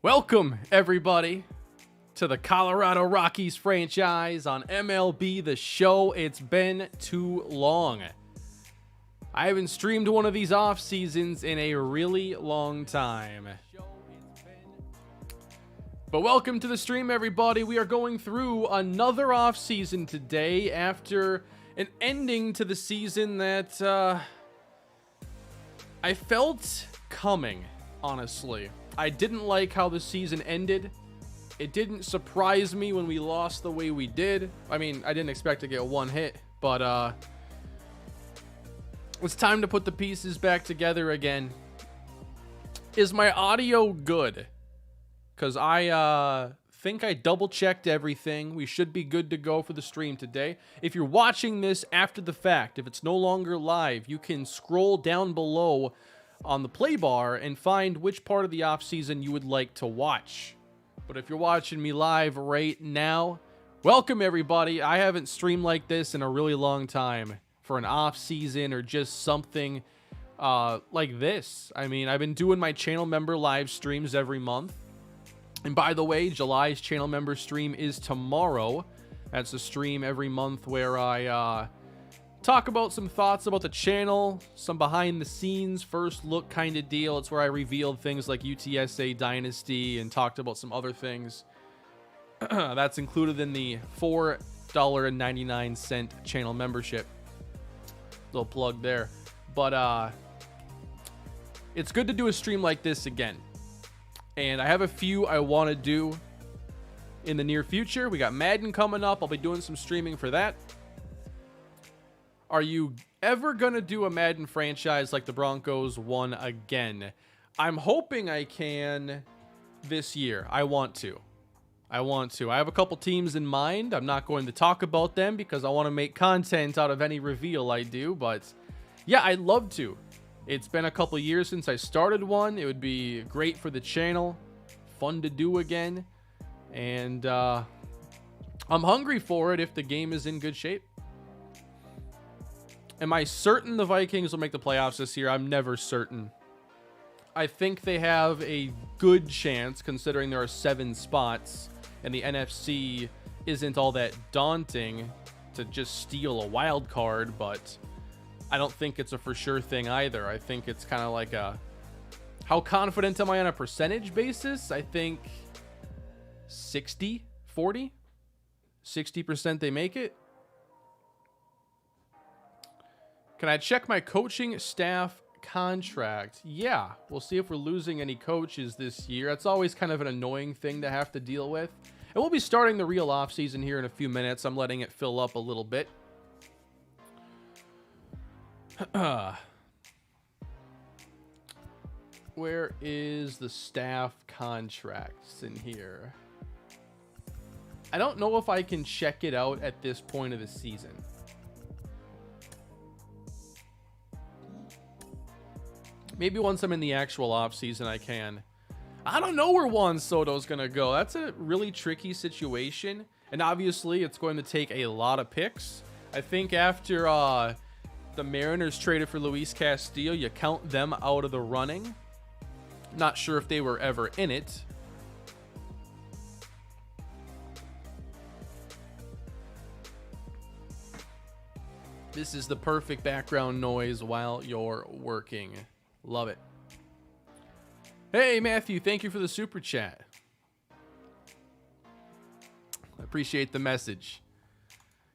Welcome, everybody, to the Colorado Rockies franchise on MLB The Show. It's been too long. I haven't streamed one of these off seasons in a really long time. But welcome to the stream, everybody. We are going through another off season today after an ending to the season that I felt coming, honestly. I didn't like how the season ended. It didn't surprise me when we lost the way we did. I mean, I didn't expect to get one hit, but it's time to put the pieces back together again. Is my audio good? Because I think I double-checked everything. We should be good to go for the stream today. If you're watching this after the fact, if it's no longer live, you can scroll down below on the play bar and find which part of the off season you would like to watch. But if you're watching me live right now, welcome everybody. I haven't streamed like this in a really long time for an off season or just something like this. I mean, I've been doing my channel member live streams every month. And by the way, July's channel member stream is tomorrow. That's a stream every month where I talk about some thoughts about the channel, some behind the scenes, first look kind of deal. It's where I revealed things like UTSA Dynasty and talked about some other things. That's included in the $4.99 channel membership. Little plug there. But it's good to do a stream like this again. And I have a few I want to do in the near future. We got Madden coming up. I'll be doing some streaming for that. Are you ever going to do a Madden franchise like the Broncos one again? I'm hoping I can this year. I want to. I have a couple teams in mind. I'm not going to talk about them because I want to make content out of any reveal I do. But yeah, I'd love to. It's been a couple years since I started one. It would be great for the channel. Fun to do again. And I'm hungry for it if the game is in good shape. Am I certain the Vikings will make the playoffs this year? I'm never certain. I think they have a good chance considering there are 7 spots and the NFC isn't all that daunting to just steal a wild card, but I don't think it's a for sure thing either. I think it's kind of like a, how confident am I on a percentage basis? I think 60, 40, 60% they make it. Can I check my coaching staff contract? Yeah, we'll see if we're losing any coaches this year. That's always kind of an annoying thing to have to deal with. And we'll be starting the real offseason here in a few minutes. I'm letting it fill up a little bit. Where is the staff contracts in here? I don't know if I can check it out at this point of the season. Maybe once I'm in the actual offseason, I can. I don't know where Juan Soto's going to go. That's a really tricky situation. And obviously, it's going to take a lot of picks. I think after the Mariners traded for Luis Castillo, you count them out of the running. Not sure if they were ever in it. This is the perfect background noise while you're working. Love it. Hey, Matthew, thank you for the super chat. I appreciate the message.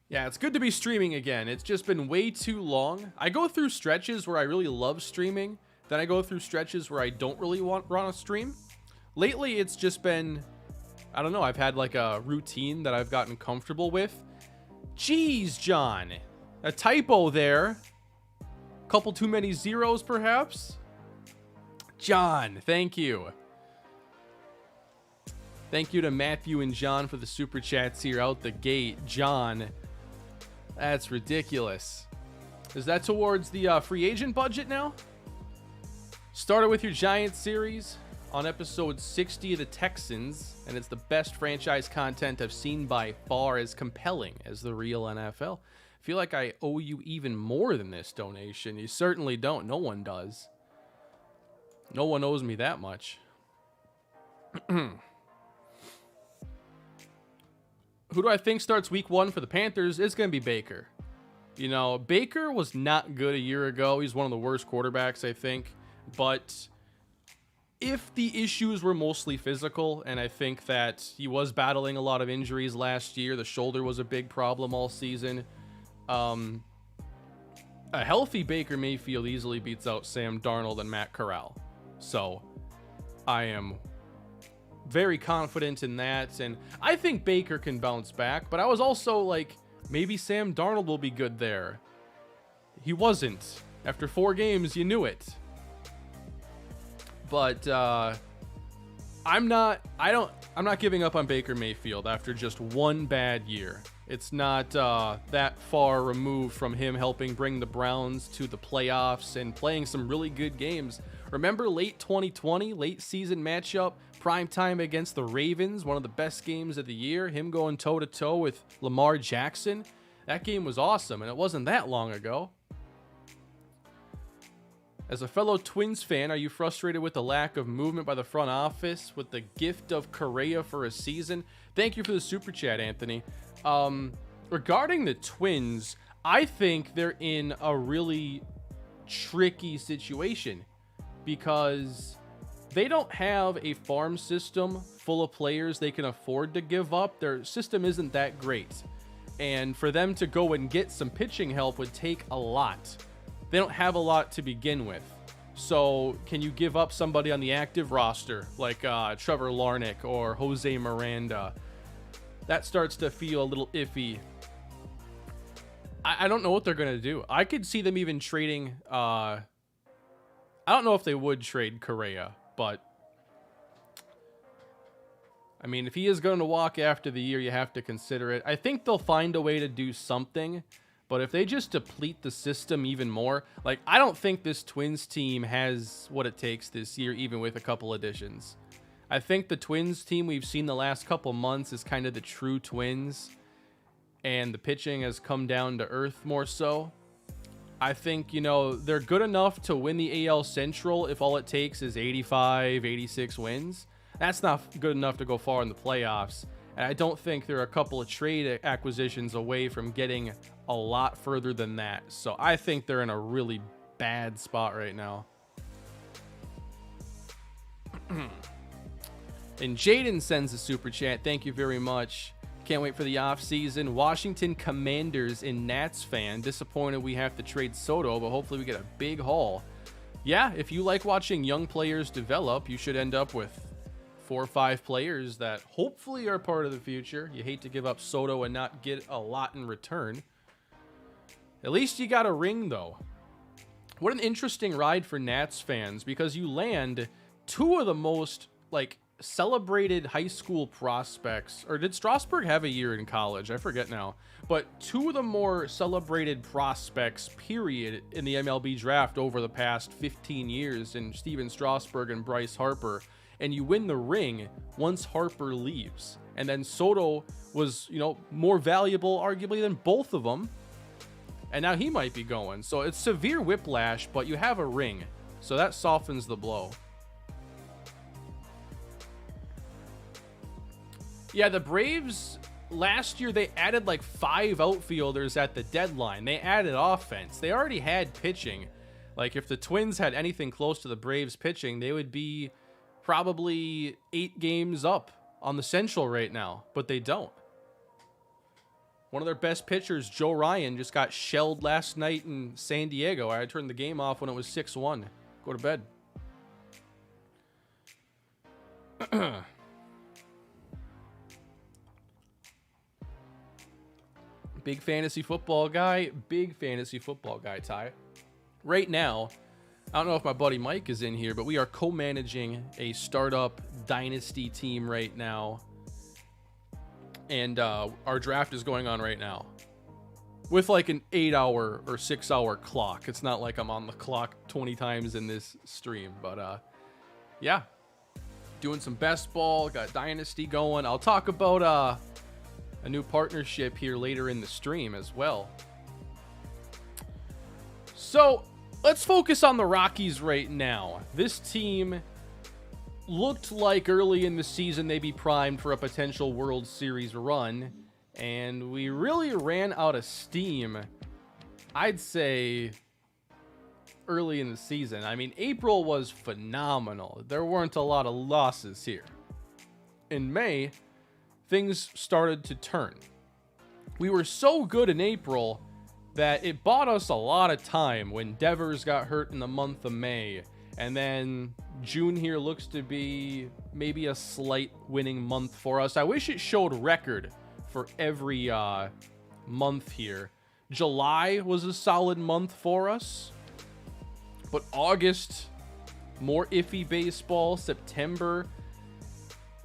Yeah, it's good to be streaming again. It's just been way too long. I go through stretches where I really love streaming. Then I go through stretches where I don't really want to stream. Lately, it's just been, I don't know, I've had like a routine that I've gotten comfortable with. Jeez, John. A typo there. Couple too many zeros, perhaps. John, thank you. Thank you to Matthew and John for the super chats here out the gate. John, that's ridiculous. Is that towards the free agent budget now? Started with your Giants series on episode 60 of the Texans, and it's the best franchise content I've seen by far, as compelling as the real NFL. I feel like I owe you even more than this donation. You certainly don't. No one does. No one owes me that much. Who do I think starts week 1 for the Panthers? It's going to be Baker. You know, Baker was not good a year ago. He's one of the worst quarterbacks, I think. But if the issues were mostly physical, and I think that he was battling a lot of injuries last year, the shoulder was a big problem all season. A healthy Baker Mayfield easily beats out Sam Darnold and Matt Corral. So I am very confident in that, and I think Baker can bounce back, but I was also like, maybe Sam Darnold will be good there. He wasn't. After 4 games, you knew it. But I'm not giving up on Baker Mayfield after just 1 bad year. It's not that far removed from him helping bring the Browns to the playoffs and playing some really good games. Remember late 2020, late season matchup, prime time against the Ravens, one of the best games of the year, him going toe-to-toe with Lamar Jackson. That game was awesome, and it wasn't that long ago. As a fellow Twins fan, are you frustrated with the lack of movement by the front office with the gift of Correa for a season? Thank you for the super chat, Anthony. Regarding the Twins, I think they're in a really tricky situation because they don't have a farm system full of players they can afford to give up. Their system isn't that great. And for them to go and get some pitching help would take a lot. They don't have a lot to begin with. So can you give up somebody on the active roster like Trevor Larnach or Jose Miranda? That starts to feel a little iffy. I don't know what they're going to do. I could see them even trading. I don't know if they would trade Correa, but I mean, if he is going to walk after the year, you have to consider it. I think they'll find a way to do something. But if they just deplete the system even more, like, I don't think this Twins team has what it takes this year, even with a couple additions. I think the Twins team we've seen the last couple months is kind of the true Twins, and the pitching has come down to earth more so. I think, you know, they're good enough to win the AL Central if all it takes is 85, 86 wins. That's not good enough to go far in the playoffs. And I don't think they're a couple of trade acquisitions away from getting a lot further than that. So I think they're in a really bad spot right now. And Jaden sends a super chat. Thank you very much. Can't wait for the offseason. Washington Commanders and Nats fan. Disappointed we have to trade Soto, but hopefully we get a big haul. Yeah, if you like watching young players develop, you should end up with 4 or 5 players that hopefully are part of the future. You hate to give up Soto and not get a lot in return. At least you got a ring, though. What an interesting ride for Nats fans, because you land 2 of the most, like, celebrated high school prospects. Or did Strasburg have a year in college? I forget now. But 2 of the more celebrated prospects, period, in the MLB draft over the past 15 years in Steven Strasburg and Bryce Harper. And you win the ring once Harper leaves. And then Soto was, you know, more valuable, arguably, than both of them. And now he might be going. So it's severe whiplash, but you have a ring. So that softens the blow. Yeah, the Braves, last year, they added like 5 outfielders at the deadline. They added offense. They already had pitching. Like, if the Twins had anything close to the Braves pitching, they would be probably 8 games up on the Central right now. But they don't. One of their best pitchers, Joe Ryan, just got shelled last night in San Diego. I turned the game off when it was 6-1. Go to bed. Big fantasy football guy. Big fantasy football guy, Ty. Right now, I don't know if my buddy Mike is in here, but we are co-managing a startup dynasty team right now. And our draft is going on right now with like an 8-hour or 6-hour clock. It's not like I'm on the clock 20 times in this stream, but yeah, doing some best ball, got dynasty going. I'll talk about a new partnership here later in the stream as well. So let's focus on the Rockies right now. This team looked like early in the season they'd be primed for a potential World Series run, and we really ran out of steam, I'd say, early in the season. I mean, April was phenomenal. There weren't a lot of losses here. In May, things started to turn. We were so good in April that it bought us a lot of time when Devers got hurt in the month of May. And then June here looks to be maybe a slight winning month for us. I wish it showed record for every month here. July was a solid month for us. But August, more iffy baseball. September,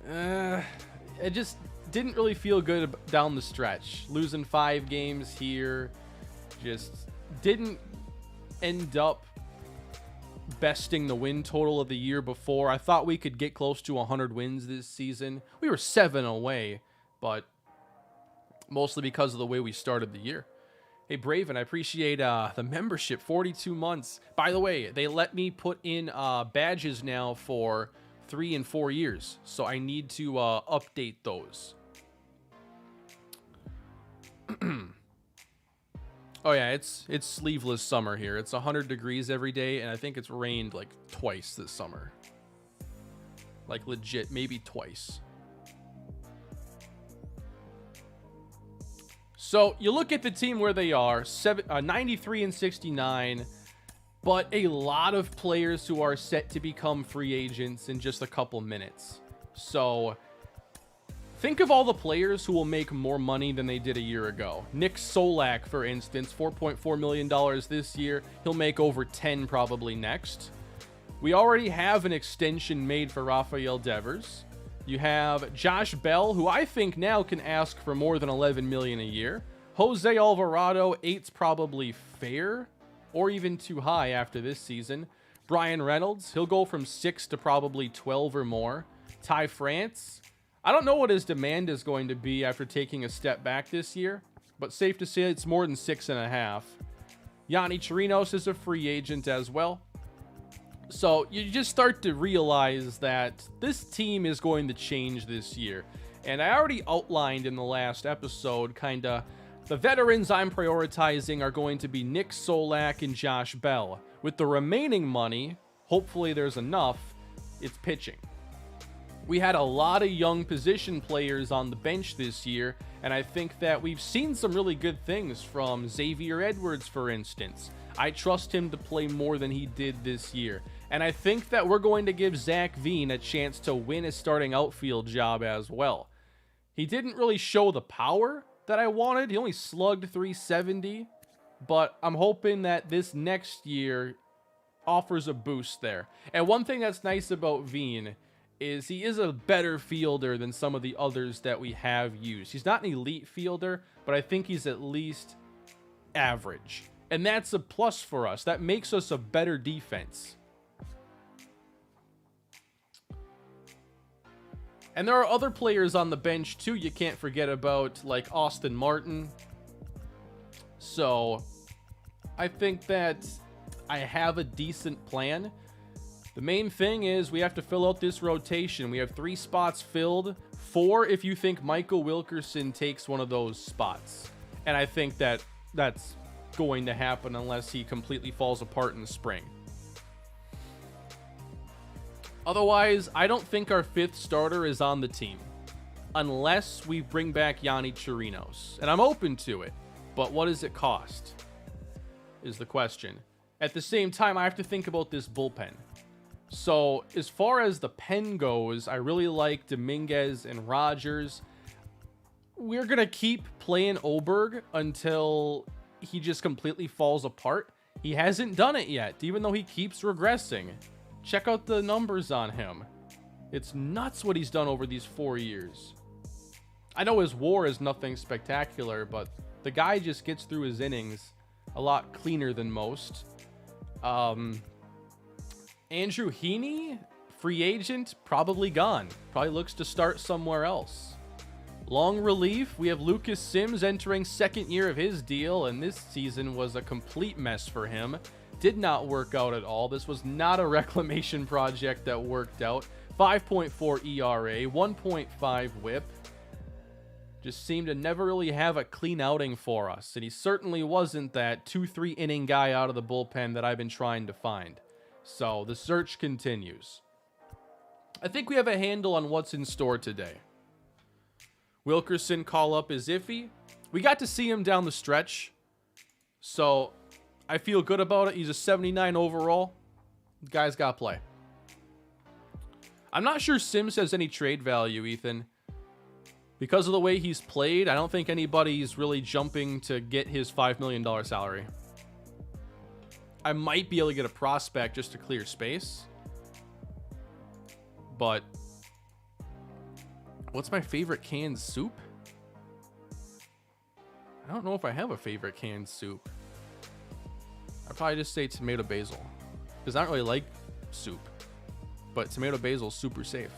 it just didn't really feel good down the stretch. Losing 5 games here just didn't end up besting the win total of the year before. I thought we could get close to 100 wins this season. We were 7 away, but mostly because of the way we started the year. Hey, Braven, I appreciate the membership, 42 months. By the way, they let me put in badges now for 3 and 4 years, so I need to update those. Oh yeah, it's sleeveless summer here. It's 100 degrees every day, and I think it's rained like twice this summer. Like legit, maybe twice. So you look at the team where they are, 93 and 69, but a lot of players who are set to become free agents in just a couple minutes. So think of all the players who will make more money than they did a year ago. Nick Solak, for instance, $4.4 million this year. He'll make over 10 probably next. We already have an extension made for Rafael Devers. You have Josh Bell, who I think now can ask for more than $11 million a year. Jose Alvarado, 8's probably fair, or even too high after this season. Brian Reynolds, he'll go from 6 to probably 12 or more. Ty France, I don't know what his demand is going to be after taking a step back this year, but safe to say it's more than 6.5. Yanni Chirinos is a free agent as well. So you just start to realize that this team is going to change this year. And I already outlined in the last episode kind of the veterans I'm prioritizing are going to be Nick Solak and Josh Bell. With the remaining money, hopefully there's enough, it's pitching. We had a lot of young position players on the bench this year, and I think that we've seen some really good things from Xavier Edwards, for instance. I trust him to play more than he did this year. And I think that we're going to give Zach Veen a chance to win a starting outfield job as well. He didn't really show the power that I wanted. He only slugged 370. But I'm hoping that this next year offers a boost there. And one thing that's nice about Veen is he is a better fielder than some of the others that we have used. He's not an elite fielder, but I think he's at least average. And that's a plus for us. That makes us a better defense. And there are other players on the bench too you can't forget about, like Austin Martin. So I think that I have a decent plan. The main thing is we have to fill out this rotation. We have 3 spots filled. 4 if you think Michael Wilkerson takes one of those spots. And I think that that's going to happen unless he completely falls apart in the spring. Otherwise, I don't think our 5th starter is on the team. Unless we bring back Yanni Chirinos. And I'm open to it. But what does it cost? Is the question. At the same time, I have to think about this bullpen. So, as far as the pen goes, I really like Dominguez and Rogers. We're going to keep playing Oberg until he just completely falls apart. He hasn't done it yet, even though he keeps regressing. Check out the numbers on him. It's nuts what he's done over these 4 years. I know his WAR is nothing spectacular, but the guy just gets through his innings a lot cleaner than most. Andrew Heaney, free agent, probably gone. Probably looks to start somewhere else. Long relief, we have Lucas Sims entering 2nd year of his deal, and this season was a complete mess for him. Did not work out at all. This was not a reclamation project that worked out. 5.4 ERA, 1.5 whip. Just seemed to never really have a clean outing for us. And he certainly wasn't that 2-3 inning guy out of the bullpen that I've been trying to find. So the search continues. I think we have a handle on what's in store today. Wilkerson call-up is iffy. We got to see him down the stretch. So I feel good about it. He's a 79 overall. The guy's got to play. I'm not sure Sims has any trade value, Ethan. Because of the way he's played, I don't think anybody's really jumping to get his $5 million salary. I might be able to get a prospect just to clear space. But what's my favorite canned soup? I don't know if I have a favorite canned soup. I'd probably just say tomato basil. Because I don't really like soup. But tomato basil is super safe.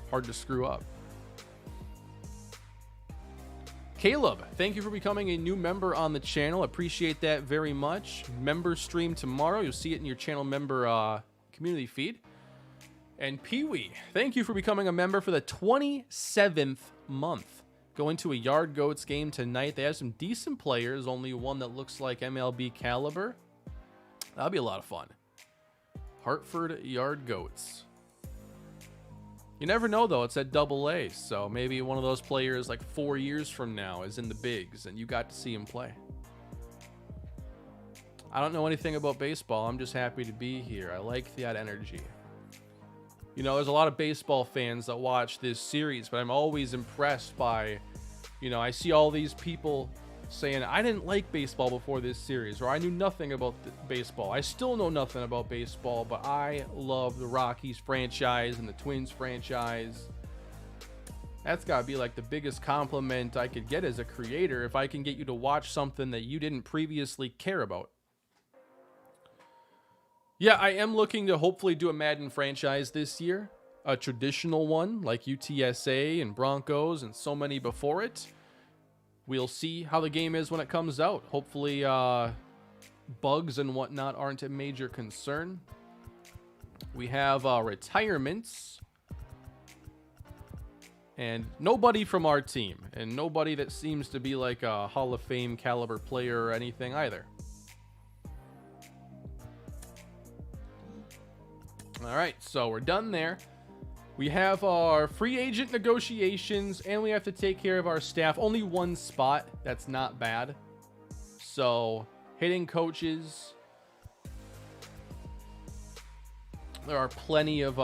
Hard to screw up. Caleb, thank you for becoming a new member on the channel. Appreciate that very much. Member stream tomorrow. You'll see it in your channel member community feed. And Pee-wee, thank you for becoming a member for the 27th month. Going to a Yard Goats game tonight. They have some decent players. Only one that looks like MLB caliber. That'll be a lot of fun. Hartford Yard Goats. You never know, though. It's at AA, so maybe one of those players like 4 years from now is in the bigs, and you got to see him play. I don't know anything about baseball. I'm just happy to be here. I like that energy. You know, there's a lot of baseball fans that watch this series, but I'm always impressed by, you know, I see all these people saying, I didn't like baseball before this series, or I knew nothing about baseball. I still know nothing about baseball, but I love the Rockies franchise and the Twins franchise. That's got to be like the biggest compliment I could get as a creator if I can get you to watch something that you didn't previously care about. Yeah, I am looking to hopefully do a Madden franchise this year. A traditional one like UTSA and Broncos and so many before it. We'll see how the game is when it comes out. Hopefully, bugs and whatnot aren't a major concern. We have retirements. And nobody from our team. And nobody that seems to be like a Hall of Fame caliber player or anything either. All right, so we're done there. We have our free agent negotiations, and we have to take care of our staff. Only one spot. That's not bad. So, hitting coaches. There are plenty of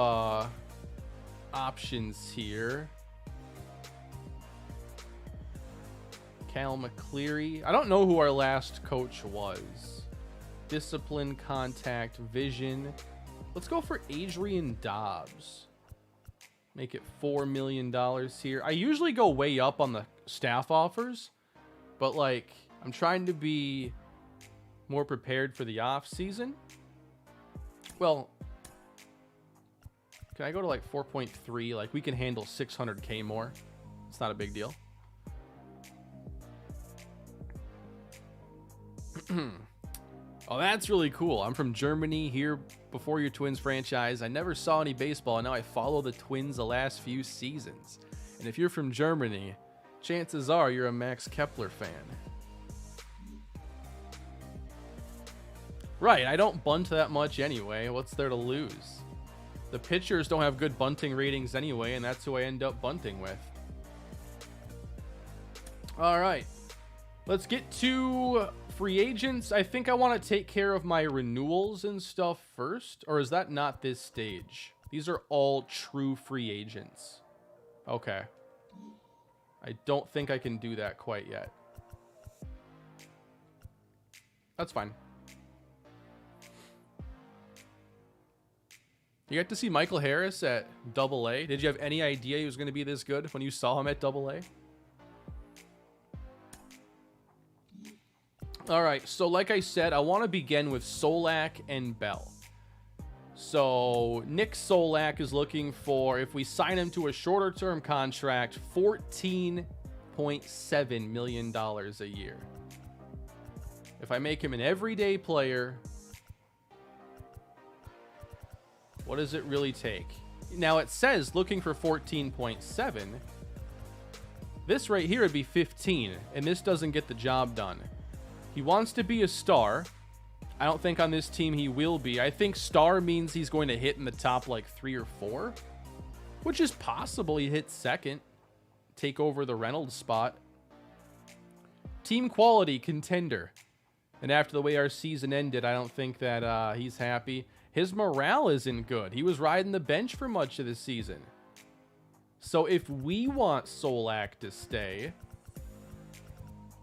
options here. Cal McCleary. I don't know who our last coach was. Discipline, contact, vision. Let's go for Adrian Dobbs. Make it $4 million here. I usually go way up on the staff offers, but like I'm trying to be more prepared for the off season. Well, can I go to like 4.3? Like we can handle 600K more. It's not a big deal. Oh, that's really cool. I'm from Germany here before your Twins franchise. I never saw any baseball, and now I follow the Twins the last few seasons. And if you're from Germany, chances are you're a Max Kepler fan. Right, I don't bunt that much anyway. What's there to lose? The pitchers don't have good bunting ratings anyway, and that's who I end up bunting with. All right, let's get to free agents. I think I want to take care of my renewals and stuff first, or is that not this stage? These are all true free agents. Okay. I don't think I can do that quite yet. That's fine. You got to see Michael Harris at AA. Did you have any idea he was going to be this good when you saw him at AA? All right, so like I said, I want to begin with Solak and Bell. So Nick Solak is looking for, if we sign him to a shorter term contract, $14.7 million a year. If I make him an everyday player, what does it really take? Now it says looking for 14.7. This right here would be 15, and this doesn't get the job done. He wants to be a star. I don't think on this team he will be. I think star means he's going to hit in the top like 3 or 4, which is possible. He hits second, take over the Reynolds spot. Team quality contender. And after the way our season ended, I don't think that he's happy. His morale isn't good. He was riding the bench for much of the season. So if we want Solak to stay,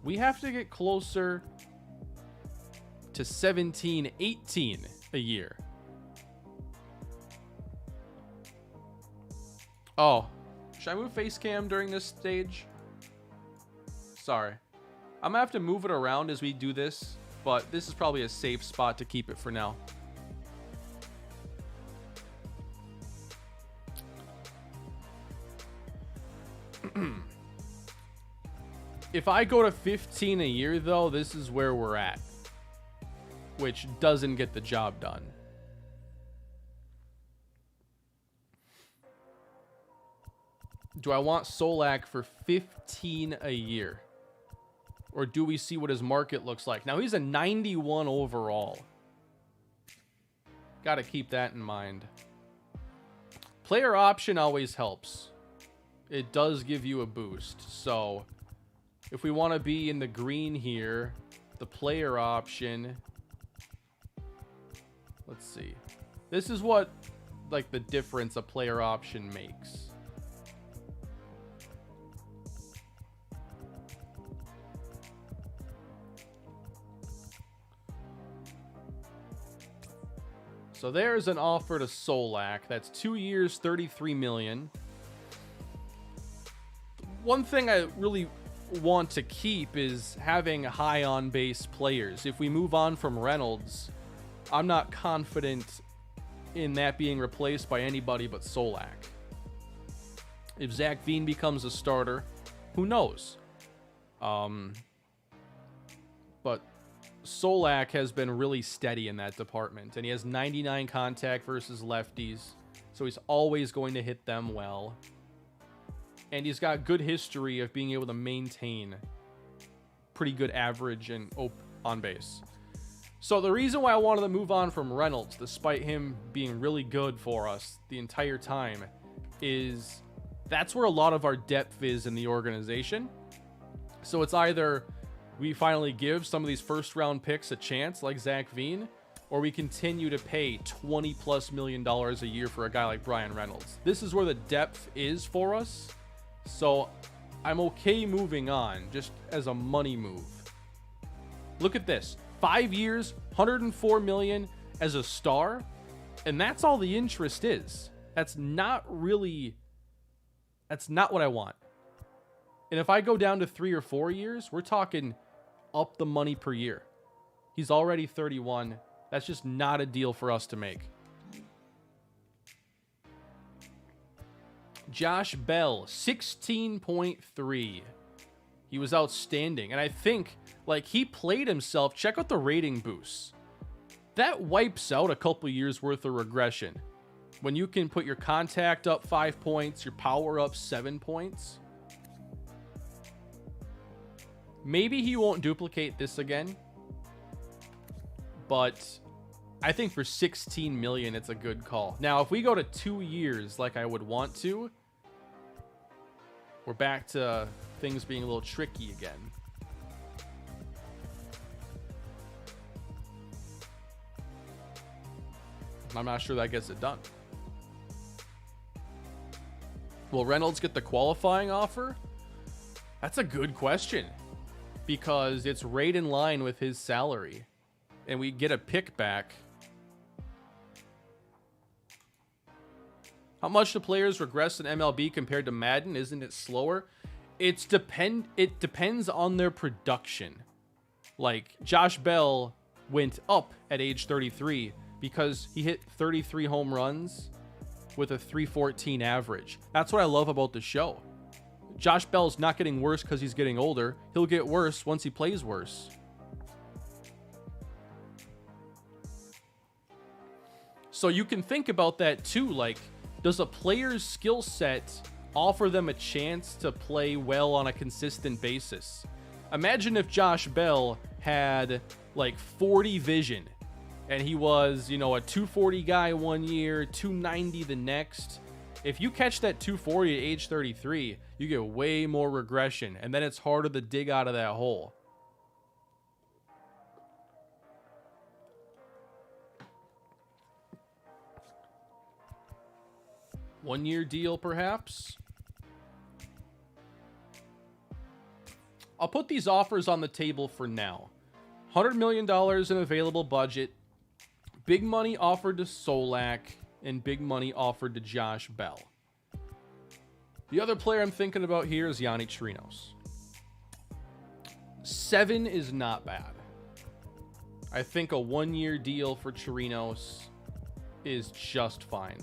we have to get closer to 17, 18 a year. Oh, should I move face cam during this stage? Sorry. I'm gonna have to move it around as we do this, but this is probably a safe spot to keep it for now. If I go to 15 a year, though, this is where we're at, which doesn't get the job done. Do I want Solak for 15 a year? Or do we see what his market looks like? Now, he's a 91 overall. Got to keep that in mind. Player option always helps. It does give you a boost. So, if we want to be in the green here, the player option... Let's see. This is what, like, the difference a player option makes. So there's an offer to Solak. That's 2 years, $33 million. One thing I really want to keep is having high on-base players. If we move on from Reynolds, I'm not confident in that being replaced by anybody but Solak. If Zach Veen becomes a starter, who knows? But Solak has been really steady in that department, and he has 99 contact versus lefties, so he's always going to hit them well. And he's got good history of being able to maintain pretty good average and on base. So the reason why I wanted to move on from Reynolds, despite him being really good for us the entire time, is that's where a lot of our depth is in the organization. So it's either we finally give some of these first round picks a chance like Zach Veen, or we continue to pay $20+ million a year for a guy like Brian Reynolds. This is where the depth is for us. So I'm okay moving on just as a money move. Look at this. 5 years, $104 million as a star, and that's all the interest is. That's not what I want. And if I go down to 3 or 4 years, we're talking up the money per year. He's already 31. That's just not a deal for us to make. Josh Bell, 16.3. He was outstanding. And I think, like, he played himself. Check out the rating boosts. That wipes out a couple years worth of regression. When you can put your contact up 5 points, your power up 7 points. Maybe he won't duplicate this again, but I think for 16 million, it's a good call. Now, if we go to 2 years like I would want to, we're back to things being a little tricky again. I'm not sure that gets it done. Will Reynolds get the qualifying offer? That's a good question, because it's right in line with his salary, and we get a pick back. How much do players regress in MLB compared to Madden? Isn't it slower? It depends on their production. Like, Josh Bell went up at age 33 because he hit 33 home runs with a 314 average. That's what I love about the show. Josh Bell's not getting worse because he's getting older. He'll get worse once he plays worse. So you can think about that too. Like, Does a player's skill set offer them a chance to play well on a consistent basis? Imagine if Josh Bell had like 40 vision and he was, a 240 guy one year, 290 the next. If you catch that 240 at age 33, you get way more regression, and then it's harder to dig out of that hole. One-year deal, perhaps? I'll put these offers on the table for now. $100 million in available budget. Big money offered to Solak, and big money offered to Josh Bell. The other player I'm thinking about here is Yonny Chirinos. 7 is not bad. I think a one-year deal for Chirinos is just fine.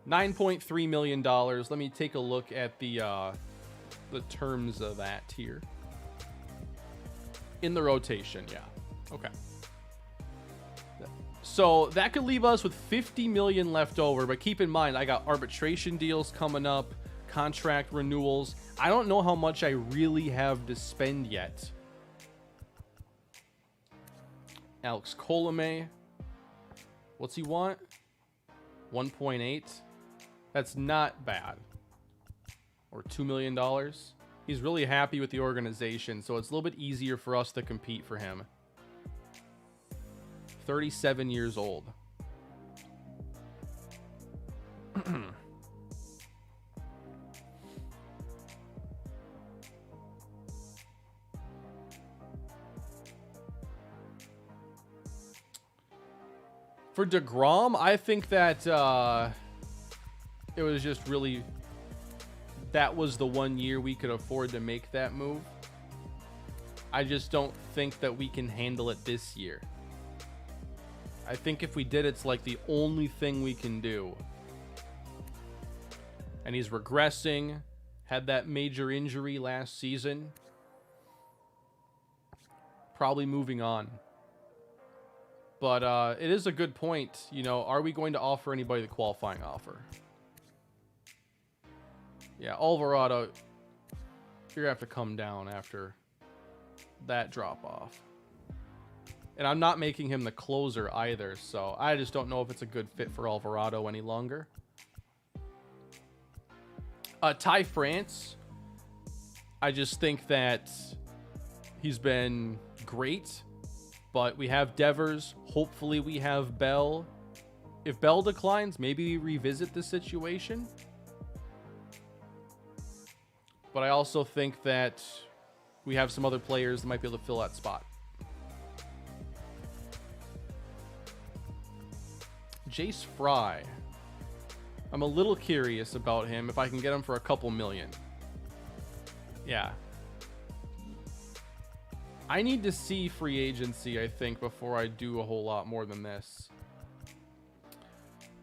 $9.3 million. Let me take a look at the terms of that here. In the rotation, yeah. Okay. So that could leave us with $50 million left over, but keep in mind, I got arbitration deals coming up, contract renewals. I don't know how much I really have to spend yet. Alex Colomé. What's he want? 1.8. That's not bad. Or $2 million. He's really happy with the organization, so it's a little bit easier for us to compete for him. 37 years old. For DeGrom, I think that it was just really... that was the 1 year we could afford to make that move. I just don't think that we can handle it this year. I think if we did, it's like the only thing we can do. And he's regressing. Had that major injury last season. Probably moving on. But it is a good point. Are we going to offer anybody the qualifying offer? Yeah, Alvarado, you're going to have to come down after that drop-off. And I'm not making him the closer either, so I just don't know if it's a good fit for Alvarado any longer. Ty France, I just think that he's been great, but we have Devers. Hopefully we have Bell. If Bell declines, maybe we revisit the situation. But I also think that we have some other players that might be able to fill that spot. Jace Fry. I'm a little curious about him if I can get him for a couple million. Yeah. I need to see free agency, I think, before I do a whole lot more than this.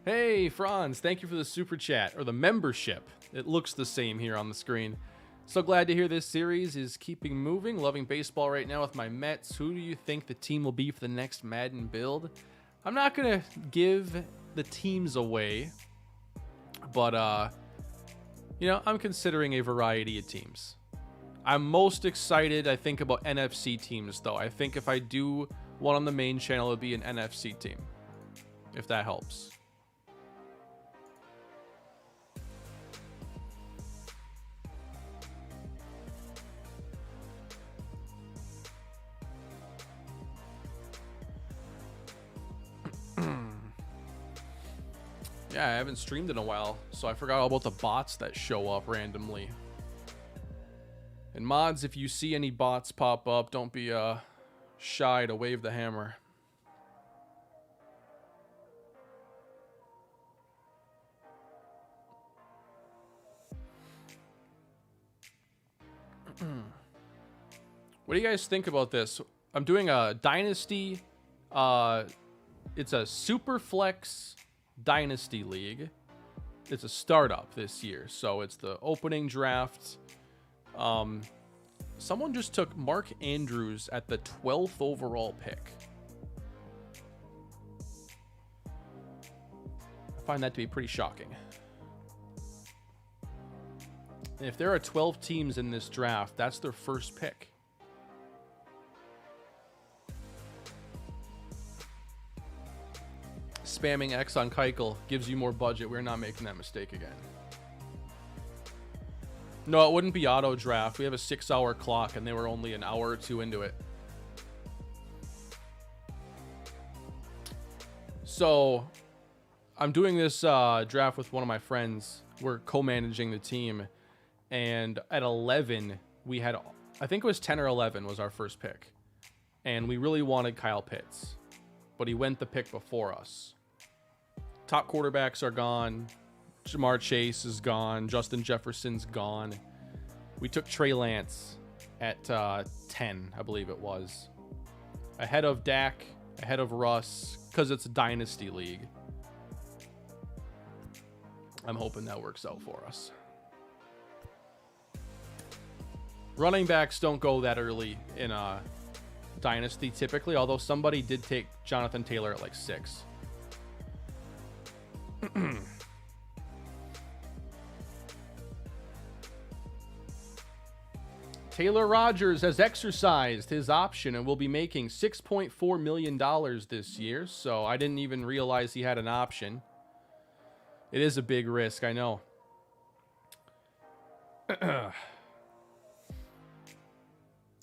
Hey, Franz, thank you for the super chat, or the membership. It looks the same here on the screen. So glad to hear this series is keeping moving. Loving baseball right now with my Mets. Who do you think the team will be for the next Madden build? I'm not going to give the teams away, but, I'm considering a variety of teams. I'm most excited, I think, about NFC teams, though. I think if I do one on the main channel, it would be an NFC team, if that helps. Yeah, I haven't streamed in a while, so I forgot all about the bots that show up randomly. And mods, if you see any bots pop up, don't be shy to wave the hammer. What do you guys think about this? I'm doing a Dynasty. It's a Super Flex Dynasty League. It's a startup this year, so it's the opening draft. Someone just took Mark Andrews at the 12th overall pick. Find that to be pretty shocking. And if there are 12 teams in this draft, that's their first pick. Spamming X on Keuchel gives you more budget. We're not making that mistake again. No, it wouldn't be auto draft. We have a 6-hour clock, and they were only an hour or two into it. So, I'm doing this draft with one of my friends. We're co-managing the team. And at 11, we had, I think it was 10 or 11 was our first pick. And we really wanted Kyle Pitts. But he went the pick before us. Top quarterbacks are gone. Jamar Chase is gone. Justin Jefferson's gone. We took Trey Lance at 10, I believe it was. Ahead of Dak, ahead of Russ, because it's a dynasty league. I'm hoping that works out for us. Running backs don't go that early in a dynasty typically, although somebody did take Jonathan Taylor at like 6. Taylor Rogers has exercised his option and will be making $6.4 million this year, so I didn't even realize he had an option. It is a big risk, I know.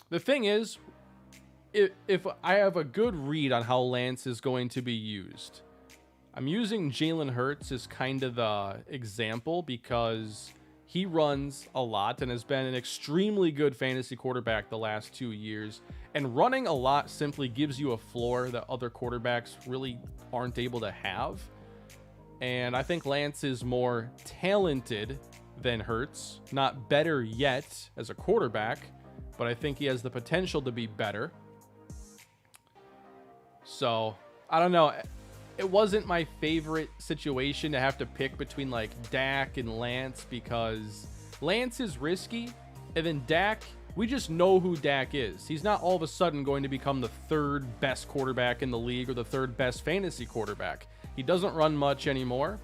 The thing is, if I have a good read on how Lance is going to be used, I'm using Jalen Hurts as kind of the example because he runs a lot and has been an extremely good fantasy quarterback the last 2 years. And running a lot simply gives you a floor that other quarterbacks really aren't able to have. And I think Lance is more talented than Hurts. Not better yet as a quarterback, but I think he has the potential to be better. So, I don't know. It wasn't my favorite situation to have to pick between like Dak and Lance because Lance is risky, and then Dak, we just know who Dak is. He's not all of a sudden going to become the third best quarterback in the league or the third best fantasy quarterback. He doesn't run much anymore,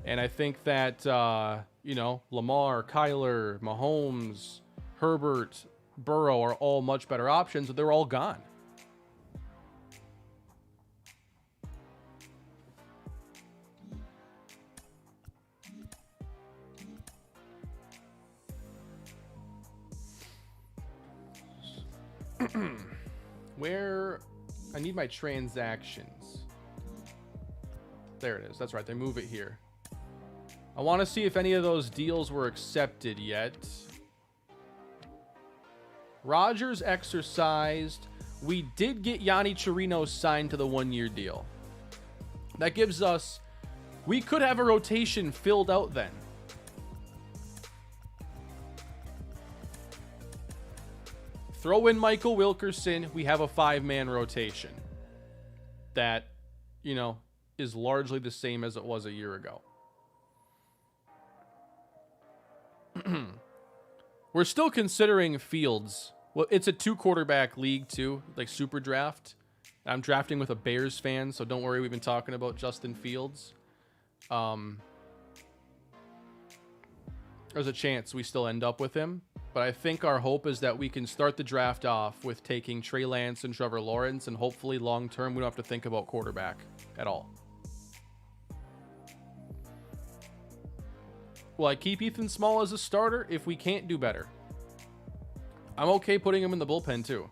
and I think that, Lamar, Kyler, Mahomes, Herbert, Burrow are all much better options, but they're all gone. Where I need my transactions. There it is. That's right. They move it here. I want to see if any of those deals were accepted yet. Rodgers exercised. We did get Yanni Chirino signed to the 1-year deal. That gives us, we could have a rotation filled out then. Throw in Michael Wilkerson, we have a 5-man rotation that, is largely the same as it was a year ago. We're still considering Fields. Well, it's a 2-quarterback league too, like super draft. I'm drafting with a Bears fan, so don't worry, we've been talking about Justin Fields. There's a chance we still end up with him. But I think our hope is that we can start the draft off with taking Trey Lance and Trevor Lawrence, and hopefully long-term we don't have to think about quarterback at all. Will I keep Ethan Small as a starter if we can't do better? I'm okay putting him in the bullpen too.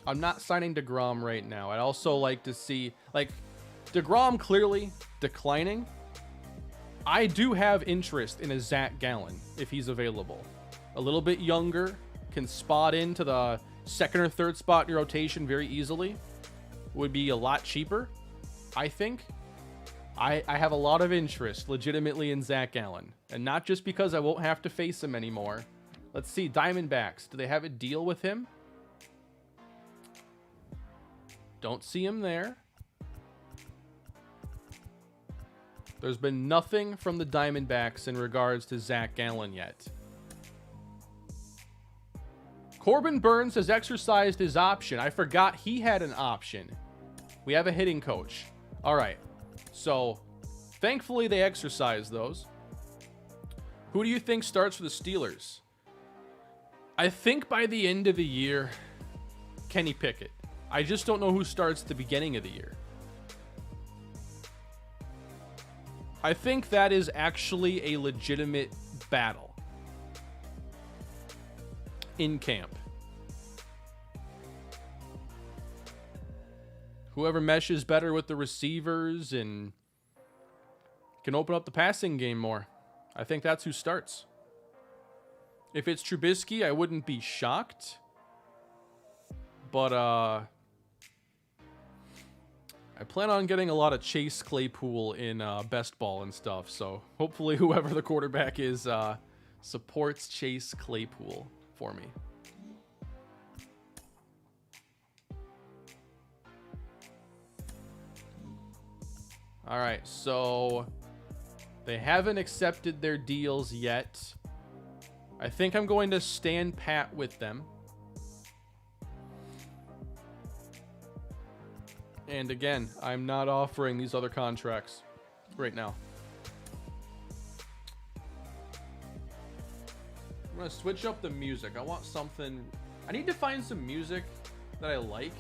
I'm not signing DeGrom right now. I'd also like to see, DeGrom clearly declining. I do have interest in a Zach Gallen if he's available. A little bit younger, can spot into the second or third spot in your rotation very easily. Would be a lot cheaper, I think. I have a lot of interest legitimately in Zach Gallen. And not just because I won't have to face him anymore. Let's see, Diamondbacks. Do they have a deal with him? Don't see him there. There's been nothing from the Diamondbacks in regards to Zach Gallen yet. Corbin Burns has exercised his option. I forgot he had an option. We have a hitting coach. All right. So, thankfully, they exercise those. Who do you think starts for the Steelers? I think by the end of the year, Kenny Pickett. I just don't know who starts at the beginning of the year. I think that is actually a legitimate battle in camp. Whoever meshes better with the receivers and can open up the passing game more. I think that's who starts. If it's Trubisky, I wouldn't be shocked. But I plan on getting a lot of Chase Claypool in best ball and stuff. So hopefully whoever the quarterback is supports Chase Claypool for me. All right, so they haven't accepted their deals yet. I think I'm going to stand pat with them. And again, I'm not offering these other contracts right now. I'm going to switch up the music. I want something... I need to find some music that I like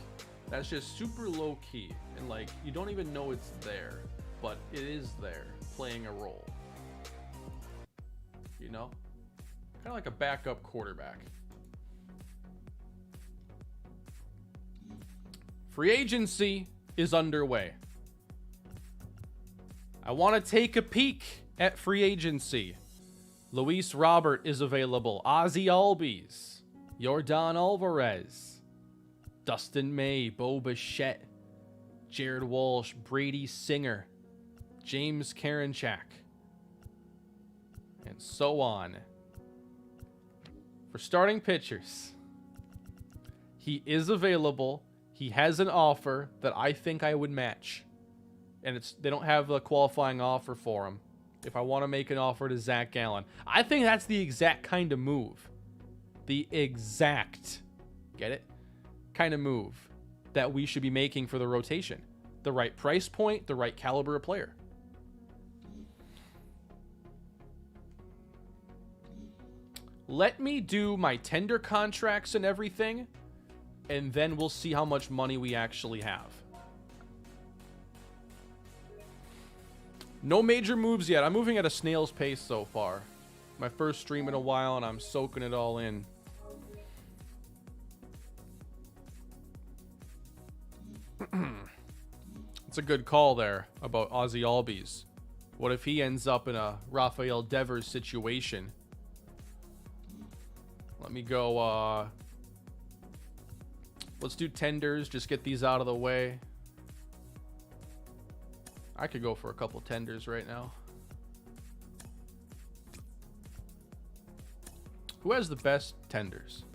that's just super low key. And like, you don't even know it's there, but it is there playing a role. You know? Kind of like a backup quarterback. Free agency is underway. I want to take a peek at free agency. Luis Robert is available. Ozzy Albies. Yordan Alvarez. Dustin May. Bo Bichette. Jared Walsh. Brady Singer. James Karinchak. And so on. For starting pitchers, he is available. He has an offer that I think I would match. And they don't have a qualifying offer for him. If I want to make an offer to Zach Gallen. I think that's the exact kind of move. The exact, get it? Kind of move that we should be making for the rotation. The right price point, the right caliber of player. Let me do my tender contracts and everything, and then we'll see how much money we actually have. No major moves yet. I'm moving at a snail's pace so far. My first stream in a while, and I'm soaking it all in. It's a good call there about Ozzy Albies. What if he ends up in a Rafael Devers situation? Let me go, let's do tenders. Just get these out of the way. I could go for a couple tenders right now. Who has the best tenders?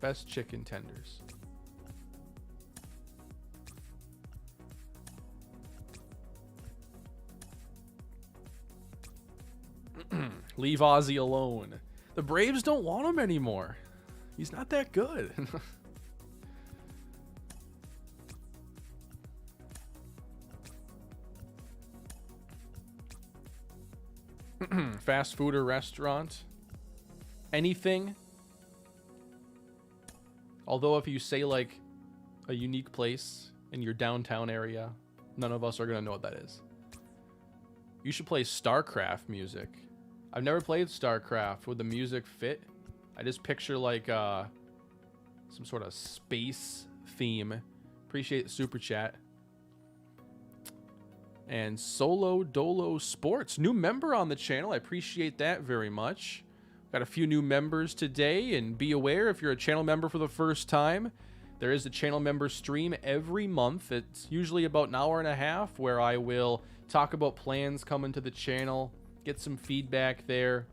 Best chicken tenders. Leave Ozzy alone. The Braves don't want him anymore. He's not that good. Fast food or restaurant. Anything. Although if you say like a unique place in your downtown area, none of us are going to know what that is. You should play StarCraft music. I've never played StarCraft. Would the music fit? I just picture like some sort of space theme. Appreciate the super chat. And Solo Dolo Sports, new member on the channel. I appreciate that very much. Got a few new members today, and be aware if you're a channel member for the first time, there is a channel member stream every month. It's usually about an hour and a half where I will talk about plans coming to the channel, get some feedback there.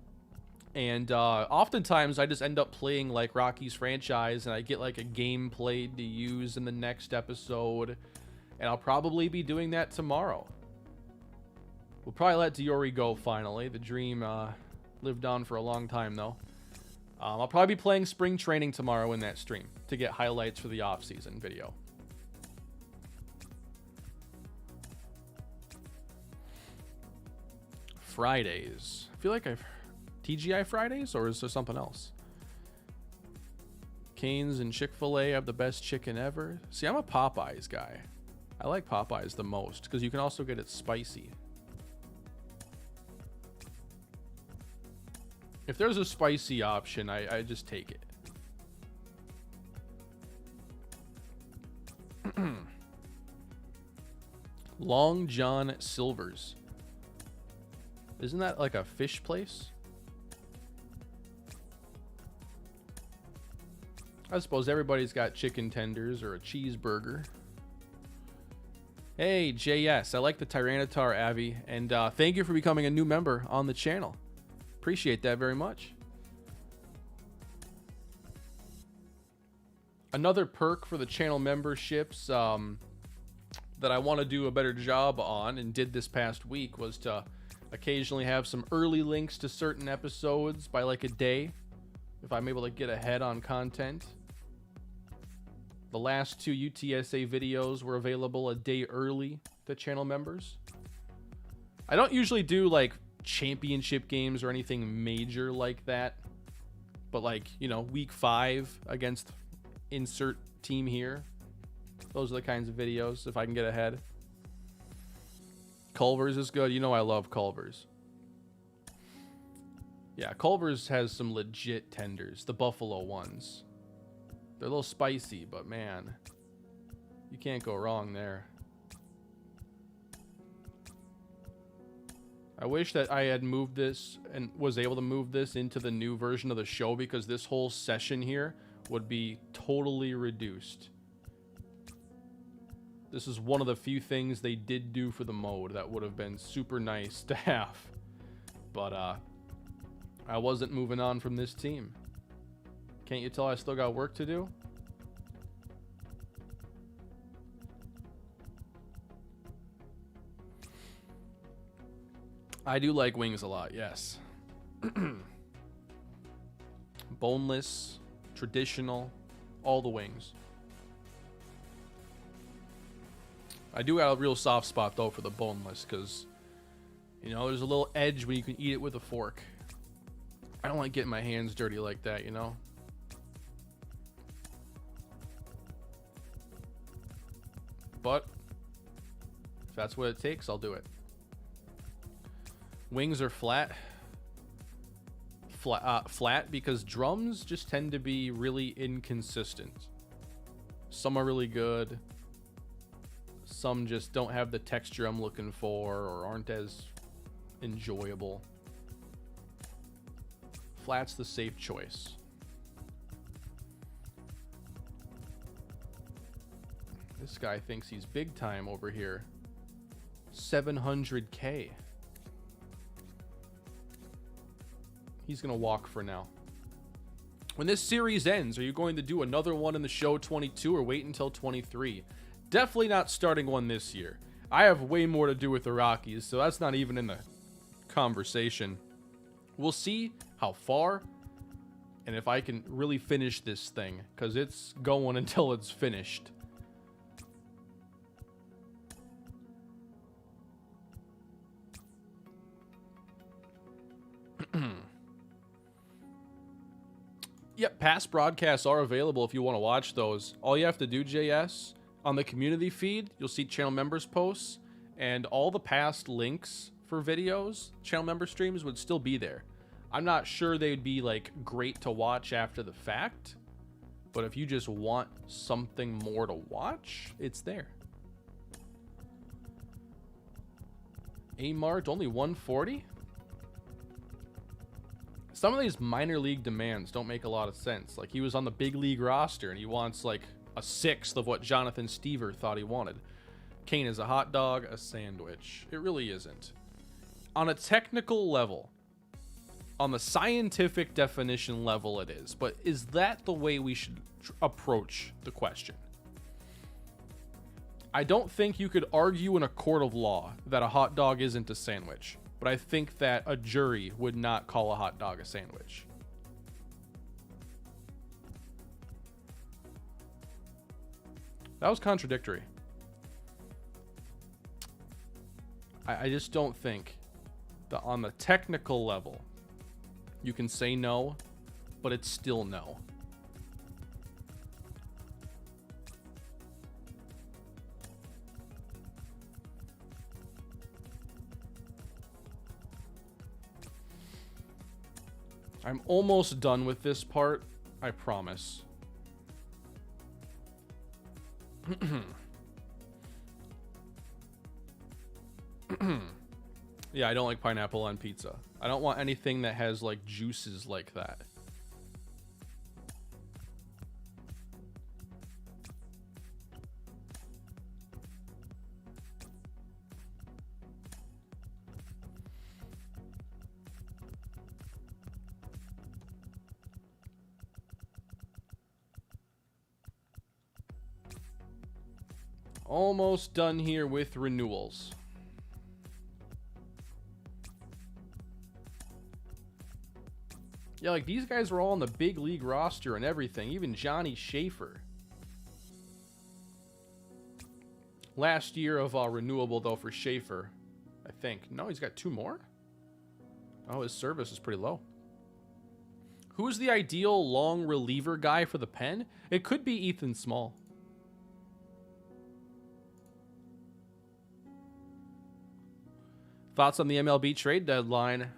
And oftentimes I just end up playing like Rockies franchise, and I get like a game played to use in the next episode. And I'll probably be doing that tomorrow. We'll probably let Diori go finally. The dream lived on for a long time though. I'll probably be playing spring training tomorrow in that stream to get highlights for the off-season video. Fridays. I feel like I've TGI Fridays, or is there something else? Cane's and Chick-fil-A have the best chicken ever. See, I'm a Popeyes guy. I like Popeyes the most because you can also get it spicy. If there's a spicy option, I just take it. Long John Silver's. Isn't that like a fish place? I suppose everybody's got chicken tenders or a cheeseburger. Hey, JS, I like the Tyranitar, Avi, and thank you for becoming a new member on the channel. Appreciate that very much. Another perk for the channel memberships that I want to do a better job on and did this past week was to occasionally have some early links to certain episodes by like a day, if I'm able to get ahead on content. The last 2 UTSA videos were available a day early to channel members. I don't usually do like championship games or anything major like that, but like, you know, week 5 against insert team here, those are the kinds of videos if I can get ahead. Culver's is good. You know I love Culver's. Yeah, Culver's has some legit tenders, the buffalo ones. They're a little spicy, but man, you can't go wrong there. I wish that I had moved this and was able to move this into the new version of the show, because this whole session here would be totally reduced. This is one of the few things they did do for the mode that would have been super nice to have. But I wasn't moving on from this team. Can't you tell I still got work to do? I do like wings a lot, yes. Boneless, traditional, all the wings. I do have a real soft spot though for the boneless, because you know there's a little edge when you can eat it with a fork. I don't like getting my hands dirty like that, you know. But if that's what it takes, I'll do it. Wings are flat because drums just tend to be really inconsistent. Some are really good. Some just don't have the texture I'm looking for or aren't as enjoyable. Flat's the safe choice. This guy thinks he's big time over here. 700K. He's going to walk for now. When this series ends, are you going to do another one in the show 22 or wait until 23? Definitely not starting one this year. I have way more to do with the Rockies, so that's not even in the conversation. We'll see how far and if I can really finish this thing, because it's going until it's finished. Yep, past broadcasts are available if you want to watch those. All you have to do, JS, on the community feed, you'll see channel members posts, and all the past links for videos, channel member streams, would still be there. I'm not sure they'd be like great to watch after the fact, but if you just want something more to watch, it's there. A-Mart, only 140? Some of these minor league demands don't make a lot of sense. Like, he was on the big league roster and he wants like a sixth of what Jonathan Stever thought he wanted. Kane is a hot dog, a sandwich. It really isn't. On a technical level, on the scientific definition level, it is. But is that the way we should approach the question? I don't think you could argue in a court of law that a hot dog isn't a sandwich. But I think that a jury would not call a hot dog a sandwich. That was contradictory. I just don't think On the technical level, you can say no, but it's still no. I'm almost done with this part, I promise. Yeah, I don't like pineapple on pizza. I don't want anything that has like juices like that. Almost done here with renewals. Yeah, like these guys were all on the big league roster and everything. Even Johnny Schaefer. Last year of renewable, though, for Schaefer, I think. No, he's got 2 more? Oh, his service is pretty low. Who's the ideal long reliever guy for the pen? It could be Ethan Small. Thoughts on the MLB trade deadline?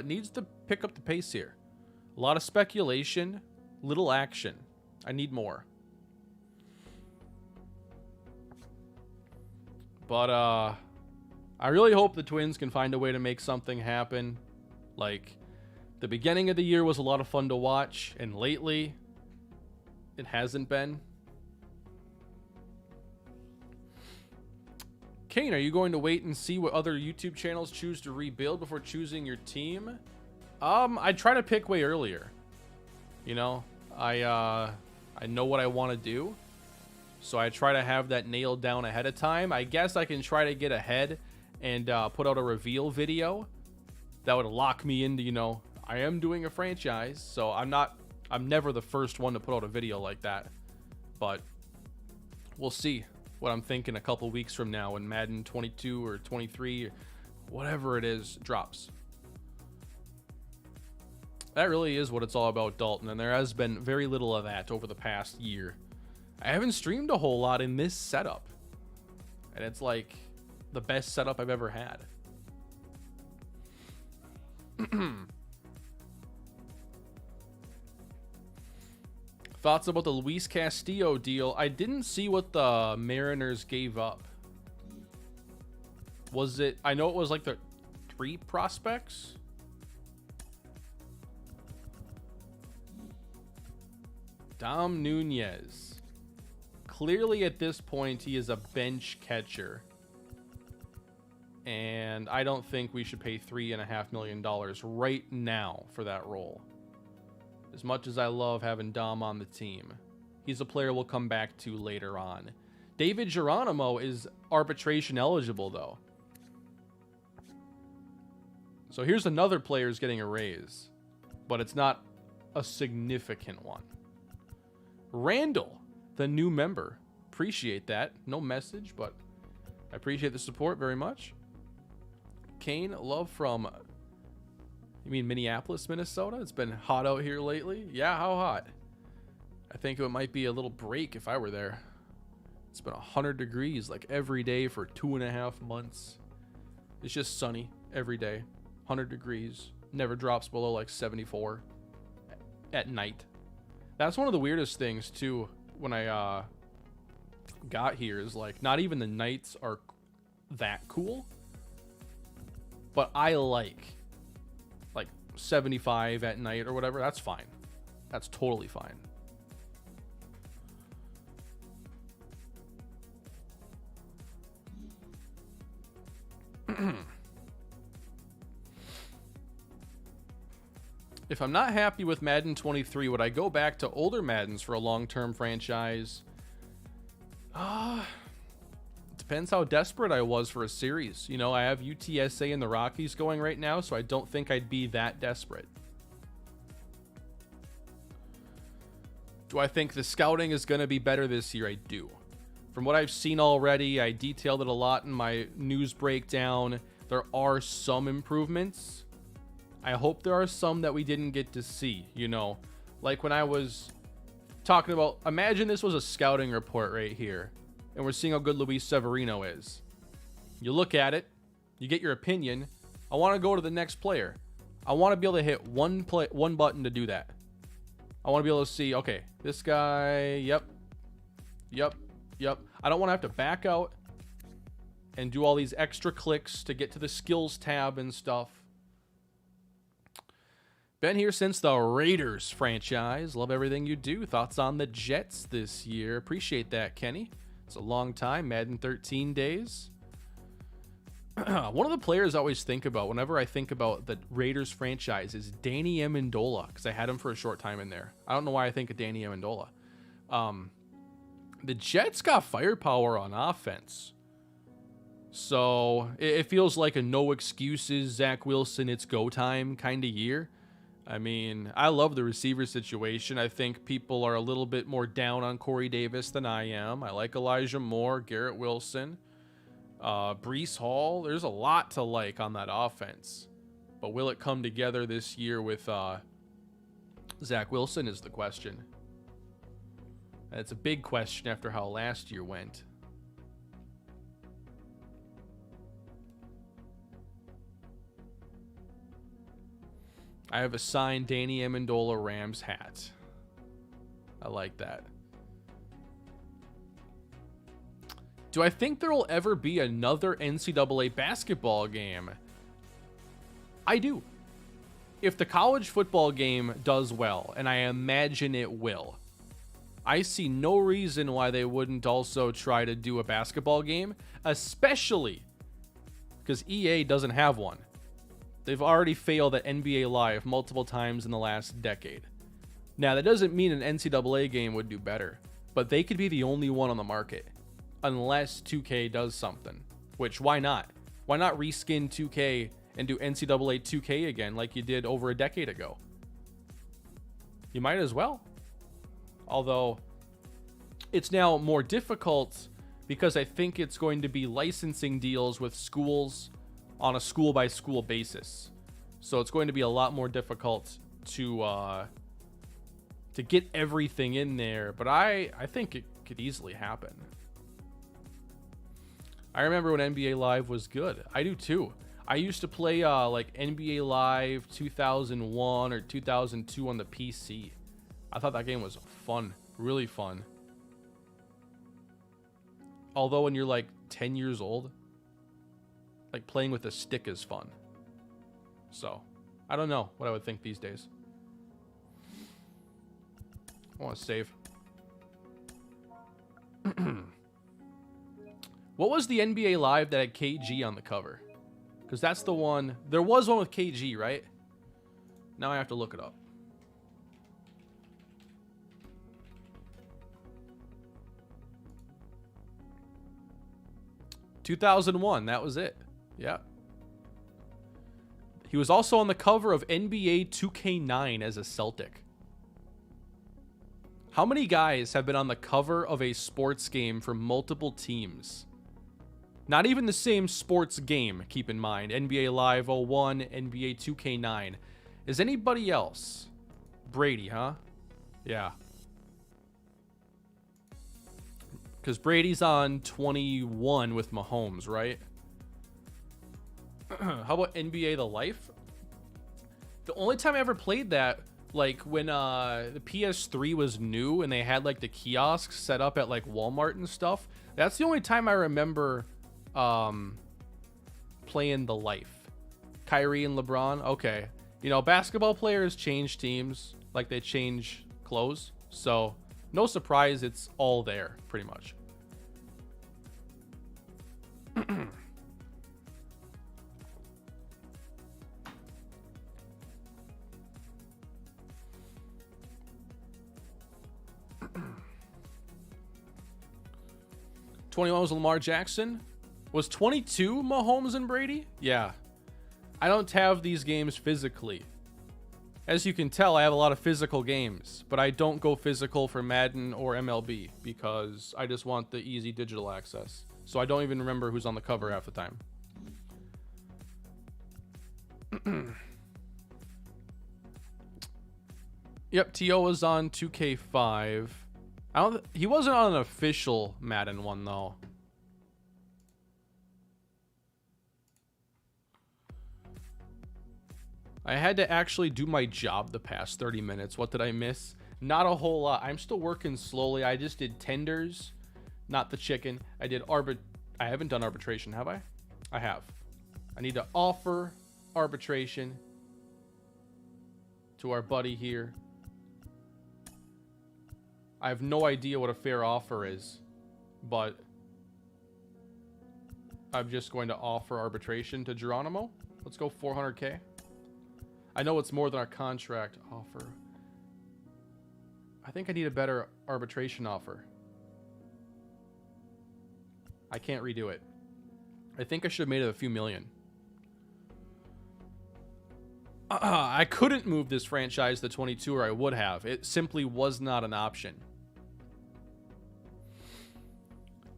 Needs to pick up the pace here. A lot of speculation, little action. I need more. But I really hope the Twins can find a way to make something happen. Like, the beginning of the year was a lot of fun to watch, and lately, it hasn't been. Kane, are you going to wait and see what other YouTube channels choose to rebuild before choosing your team? I try to pick way earlier. You know, I know what I want to do, so I try to have that nailed down ahead of time. I guess I can try to get ahead and put out a reveal video that would lock me into, you know, I am doing a franchise, so I'm never the first one to put out a video like that. But we'll see what I'm thinking a couple weeks from now when Madden 22 or 23 or whatever it is drops. That really is what it's all about, Dalton, and there has been very little of that over the past year. I haven't streamed a whole lot in this setup, and it's like the best setup I've ever had. Thoughts about the Luis Castillo deal? I didn't see what the Mariners gave up. Was it... I know it was like the 3 prospects. Dom Nunez. Clearly at this point, he is a bench catcher. And I don't think we should pay $3.5 million right now for that role. As much as I love having Dom on the team, he's a player we'll come back to later on. David Geronimo is arbitration eligible, though. So here's another player who's getting a raise, but it's not a significant one. Randall, the new member. Appreciate that. No message, but I appreciate the support very much. Kane, love from... You mean Minneapolis, Minnesota? It's been hot out here lately. Yeah, how hot? I think it might be a little break if I were there. It's been 100 degrees like every day for 2.5 months. It's just sunny every day. 100 degrees. Never drops below like 74 at night. That's one of the weirdest things too when I got here is like not even the nights are that cool. But I like 75 at night or whatever. That's fine. That's totally fine. If I'm not happy with Madden 23, would I go back to older Maddens for a long-term franchise? Depends how desperate I was for a series. You know, I have UTSA and the Rockies going right now, so I don't think I'd be that desperate. Do I think the scouting is going to be better this year? I do. From what I've seen already, I detailed it a lot in my news breakdown. there are some improvements. I hope there are some that we didn't get to see, you know, like when I was talking about, imagine this was a scouting report right here, and we're seeing how good Luis Severino is. You look at it, you get your opinion. I want to go to the next player. I want to be able to hit one button to do that. I want to be able to see, okay, this guy, yep. I don't want to have to back out and do all these extra clicks to get to the skills tab and stuff. Been here since the Raiders franchise. Love everything you do. Thoughts on the Jets this year? Appreciate that, Kenny. It's a long time. Madden 13 days. One of the players I always think about whenever I think about the Raiders franchise is Danny Amendola, because I had him for a short time in there. I don't know why I think of Danny Amendola. The Jets got firepower on offense. So it feels like a no excuses, Zach Wilson, it's go time kind of year. I mean, I love the receiver situation. I think people are a little bit more down on Corey Davis than I am. I like Elijah Moore, Garrett Wilson, Breece Hall. There's a lot to like on that offense. But will it come together this year with Zach Wilson is the question. And it's a big question after how last year went. I have a signed Danny Amendola Rams hat. I like that. Do I think there will ever be another NCAA basketball game? I do. If the college football game does well, and I imagine it will, I see no reason why they wouldn't also try to do a basketball game, especially because EA doesn't have one. They've already failed at NBA Live multiple times in the last decade. Now, that doesn't mean an NCAA game would do better, but they could be the only one on the market, unless 2K does something. Which, why not? Why not reskin 2K and do NCAA 2K again like you did over a decade ago? You might as well. Although, it's now more difficult because I think it's going to be licensing deals with schools on a school-by-school basis. So it's going to be a lot more difficult to get everything in there. But I think it could easily happen. I remember when NBA Live was good. I do too. I used to play like NBA Live 2001 or 2002 on the PC. I thought that game was fun, really fun. Although when you're like 10 years old, like playing with a stick is fun. So, I don't know what I would think these days. I want to save. What was the NBA Live that had KG on the cover? Because that's the one. There was one with KG, right? Now I have to look it up. (2001), that was it. Yeah. He was also on the cover of NBA 2K9 as a Celtic. How many guys have been on the cover of a sports game for multiple teams? Not even the same sports game, keep in mind. NBA Live 01, NBA 2K9. Is anybody else? Brady, huh? Yeah. Because Brady's on 21 with Mahomes, right? How about NBA The Life? The only time I ever played that, like when the PS3 was new and they had like the kiosks set up at like Walmart and stuff. That's the only time I remember playing The Life. Kyrie and LeBron. Okay. You know, basketball players change teams like they change clothes. So no surprise, it's all there, pretty much. (21) was Lamar Jackson. Was 22 Mahomes and Brady? Yeah. I don't have these games physically. As you can tell, I have a lot of physical games, but I don't go physical for Madden or MLB because I just want the easy digital access. So I don't even remember who's on the cover half the time. Yep, T.O. was on 2K5. He wasn't on an official Madden one, though. I had to actually do my job the past 30 minutes. What did I miss? Not a whole lot. I'm still working slowly. I just did tenders, not the chicken. I haven't done arbitration, have I? I have. I need to offer arbitration to our buddy here. I have no idea what a fair offer is, but I'm just going to offer arbitration to Geronimo. Let's go 400K. I know it's more than our contract offer. I think I need a better arbitration offer. I can't redo it. I think I should have made it a few million. I couldn't move this franchise to 22, or I would have. It simply was not an option.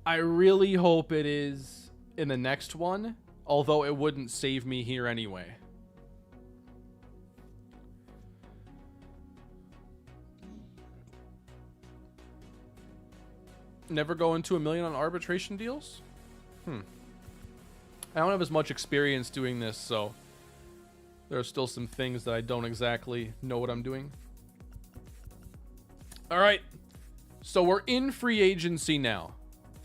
I really hope it is in the next one, although it wouldn't save me here anyway. Never go into $1 million on arbitration deals? I don't have as much experience doing this, so there are still some things that I don't exactly know what I'm doing. All right, so we're in free agency now.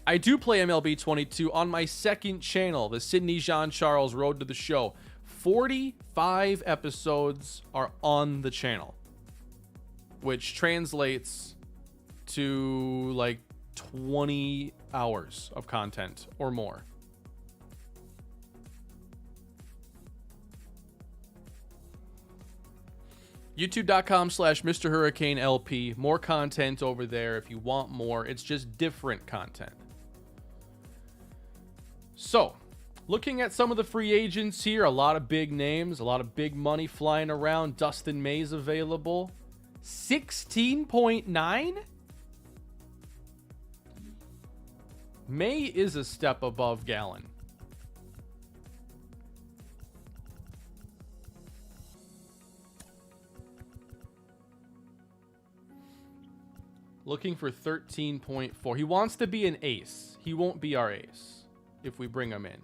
I do play MLB 22 on my second channel, the Sidney Jean-Charles Road to the Show. 45 episodes are on the channel, which translates to like 20 hours of content or more. YouTube.com/MrHurricaneLP. More content over there if you want more. It's just different content. So, looking at some of the free agents here, a lot of big names, a lot of big money flying around. Dustin May's available. 16.9? May is a step above Gallen. Looking for 13.4. He wants to be an ace. He won't be our ace if we bring him in.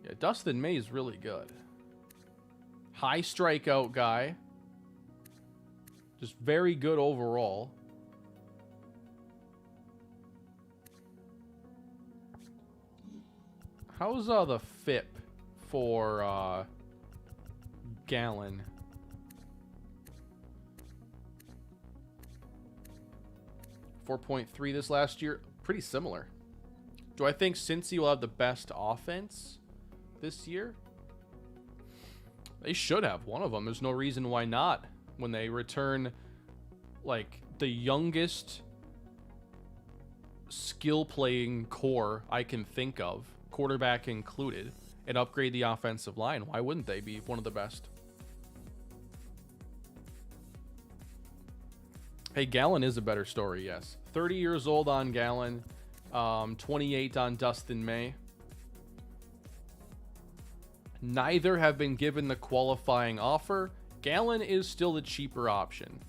Yeah, Dustin May is really good. High strikeout guy. Just very good overall. How's the FIP for Gallen? 4.3 this last year. Pretty similar. Do I think Cincy will have the best offense this year? They should have one of them. There's no reason why not. When they return like the youngest skill playing core I can think of, quarterback included, and upgrade the offensive line, why wouldn't they be one of the best? Hey, Gallen is a better story, yes. 30 years old on Gallen, 28 on Dustin May. Neither have been given the qualifying offer. Gallen is still the cheaper option.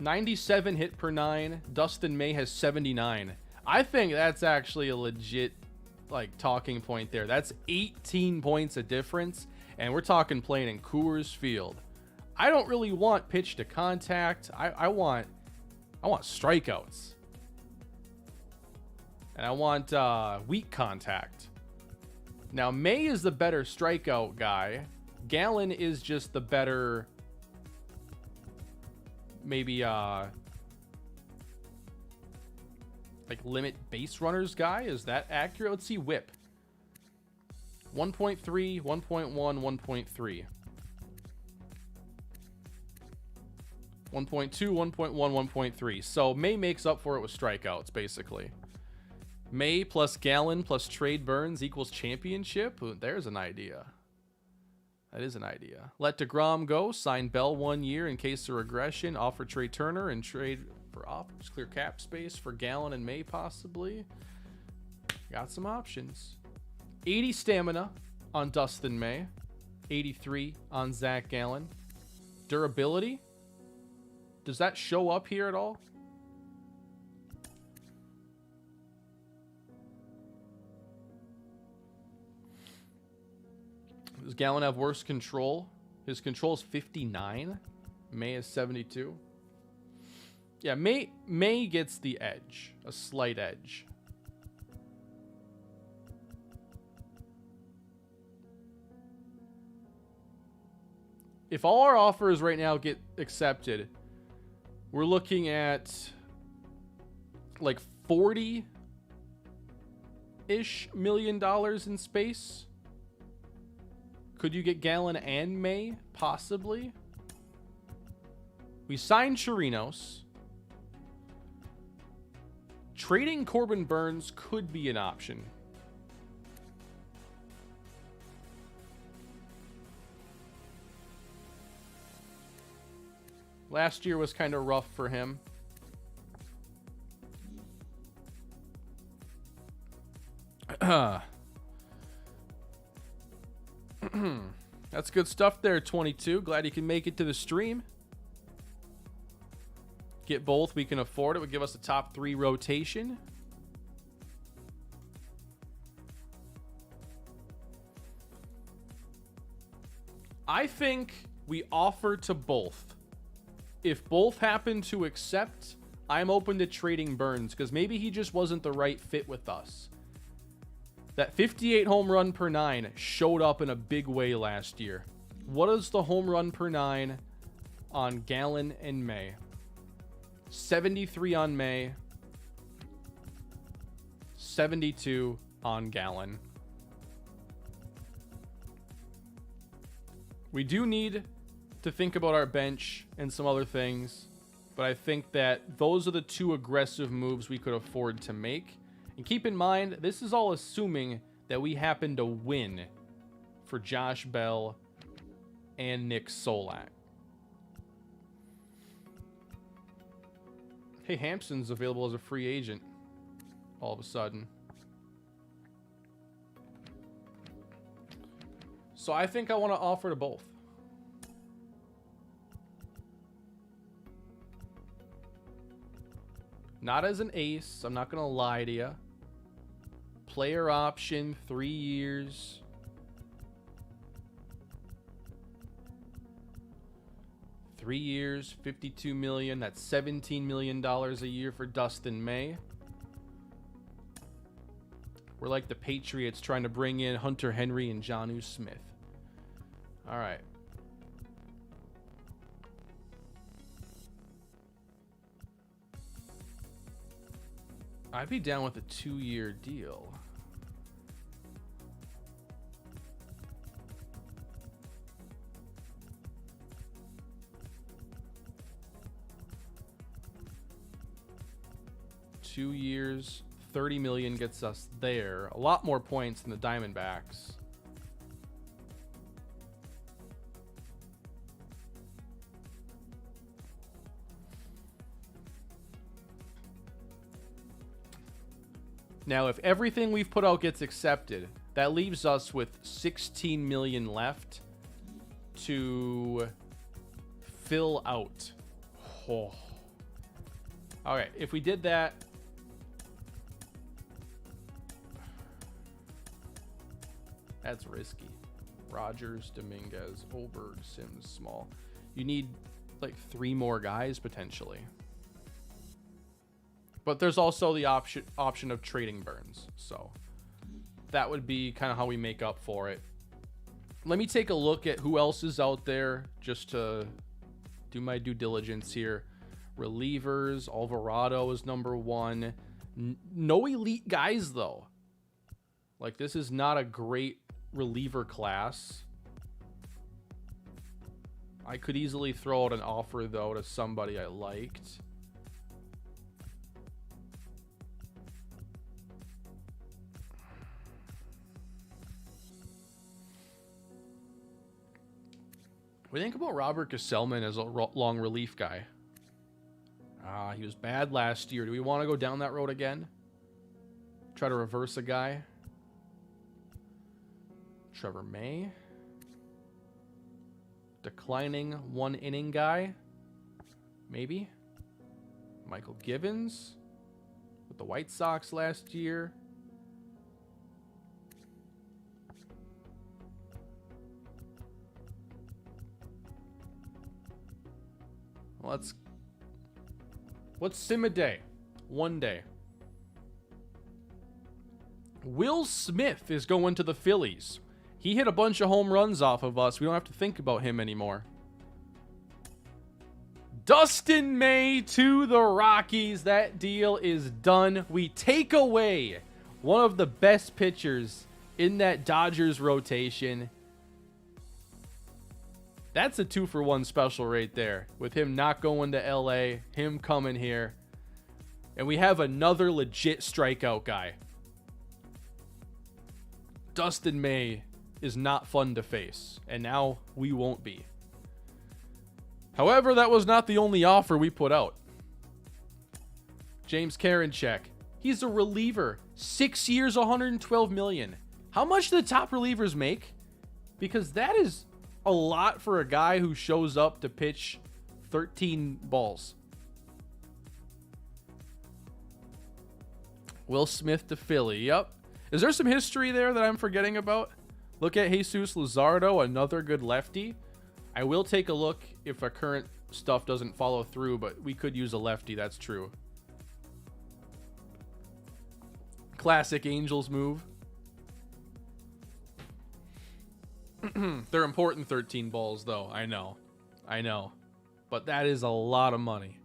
$97 hit per 9. Dustin May has 79. I think that's actually a legit like talking point there. That's 18 points of difference, and we're talking playing in Coors Field. I don't really want pitch to contact. I want strikeouts. And I want weak contact. Now, May is the better strikeout guy. Gallen is just the better, maybe, like limit base runners guy. Is that accurate? Let's see whip. 1.3, 1.1, 1.3. 1.2, 1.1, 1.3. So May makes up for it with strikeouts, basically. May plus Gallen plus Trade Burns equals championship. Ooh, there's an idea. That is an idea. Let DeGrom go. Sign Bell 1 year in case of regression. Offer Trey Turner and trade for offers. Clear cap space for Gallen and May, possibly. Got some options. 80 stamina on Dustin May. 83 on Zach Gallen. Durability. Does that show up here at all? Does Gallen have worse control? His control is 59. May is 72. Yeah, May gets the edge. A slight edge. If all our offers right now get accepted, we're looking at like $40-ish million in space. Could you get Gallen and May? Possibly. We signed Chirinos. Trading Corbin Burns could be an option. Last year was kind of rough for him. That's good stuff there, 22. Glad you can make it to the stream. Get both. We can afford it. Would give us a top 3 rotation. I think we offer to both. If both happen to accept, I'm open to trading Burns because maybe he just wasn't the right fit with us. That 58 home run per 9 showed up in a big way last year. What is the home run per 9 on Gallen and May? 73 on May. 72 on Gallen. We do need to think about our bench and some other things, but I think that those are the 2 aggressive moves we could afford to make. And keep in mind, this is all assuming that we happen to win for Josh Bell and Nick Solak. Hey, Hampson's available as a free agent all of a sudden. So I think I want to offer to both. Not as an ace. I'm not going to lie to you. Player option, 3 years. Three years, $52 million. That's $17 million a year for Dustin May. We're like the Patriots trying to bring in Hunter Henry and Jonnu Smith. All right. I'd be down with a 2-year deal. Two years, 30 million gets us there. A lot more points than the Diamondbacks. Now, if everything we've put out gets accepted, that leaves us with 16 million left to fill out. Oh. All right, if we did that, that's risky. Rogers, Dominguez, Olberg, Sims, Small. You need like 3 more guys potentially. But there's also the option of trading Burns. So that would be kind of how we make up for it. Let me take a look at who else is out there just to do my due diligence here. Relievers, Alvarado is number 1. No elite guys, though. Like, this is not a great reliever class. I could easily throw out an offer, though, to somebody I liked. What do you think about Robert Gesellman as a long relief guy? He was bad last year. Do we want to go down that road again? Try to reverse a guy? Trevor May. Declining 1 inning guy? Maybe. Michael Givens with the White Sox last year. What's sim a day? 1 day. Will Smith is going to the Phillies. He hit a bunch of home runs off of us. We don't have to think about him anymore. Dustin May to the Rockies. That deal is done. We take away one of the best pitchers in that Dodgers rotation. That's a 2-for-1 special right there. With him not going to LA, him coming here. And we have another legit strikeout guy. Dustin May is not fun to face. And now we won't be. However, that was not the only offer we put out. James Karinchak. He's a reliever. 6 years, $112 million. How much do the top relievers make? Because that is a lot for a guy who shows up to pitch 13 balls. Will Smith to Philly. Yep. Is there some history there that I'm forgetting about? Look at Jesus Luzardo, another good lefty. I will take a look if our current stuff doesn't follow through, but we could use a lefty. That's true. Classic Angels move. They're important 13 balls, though. I know. But that is a lot of money.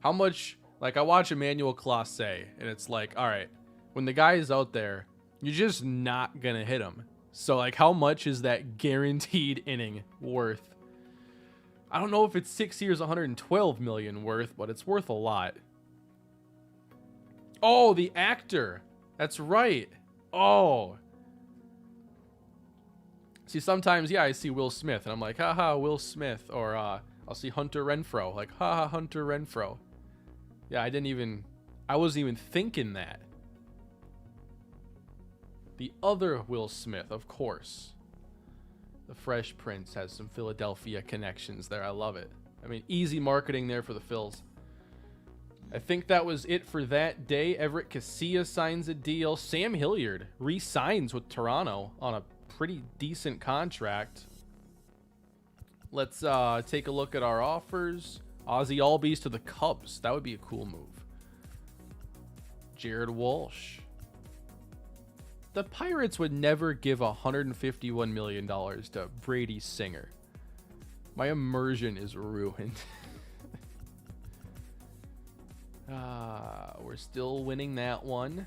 How much... Like, I watch Emmanuel Clase, and it's like, all right, when the guy is out there, you're just not going to hit him. So, like, how much is that guaranteed inning worth? I don't know if it's 6 years, $112 million worth, but it's worth a lot. Oh, the actor. That's right. Oh. See, sometimes, yeah, I see Will Smith, and I'm like, haha, Will Smith. Or I'll see Hunter Renfroe. Like, haha, Hunter Renfroe. Yeah, I wasn't even thinking that. The other Will Smith, of course. The Fresh Prince has some Philadelphia connections there. I love it. I mean, easy marketing there for the Phils. I think that was it for that day. Everett Casillas signs a deal. Sam Hilliard re-signs with Toronto on a pretty decent contract. Let's take a look at our offers. Ozzie Albies to the Cubs. That would be a cool move. Jared Walsh. The Pirates would never give $151 million to Brady Singer. My immersion is ruined. We're still winning that one.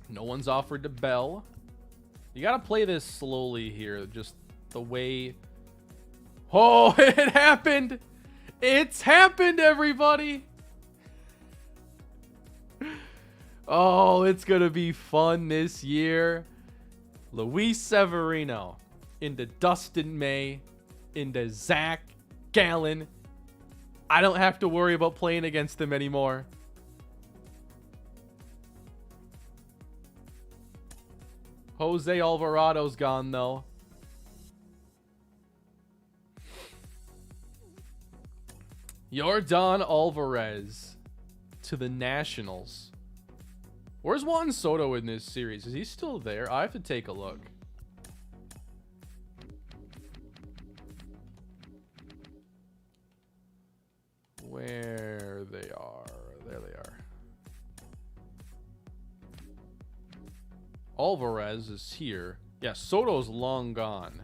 No one's offered to Bell. You got to play this slowly here. Just the way... Oh, it happened. It's happened, everybody. Oh, it's going to be fun this year. Luis Severino into Dustin May into Zach Gallen. I don't have to worry about playing against them anymore. Jose Alvarado's gone, though. Yordan Alvarez to the Nationals. Where's Juan Soto in this series? Is he still there? I have to take a look. Where they are. There they are. Alvarez is here. Yeah, Soto's long gone.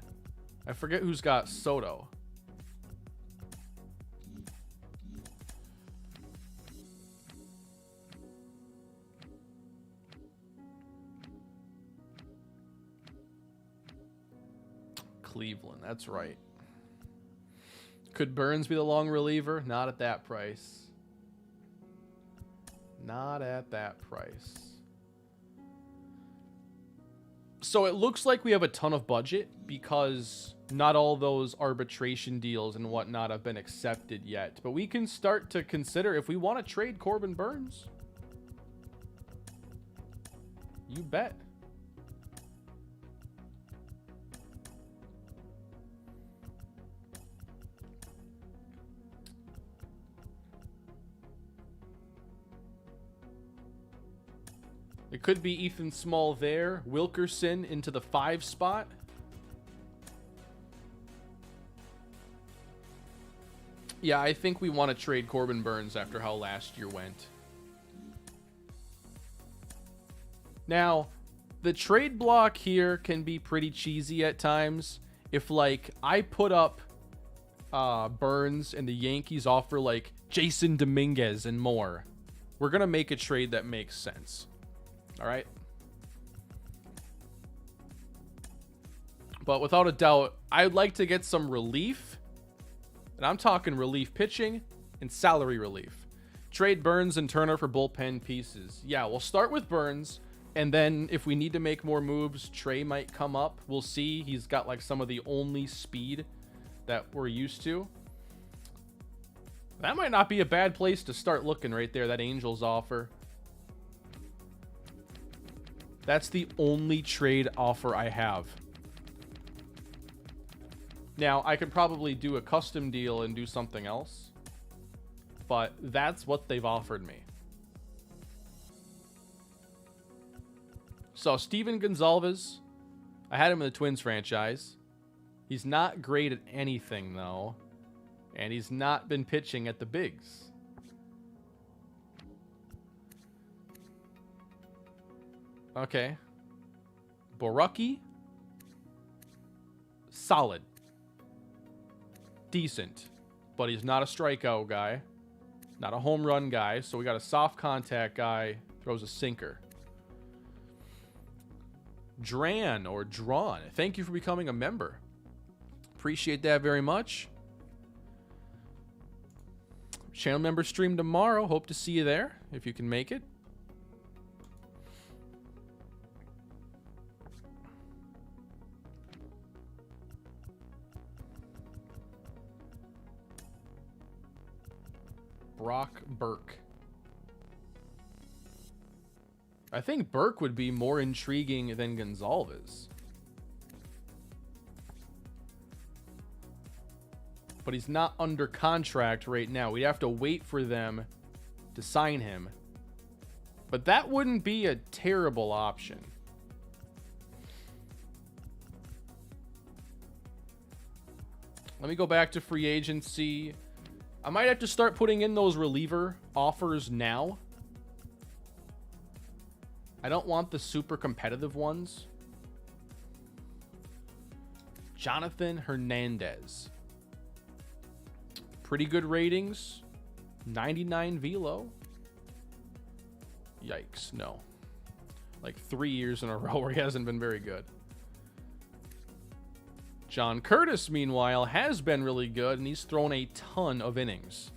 I forget who's got Soto. Cleveland, that's right. Could Burns be the long reliever? Not at that price. Not at that price. So it looks like we have a ton of budget because not all those arbitration deals and whatnot have been accepted yet. But we can start to consider if we want to trade Corbin Burnes. You bet. It could be Ethan Small there. Wilkerson into the 5 spot. Yeah, I think we want to trade Corbin Burnes after how last year went. Now, the trade block here can be pretty cheesy at times. If, like, I put up Burnes and the Yankees offer, like, Jason Dominguez and more, we're going to make a trade that makes sense. All right. But without a doubt, I'd like to get some relief. And I'm talking relief pitching and salary relief. Trade Burnes and Turner for bullpen pieces. Yeah, we'll start with Burnes. And then if we need to make more moves, Trey might come up. We'll see. He's got like some of the only speed that we're used to. That might not be a bad place to start looking right there. That Angels offer. That's the only trade offer I have. Now, I could probably do a custom deal and do something else. But that's what they've offered me. So, Steven Gonzalez. I had him in the Twins franchise. He's not great at anything, though. And he's not been pitching at the bigs. Okay. Borucki. Solid. Decent. But he's not a strikeout guy. Not a home run guy. So we got a soft contact guy. Throws a sinker. Dran or Drawn. Thank you for becoming a member. Appreciate that very much. Channel member stream tomorrow. Hope to see you there if you can make it. Brock Burke. I think Burke would be more intriguing than Gonzalez. But he's not under contract right now. We'd have to wait for them to sign him. But that wouldn't be a terrible option. Let me go back to free agency. I might have to start putting in those reliever offers now. I don't want the super competitive ones. Jonathan Hernandez. Pretty good ratings. 99 velo. Yikes, no. Like 3 years in a row where he hasn't been very good. John Curtis, meanwhile, has been really good, and he's thrown a ton of innings.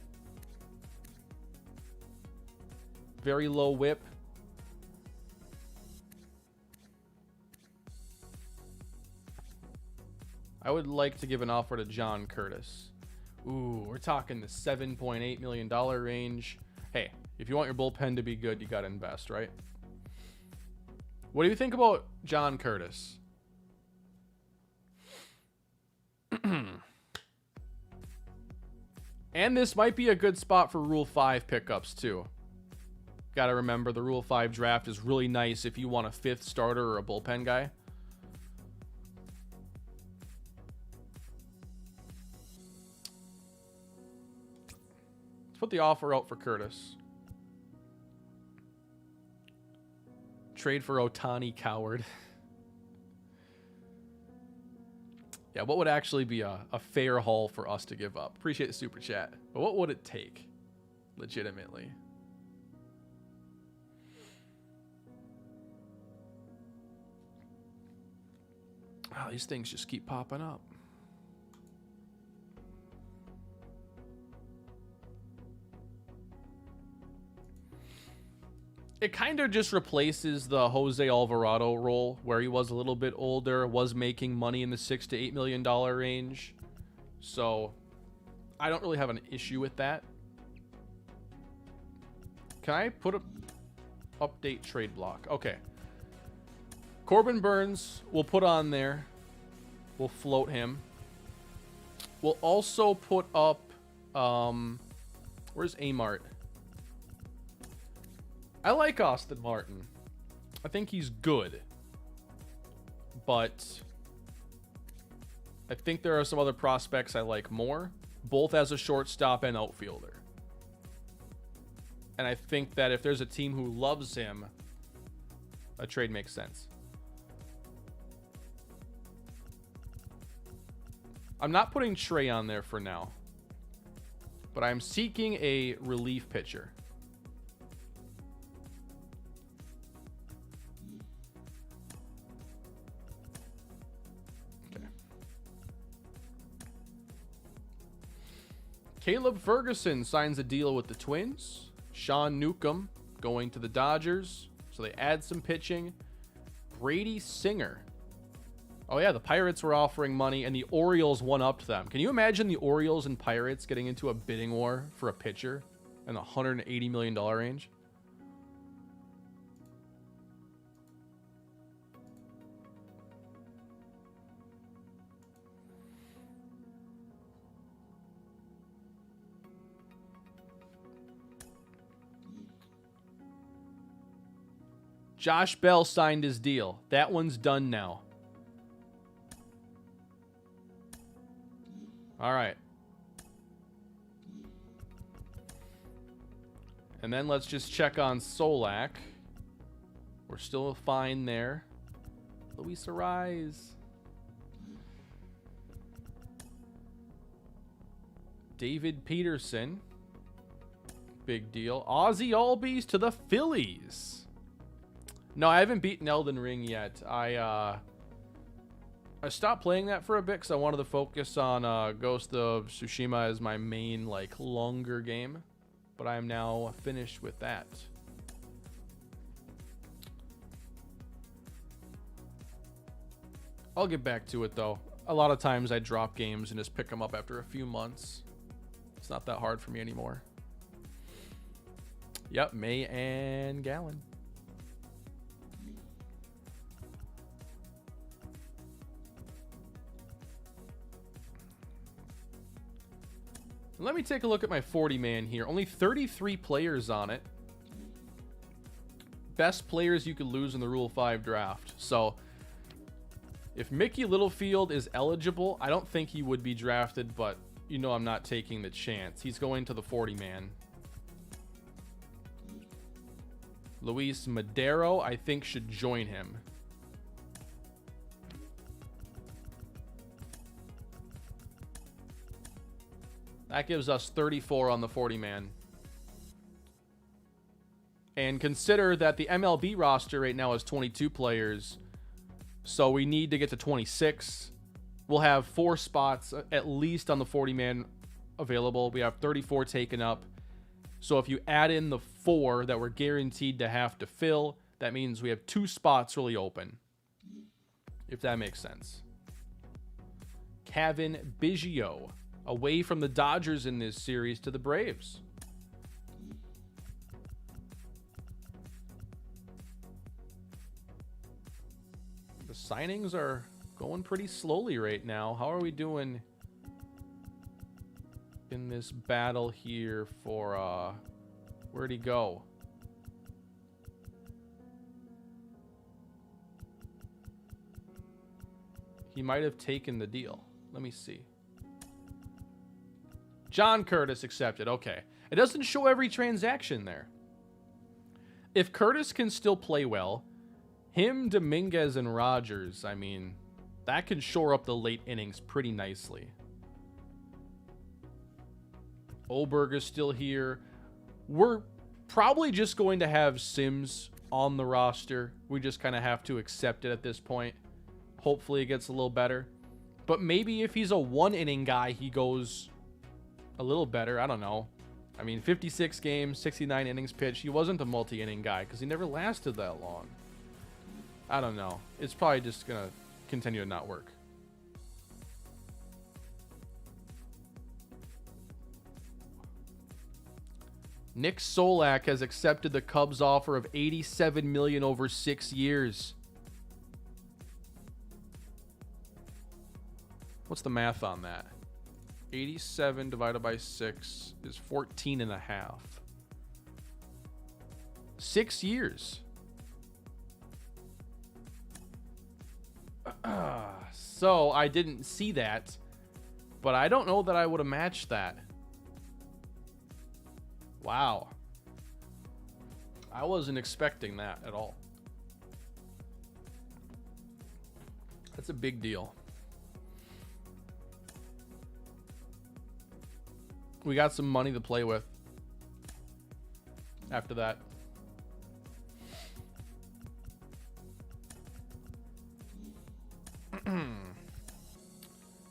Very low whip. I would like to give an offer to John Curtis. Ooh, we're talking the $7.8 million range. Hey, if you want your bullpen to be good, you got to invest, right? What do you think about John Curtis? And this might be a good spot for Rule 5 pickups, too. Got to remember, the Rule 5 draft is really nice if you want a 5th starter or a bullpen guy. Let's put the offer out for Curtis. Trade for Ohtani, coward. Yeah, what would actually be a fair haul for us to give up? Appreciate the super chat. But what would it take? Legitimately. Wow, these things just keep popping up. It kind of just replaces the Jose Alvarado role where he was a little bit older, was making money in the $6 to $8 million range. So I don't really have an issue with that. Can I put a update trade block? Okay. Corbin Burns we'll put on there. We'll float him. We'll also put up where's Amart? I like Austin Martin. I think he's good. But I think there are some other prospects I like more, both as a shortstop and outfielder. And I think that if there's a team who loves him, a trade makes sense. I'm not putting Trey on there for now, but I'm seeking a relief pitcher. Okay. Caleb Ferguson signs a deal with the Twins. Sean Newcomb going to the Dodgers, so they add some pitching. Brady Singer. Oh yeah, the Pirates were offering money, and the Orioles one-upped them. Can you imagine the Orioles and Pirates getting into a bidding war for a pitcher in the $180 million range? Josh Bell signed his deal. That one's done now. All right. And then let's just check on Solak. We're still fine there. Luis Arise. David Peterson. Big deal. Ozzie Albies to the Phillies. No, I haven't beaten Elden Ring yet. I stopped playing that for a bit because I wanted to focus on Ghost of Tsushima as my main, like, longer game. But I am now finished with that. I'll get back to it, though. A lot of times I drop games and just pick them up after a few months. It's not that hard for me anymore. Yep, May and Gallon. Let me take a look at my 40-man here. Only 33 players on it. Best players you could lose in the Rule 5 draft. So, if Mickey Littlefield is eligible, I don't think he would be drafted, but you know I'm not taking the chance. He's going to the 40-man. Luis Madero, I think, should join him. That gives us 34 on the 40-man. And consider that the MLB roster right now is 22 players. So we need to get to 26. We'll have 4 spots at least on the 40-man available. We have 34 taken up. So if you add in the 4 that we're guaranteed to have to fill, that means we have 2 spots really open. If that makes sense. Kevin Biggio. Away from the Dodgers in this series to the Braves. The signings are going pretty slowly right now. How are we doing in this battle here for, where'd he go? He might have taken the deal. Let me see. John Curtis accepted. Okay. It doesn't show every transaction there. If Curtis can still play well, him, Dominguez, and Rogers, I mean, that can shore up the late innings pretty nicely. Oberg is still here. We're probably just going to have Sims on the roster. We just kind of have to accept it at this point. Hopefully it gets a little better. But maybe if he's a one-inning guy, he goes a little better. I don't know. I mean, 56 games, 69 innings pitched. He wasn't a multi-inning guy because he never lasted that long. I don't know. It's probably just going to continue to not work. Nick Solak has accepted the Cubs offer of $87 million over 6 years. What's the math on that? 87 divided by 6 is 14.5. 6 years. So I didn't see that, but I don't know that I would have matched that. Wow. I wasn't expecting that at all. That's a big deal. We got some money to play with after that.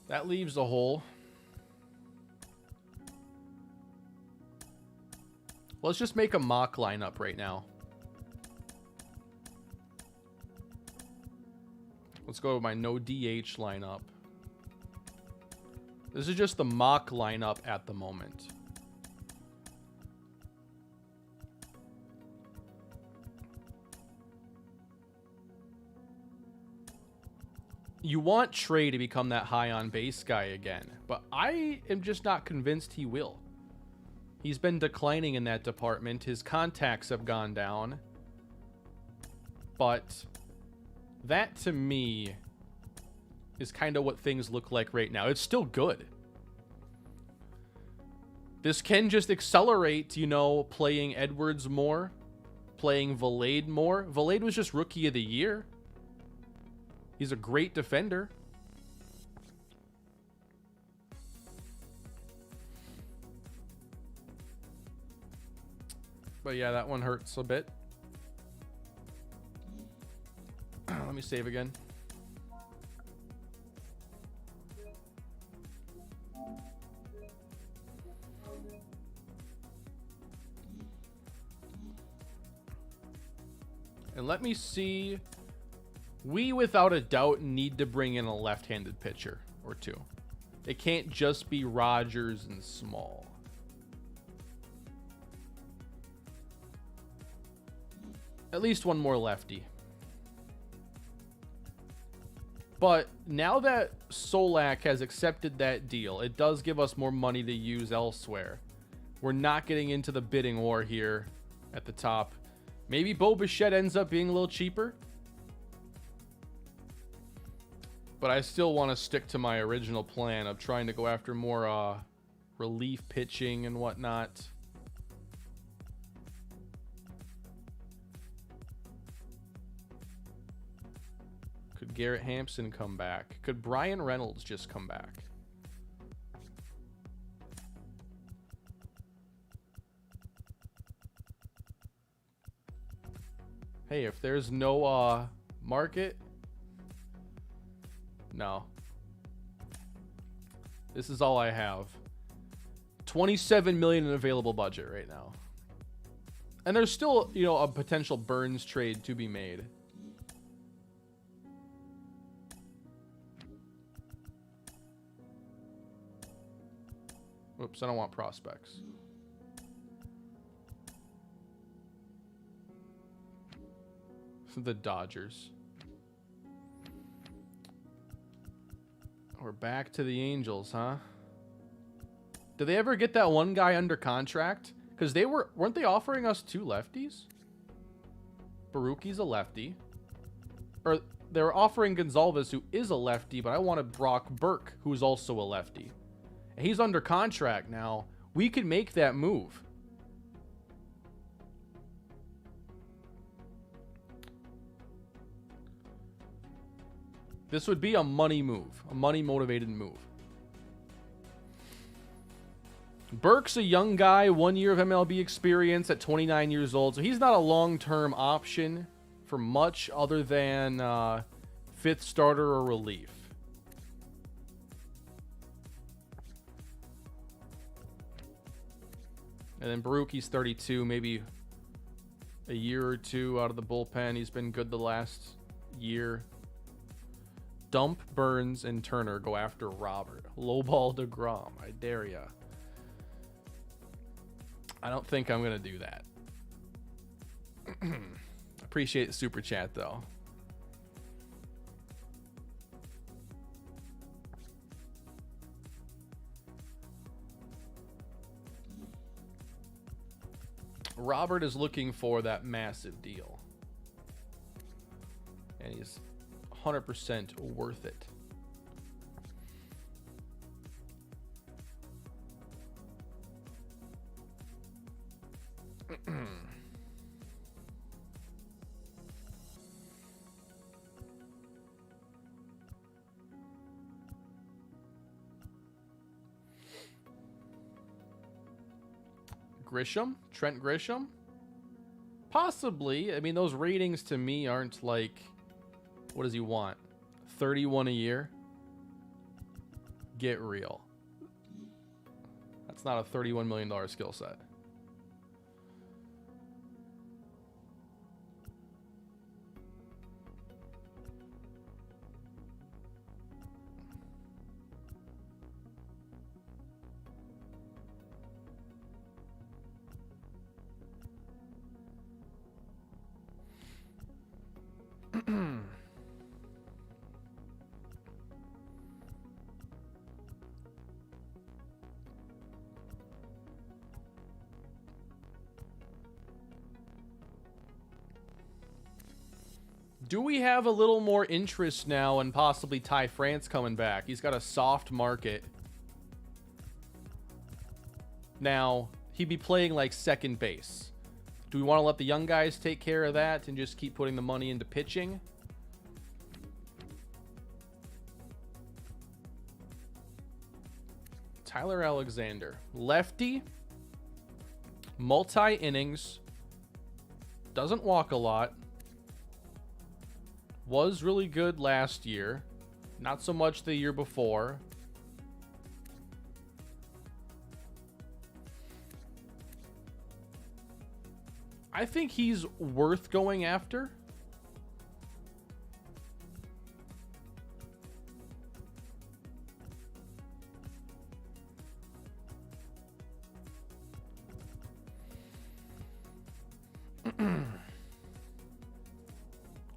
That leaves a hole. Let's just make a mock lineup right now. Let's go with my no DH lineup. This is just the mock lineup at the moment. You want Trey to become that high on base guy again, but I am just not convinced he will. He's been declining in that department. His contacts have gone down. But that, to me, is kind of what things look like right now. It's still good. This can just accelerate, you know, playing Edwards more, playing Valade more. Valade was just Rookie of the Year. He's a great defender. But yeah, that one hurts a bit. Let me save again. And let me see. We, without a doubt, need to bring in a left-handed pitcher or two. It can't just be Rogers and Small. At least one more lefty. But now that Solak has accepted that deal, it does give us more money to use elsewhere. We're not getting into the bidding war here at the top. Maybe Bo Bichette ends up being a little cheaper. But I still want to stick to my original plan of trying to go after more relief pitching and whatnot. Could Garrett Hampson come back? Could Brian Reynolds just come back? Hey, if there's no market, no. This is all I have. 27 million in available budget right now. And there's still, you know, a potential Burns trade to be made. Oops, I don't want prospects. The Dodgers. We're back to the Angels, huh? Did they ever get that one guy under contract? Because weren't they offering us 2 lefties? Baruki's a lefty. Or they were offering Gonzalez, who is a lefty, but I wanted Brock Burke, who's also a lefty. And he's under contract now. We could make that move. This would be a money move, a money-motivated move. Burke's a young guy, 1 year of MLB experience at 29 years old, so he's not a long-term option for much other than 5th starter or relief. And then Baruch, he's 32, maybe a year or two out of the bullpen. He's been good the last year. Dump Burns and Turner, go after Robert. Lowball DeGrom, I dare ya. I don't think I'm going to do that. Appreciate the super chat, though. Robert is looking for that massive deal. And he's 100% worth it. Grisham? Trent Grisham? Possibly. I mean, those ratings to me aren't like... What does he want? 31 a year? Get real. That's not a $31 million skill set. Do we have a little more interest now in possibly Ty France coming back? He's got a soft market. Now, he'd be playing like second base. Do we want to let the young guys take care of that and just keep putting the money into pitching? Tyler Alexander. Lefty. Multi-innings. Doesn't walk a lot. Was really good last year. Not so much the year before. I think he's worth going after.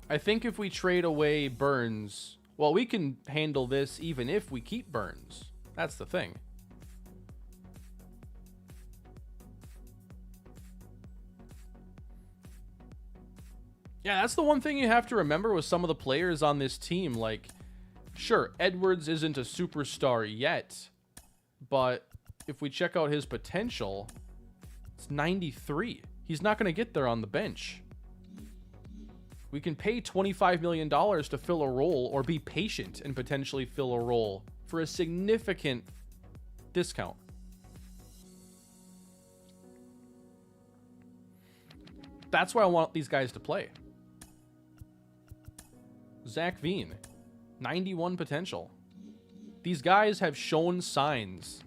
I think if we trade away Burns, well, we can handle this even if we keep Burns. That's the thing. Yeah, that's the one thing you have to remember with some of the players on this team. Like, sure, Edwards isn't a superstar yet, but if we check out his potential, it's 93. He's not going to get there on the bench. We can pay $25 million to fill a role or be patient and potentially fill a role for a significant discount. That's why I want these guys to play. Zach Veen, 91 potential. These guys have shown signs,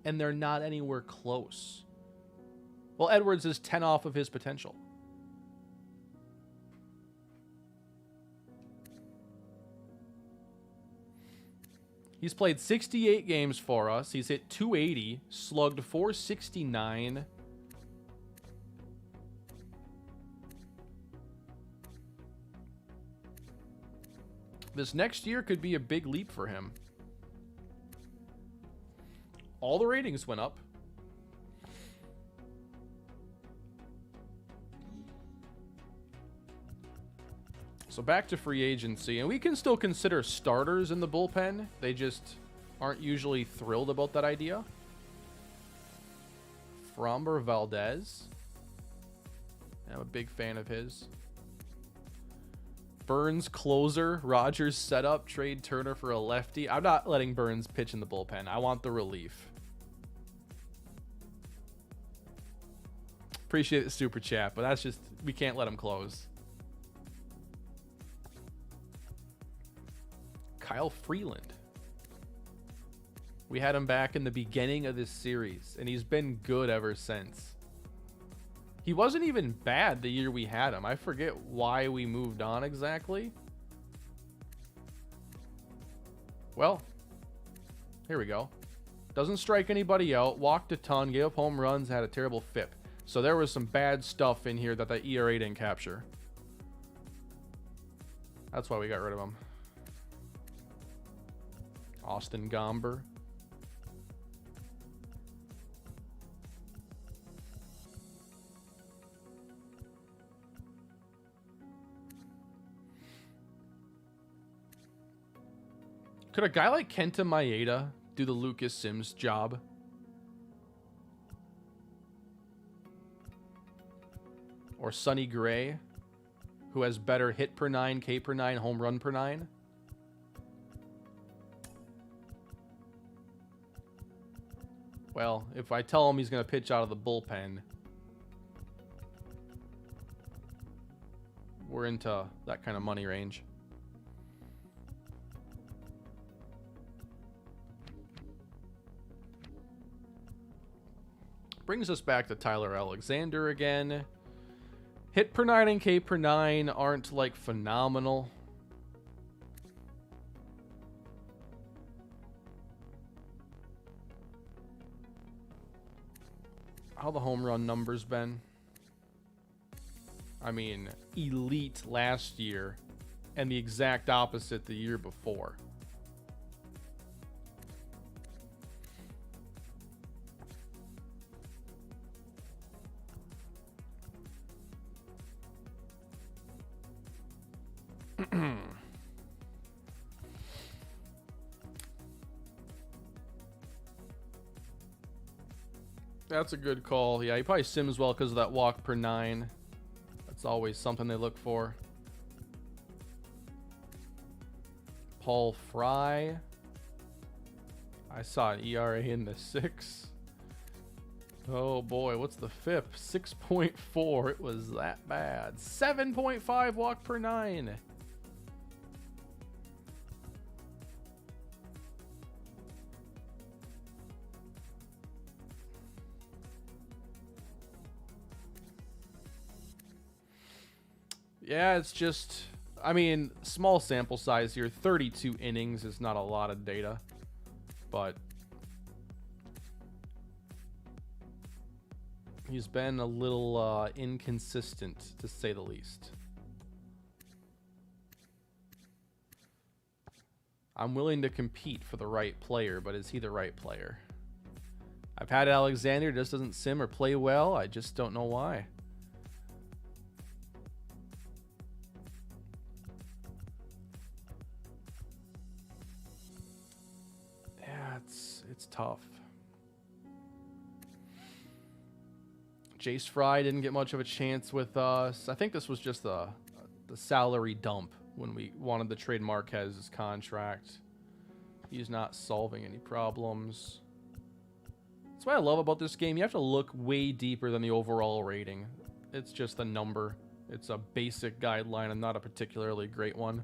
and they're not anywhere close. Well, Edwards is 10 off of his potential. He's played 68 games for us. He's hit 280, slugged 469. This next year could be a big leap for him. All the ratings went up. So back to free agency, and we can still consider starters in the bullpen. They just aren't usually thrilled about that idea. Framber Valdez. I'm a big fan of his. Burns closer, Rogers setup, trade Turner for a lefty. I'm not letting Burns pitch in the bullpen. I want the relief. Appreciate the super chat, but that's just, we can't let him close. Kyle Freeland. We had him back in the beginning of this series, and he's been good ever since. He wasn't even bad the year we had him. I forget why we moved on exactly. Well, here we go. Doesn't strike anybody out, walked a ton, gave up home runs, had a terrible FIP. So there was some bad stuff in here that the ERA didn't capture. That's why we got rid of him. Austin Gomber. Could a guy like Kenta Maeda do the Lucas Sims job? Or Sonny Gray, who has better hit per 9, K per 9, home run per 9? Well, if I tell him he's going to pitch out of the bullpen, we're into that kind of money range. Brings us back to Tyler Alexander again. Hit per 9 and K per 9 aren't like phenomenal. How the home run numbers been? I mean, elite last year and the exact opposite the year before. That's a good call. Yeah, he probably sims well because of that walk per 9. That's always something they look for. Paul Fry. I saw an ERA in the 6. Oh boy, what's the FIP? 6.4. It was that bad. 7.5 walk per 9. Yeah, it's just, I mean, small sample size here. 32 innings is not a lot of data, but he's been a little inconsistent, to say the least. I'm willing to compete for the right player, but is he the right player? I've had Alexander, just doesn't sim or play well. I just don't know why. It's tough. Jace Fry didn't get much of a chance with us. I think this was just the salary dump when we wanted to trade Marquez's contract. He's not solving any problems. That's what I love about this game. You have to look way deeper than the overall rating. It's just a number. It's a basic guideline and not a particularly great one.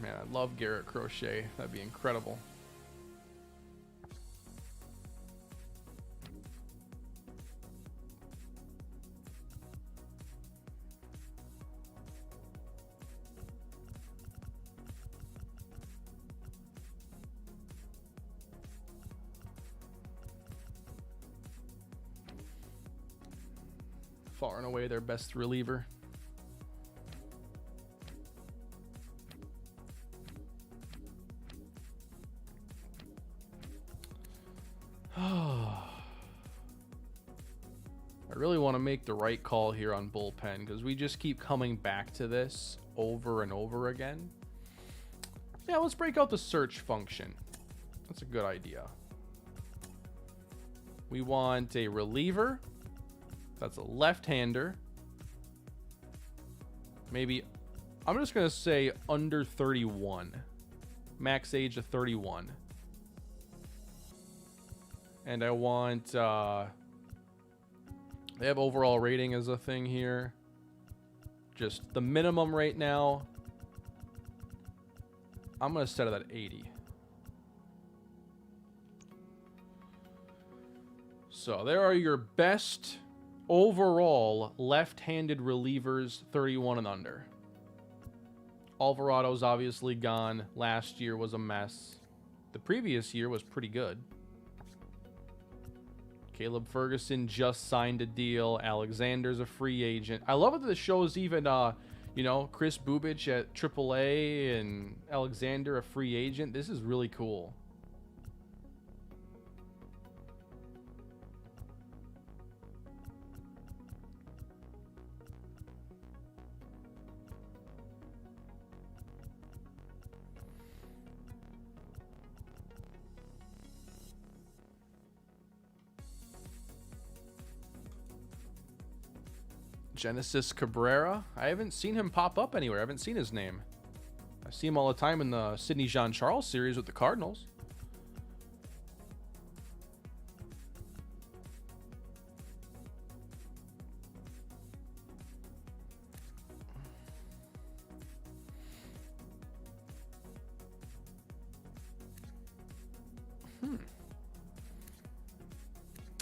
Man, I love Garrett Crochet. That'd be incredible. Far and away their best reliever. I really want to make the right call here on bullpen because we just keep coming back to this over and over again. Yeah, let's break out the search function. That's a good idea. We want a reliever. That's a left-hander. Maybe, I'm just going to say under 31. Max age of 31. And I want, they have overall rating as a thing here. Just the minimum right now, I'm going to set it at 80. So there are your best overall left-handed relievers, 31 and under. Alvarado's obviously gone. Last year was a mess. The previous year was pretty good. Caleb Ferguson just signed a deal. Alexander's a free agent. I love that the show's even, you know, Chris Bubic at AAA and Alexander a free agent. This is really cool. Genesis Cabrera. I haven't seen him pop up anywhere. I haven't seen his name. I see him all the time in the Sidney Jean-Charles series with the Cardinals.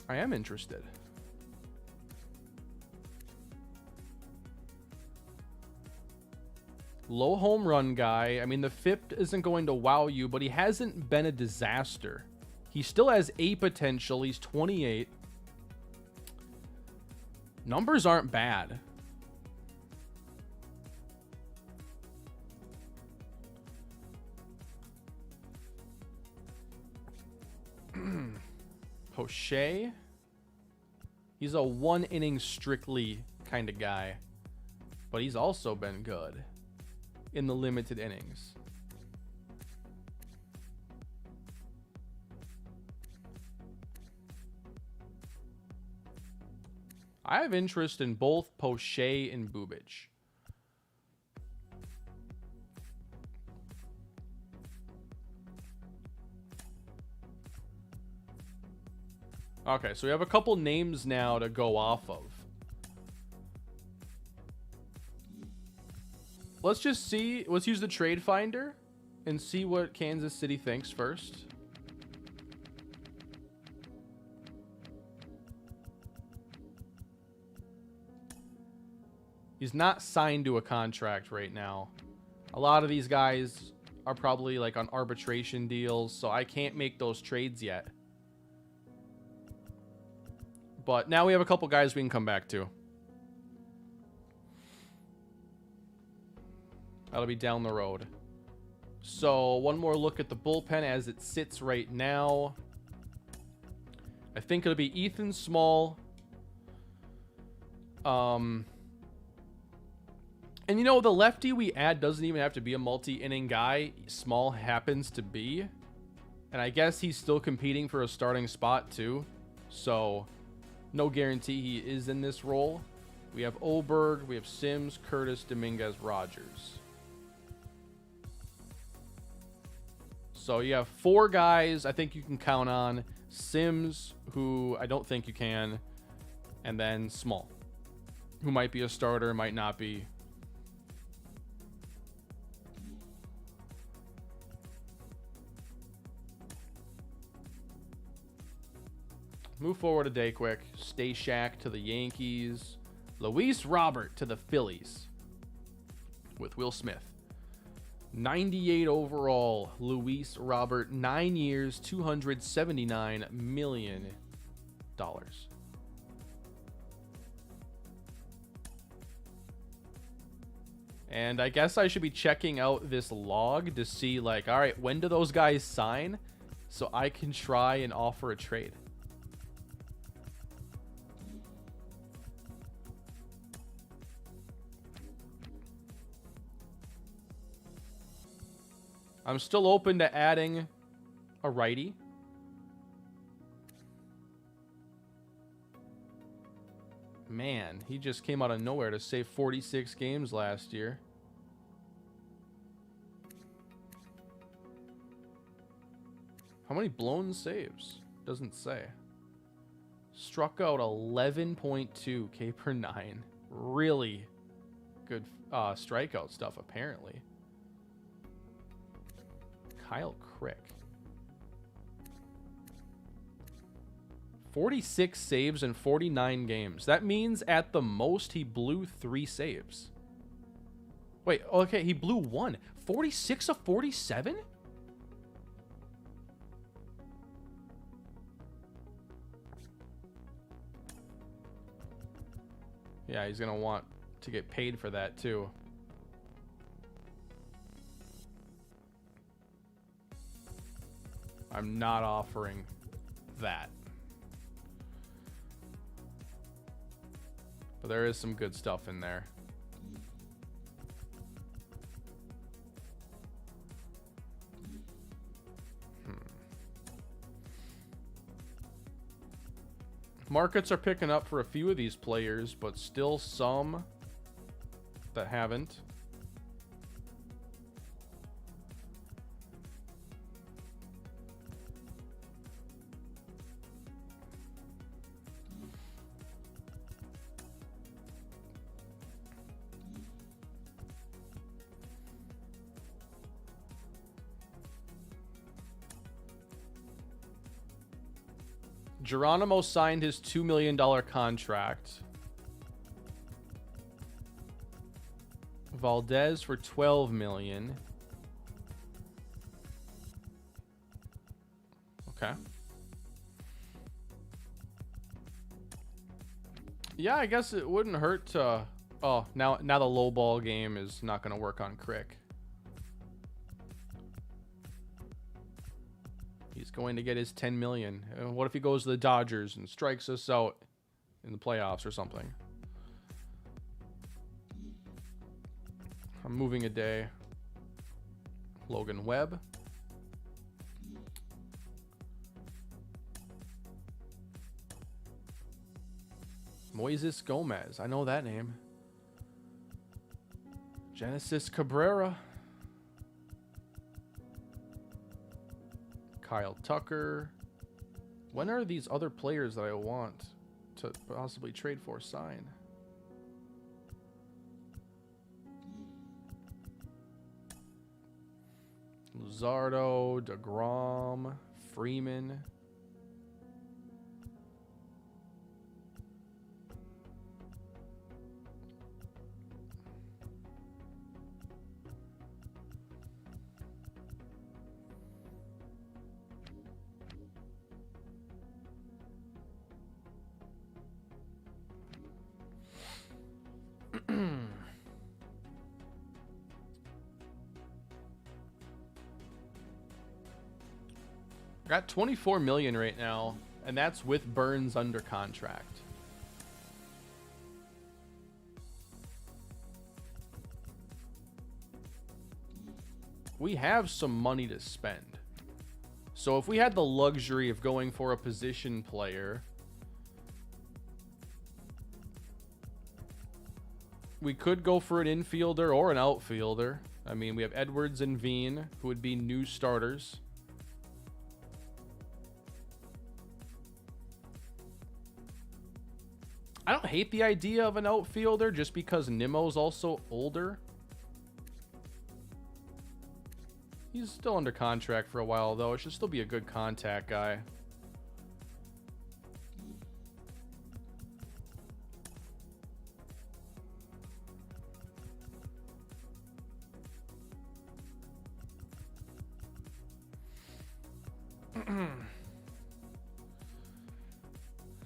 I am interested. Low home run guy. I mean, the FIP isn't going to wow you, but he hasn't been a disaster. He still has A potential. He's 28. Numbers aren't bad. Poche. He's a one inning strictly kind of guy, but he's also been good in the limited innings. I have interest in both Poche and Bubic. Okay, so we have a couple names now to go off of. Let's just see. Let's use the trade finder and see what Kansas City thinks first. He's not signed to a contract right now. A lot of these guys are probably like on arbitration deals, so I can't make those trades yet. But now we have a couple guys we can come back to. That'll be down the road. So one more look at the bullpen as it sits right now. I think it'll be Ethan Small. And you know, the lefty we add doesn't even have to be a multi-inning guy. Small happens to be. And I guess he's still competing for a starting spot too. So no guarantee he is in this role. We have Oberg, we have Sims, Curtis, Dominguez, Rogers. So you have four guys I think you can count on. Sims, who I don't think you can. And then Small, who might be a starter, might not be. Move forward a day quick. Stashak to the Yankees. Luis Robert to the Phillies with Will Smith. 98 overall, Luis Robert, 9 years, $279 million. And I guess I should be checking out this log to see, like, all right, when do those guys sign so I can try and offer a trade? I'm still open to adding a righty. Man, he just came out of nowhere to save 46 games last year. How many blown saves? Doesn't say. Struck out 11.2 K per 9. Really good strikeout stuff, apparently. Kyle Crick. 46 saves in 49 games. That means at the most he blew 3 saves. Wait, okay, he blew 1. 46 of 47? Yeah, he's going to want to get paid for that too. I'm not offering that. But there is some good stuff in there. Markets are picking up for a few of these players, but still some that haven't. Geronimo signed his $2 million contract. Valdez for $12 million. Okay. Yeah, I guess it wouldn't hurt to... Oh, now the low ball game is not going to work on Crick. He's going to get his $10 million. What if he goes to the Dodgers and strikes us out in the playoffs or something? I'm moving a day. Logan Webb. Moises Gomez. I know that name. Genesis Cabrera. Kyle Tucker. When are these other players that I want to possibly trade for sign? Luzardo, DeGrom, Freeman. Got $24 million right now, and that's with Burns under contract. We have some money to spend. So if we had the luxury of going for a position player, we could go for an infielder or an outfielder. I mean, we have Edwards and Veen, who would be new starters. I don't hate the idea of an outfielder just because Nimmo's also older. He's still under contract for a while, though. It should still be a good contact guy.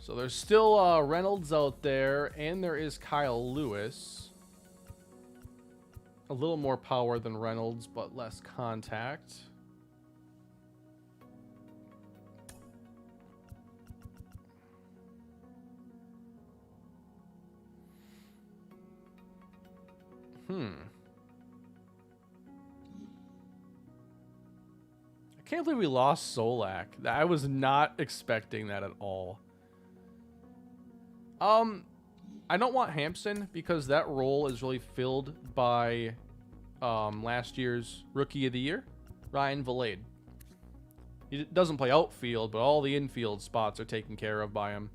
So there's still Reynolds out there, and there is Kyle Lewis. A little more power than Reynolds, but less contact. I can't believe we lost Solak. I was not expecting that at all. I don't want Hampson because that role is really filled by last year's Rookie of the Year, Ryan Vilade. He doesn't play outfield, but all the infield spots are taken care of by him.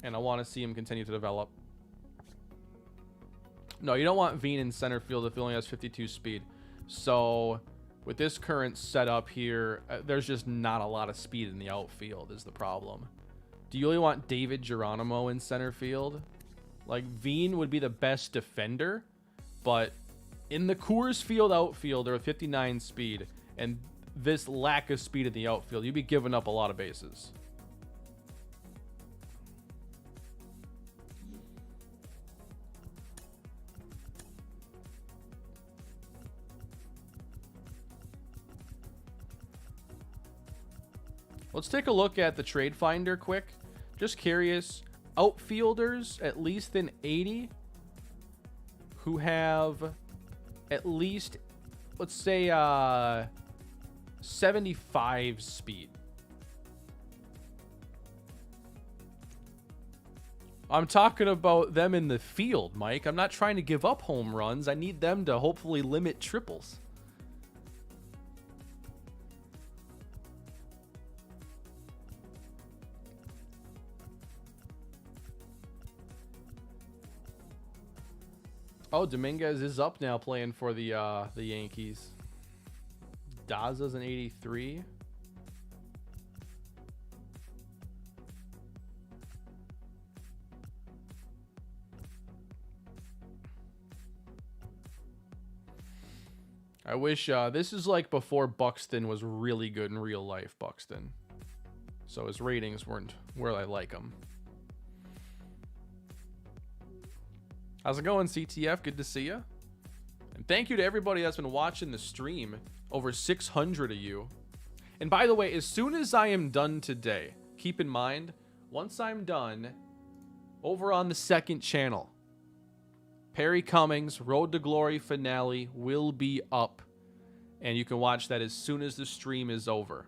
And I want to see him continue to develop. No, you don't want Veen in center field if he only has 52 speed. So with this current setup here, there's just not a lot of speed in the outfield is the problem. Do you really want David Geronimo in center field? Like, Veen would be the best defender, but in the Coors Field outfield, they're at 59 speed, and this lack of speed in the outfield, you'd be giving up a lot of bases. Let's take a look at the trade finder quick. Just curious, outfielders at least in 80 who have at least, let's say, 75 speed. I'm talking about them in the field, Mike. I'm not trying to give up home runs. I need them to hopefully limit triples. Oh, Dominguez is up now playing for the Yankees. Daza's an 83. I wish this is like before Buxton was really good in real life, Buxton. So his ratings weren't where I like him. How's it going, CTF? Good to see you. And thank you to everybody that's been watching the stream. Over 600 of you. And by the way, as soon as I am done today, keep in mind, once I'm done, over on the second channel, Perry Cummings' Road to Glory finale will be up. And you can watch that as soon as the stream is over.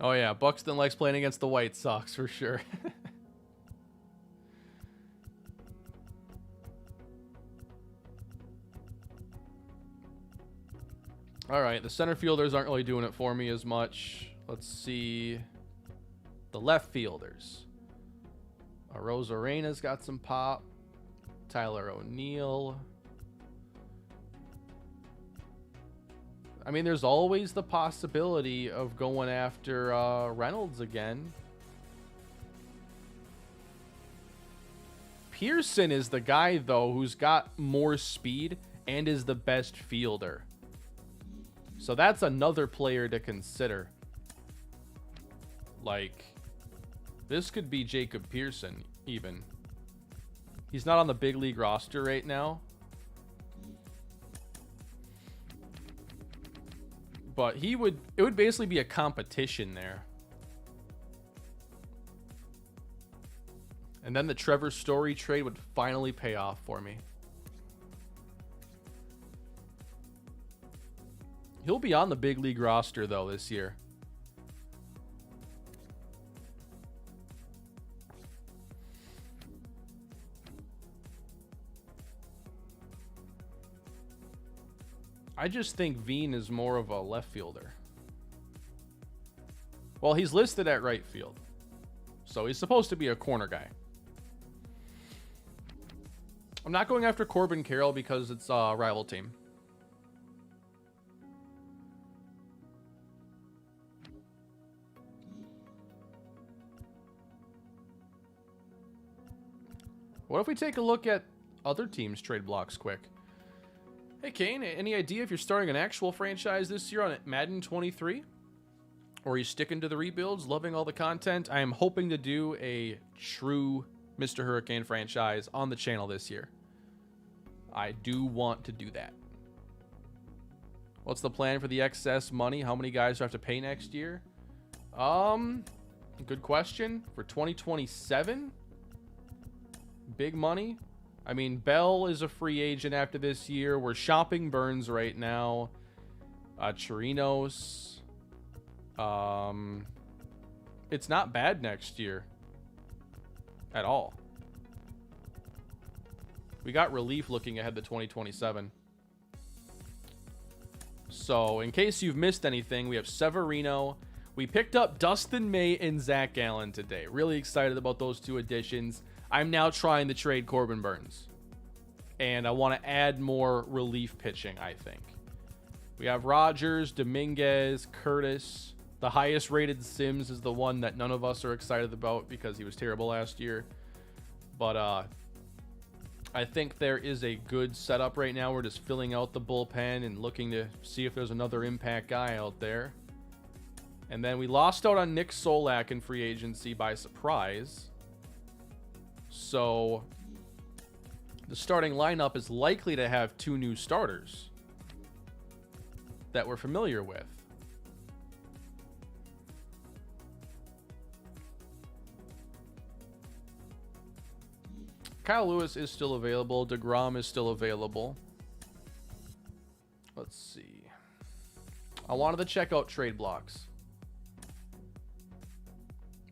Oh yeah, Buxton likes playing against the White Sox for sure. All right, the center fielders aren't really doing it for me as much. Let's see the left fielders. Rosarena's got some pop. Tyler O'Neill. I mean, there's always the possibility of going after Reynolds again. Pearson is the guy, though, who's got more speed and is the best fielder. So that's another player to consider. Like, this could be Jacob Pearson, even. He's not on the big league roster right now. But it would basically be a competition there. And then the Trevor Story trade would finally pay off for me. He'll be on the big league roster, though, this year. I just think Veen is more of a left fielder. Well, he's listed at right field. So he's supposed to be a corner guy. I'm not going after Corbin Carroll because it's a rival team. What if we take a look at other teams' trade blocks quick? Hey, Kane, any idea if you're starting an actual franchise this year on Madden 23? Or are you sticking to the rebuilds, loving all the content? I am hoping to do a true MrHurriicane franchise on the channel this year. I do want to do that. What's the plan for the excess money? How many guys do I have to pay next year? Good question. For 2027? Big money? I mean, Bell is a free agent after this year. We're shopping Burns right now. Chirinos. It's not bad next year at all. We got relief looking ahead to 2027. So, in case you've missed anything, we have Severino. We picked up Dustin May and Zach Gallen today. Really excited about those two additions. I'm now trying to trade Corbin Burns. And I want to add more relief pitching, I think. We have Rogers, Dominguez, Curtis. The highest rated Sims is the one that none of us are excited about because he was terrible last year. But I think there is a good setup right now. We're just filling out the bullpen and looking to see if there's another impact guy out there. And then we lost out on Nick Solak in free agency by surprise. So the starting lineup is likely to have two new starters that we're familiar with. Kyle Lewis is still available. DeGrom is still available. Let's see. I wanted to check out trade blocks.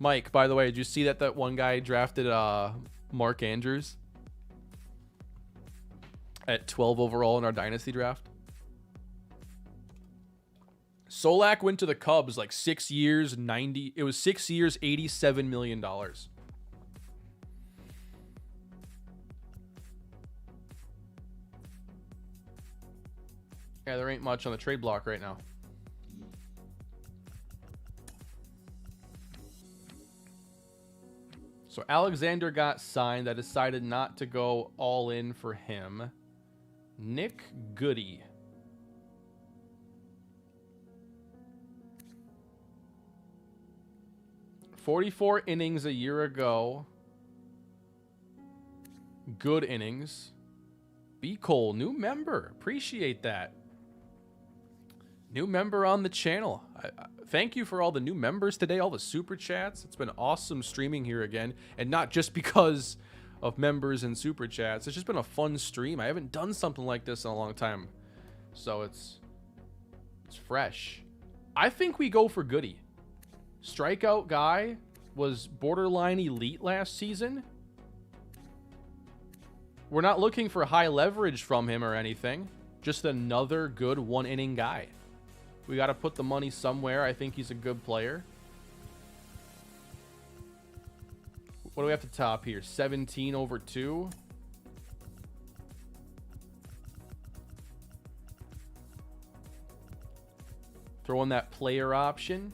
Mike, by the way, did you see that one guy drafted Mark Andrews at 12 overall in our dynasty draft? Solak went to the Cubs like 6 years, 90. It was 6 years, $87 million. Yeah, there ain't much on the trade block right now. So Alexander got signed. I decided not to go all in for him. Nick Goody. $44 innings a year ago. Good innings. B. Cole, new member. Appreciate that. New member on the channel. Thank you for all the new members today, all the super chats. It's been awesome streaming here again, and not just because of members and super chats. It's just been a fun stream. I haven't done something like this in a long time, so it's fresh. I think we go for Goody. Strikeout guy, was borderline elite last season. We're not looking for high leverage from him or anything. Just another good one-inning guy. We got to put the money somewhere. I think he's a good player. What do we have to top here? 17 over 2. Throw in that player option.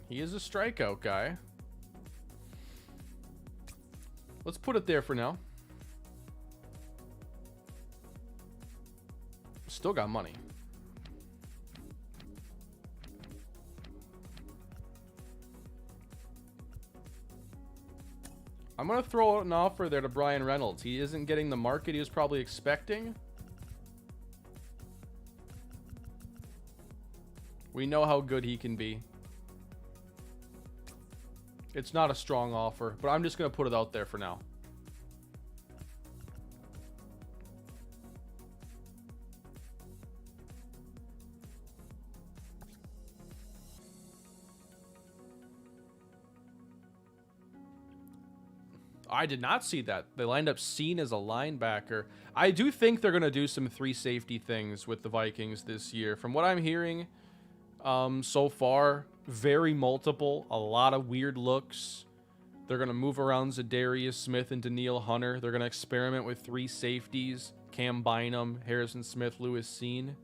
He is a strikeout guy. Let's put it there for now. Still got money. I'm going to throw out an offer there to Brian Reynolds. He isn't getting the market he was probably expecting. We know how good he can be. It's not a strong offer, but I'm just going to put it out there for now. I did not see that. They lined up Seen as a linebacker. I do think they're going to do some 3 safety things with the Vikings this year. From what I'm hearing so far, very multiple, a lot of weird looks. They're going to move around Zadarius Smith and Daniil Hunter. They're going to experiment with 3 safeties, Cam Bynum, Harrison Smith, Lewis Seen.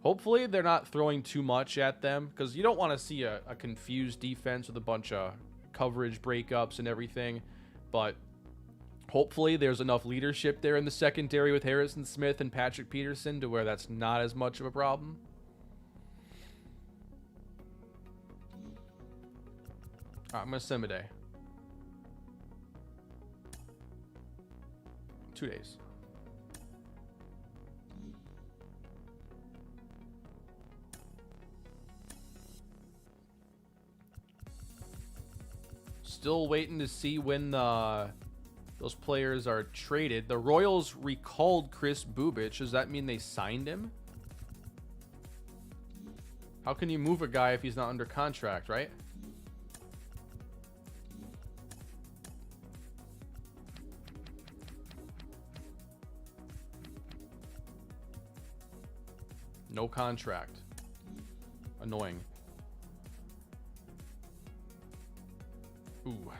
Hopefully they're not throwing too much at them, because you don't want to see a confused defense with a bunch of coverage breakups and everything. But hopefully there's enough leadership there in the secondary with Harrison Smith and Patrick Peterson to where that's not as much of a problem. All right, I'm going to send him a day. 2 days. Still waiting to see when the Those players are traded. The Royals recalled Chris Bubich. Does that mean they signed him? How can you move a guy if he's not under contract, right? No contract. Annoying. Ooh.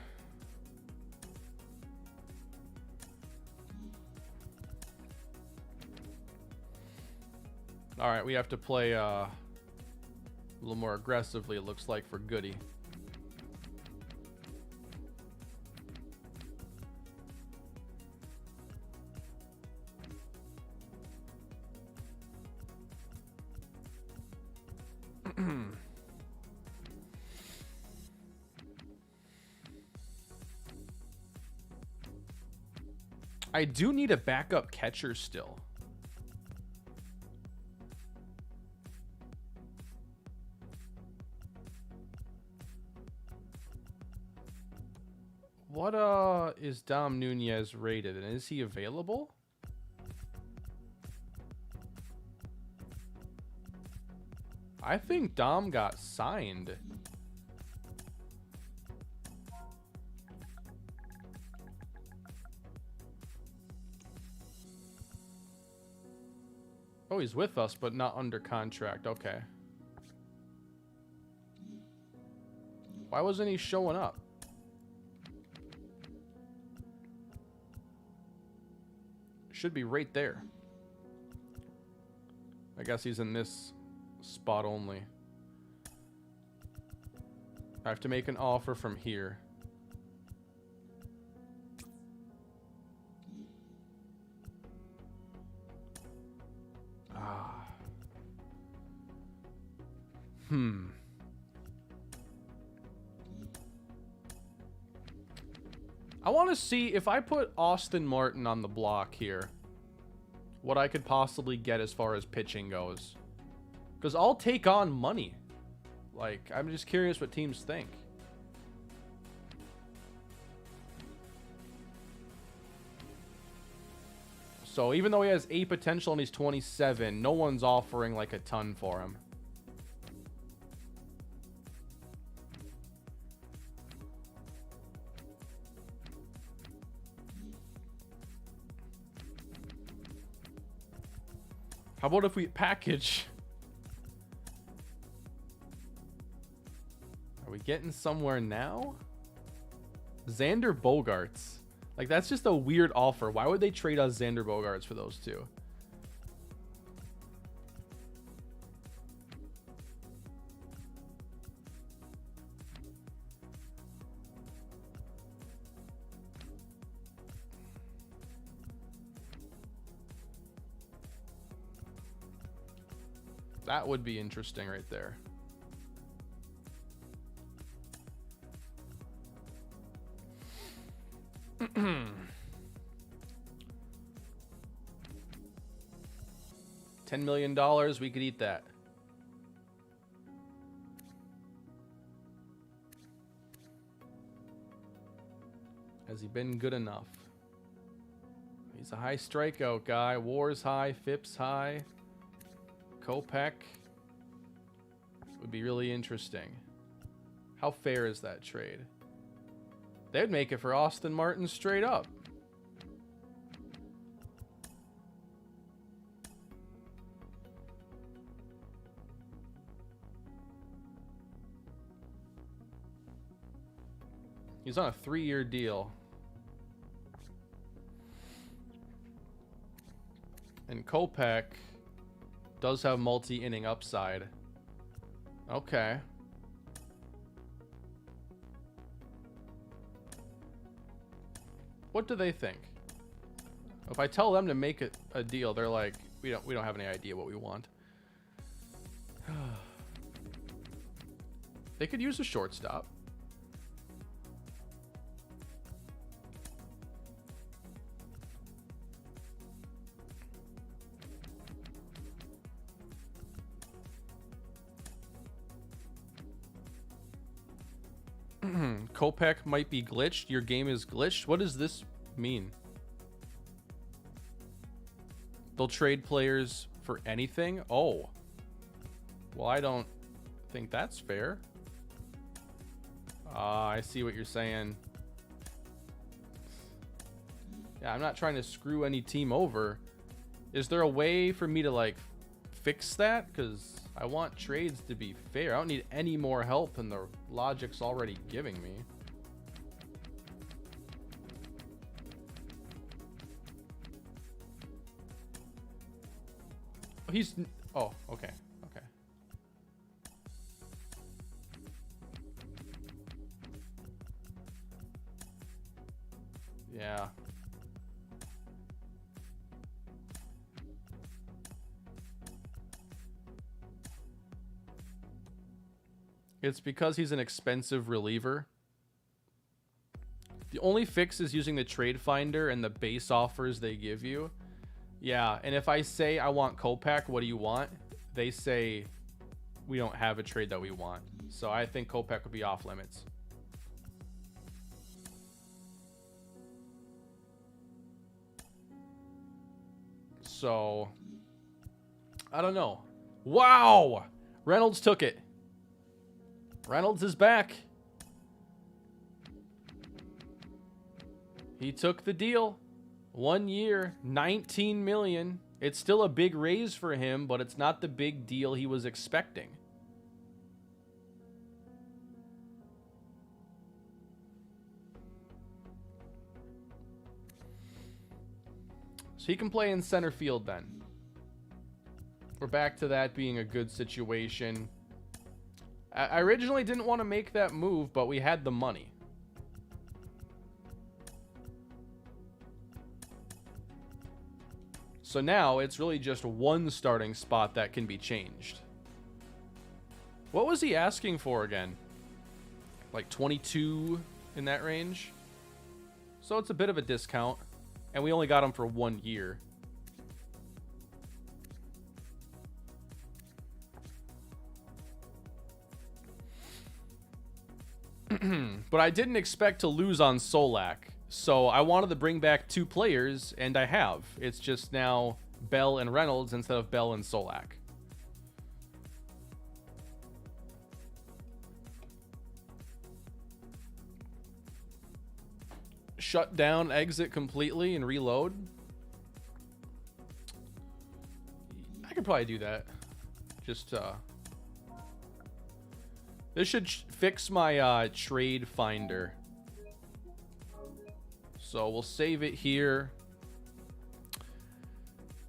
All right, we have to play a little more aggressively, it looks like, for Goody. I do need a backup catcher still. What is Dom Nunez rated, and is he available? I think Dom got signed. Oh, he's with us, but not under contract. Okay. Why wasn't he showing up? Should be right there. I guess he's in this spot only. I have to make an offer from here. I want to see if I put Austin Martin on the block here, what I could possibly get as far as pitching goes. Because I'll take on money. Like, I'm just curious what teams think. So even though he has A potential and he's 27, no one's offering like a ton for him. How about if we package? Are we getting somewhere now? Xander Bogaerts. Like, that's just a weird offer. Why would they trade us Xander Bogaerts for those two? That would be interesting right there. $10 million, we could eat that. Has he been good enough? He's a high strikeout guy. WAR's high, FIP's high. Kopech would be really interesting. How fair is that trade? They'd make it for Austin Martin straight up. He's on a 3-year deal. And Kopech does have multi-inning upside. Okay. What do they think? If I tell them to make it a deal, they're like, we don't have any idea what we want. They could use a shortstop. Kopech might be glitched. Your game is glitched. What is this mean? They'll trade players for anything? Oh. Well, I don't think that's fair. I see what you're saying. Yeah, I'm not trying to screw any team over. Is there a way for me to, like, fix that? Because I want trades to be fair. I don't need any more help than the logic's already giving me. He's... Oh, okay. Okay. Yeah. It's because he's an expensive reliever. The only fix is using the trade finder and the base offers they give you. Yeah, and if I say I want Kopech, what do you want? They say we don't have a trade that we want. So I think Kopech would be off limits. So I don't know. Wow! Reynolds took it. Reynolds is back. He took the deal. 1 year, $19 million. It's still a big raise for him, but it's not the big deal he was expecting. So he can play in center field then. We're back to that being a good situation. I originally didn't want to make that move, but we had the money. So now it's really just one starting spot that can be changed. What was he asking for again? Like 22 in that range? So it's a bit of a discount. And we only got him for 1 year. But I didn't expect to lose on Solak. So I wanted to bring back 2 players, and I have. It's just now Bell and Reynolds instead of Bell and Solak. Shut down, exit completely, and reload. I could probably do that. Just, this should fix my trade finder. So we'll save it here.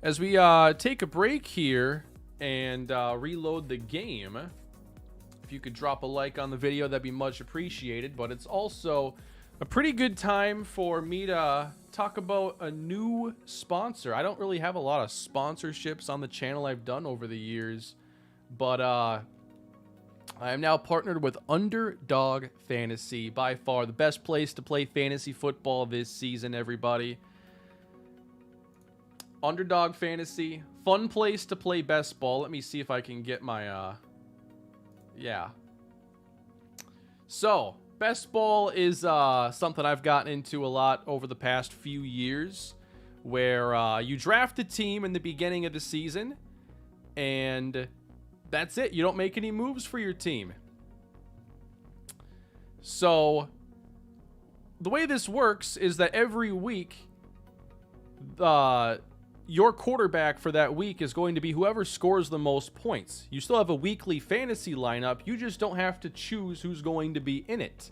As we take a break here and reload the game, if you could drop a like on the video, that'd be much appreciated. But it's also a pretty good time for me to talk about a new sponsor. I don't really have a lot of sponsorships on the channel I've done over the years, but I am now partnered with Underdog Fantasy, by far the best place to play fantasy football this season, everybody. Underdog Fantasy, fun place to play best ball. Let me see if I can get my, yeah. So, best ball is something I've gotten into a lot over the past few years, where you draft a team in the beginning of the season, and that's it. You don't make any moves for your team. So the way this works is that every week, your quarterback for that week is going to be whoever scores the most points. You still have a weekly fantasy lineup. You just don't have to choose who's going to be in it.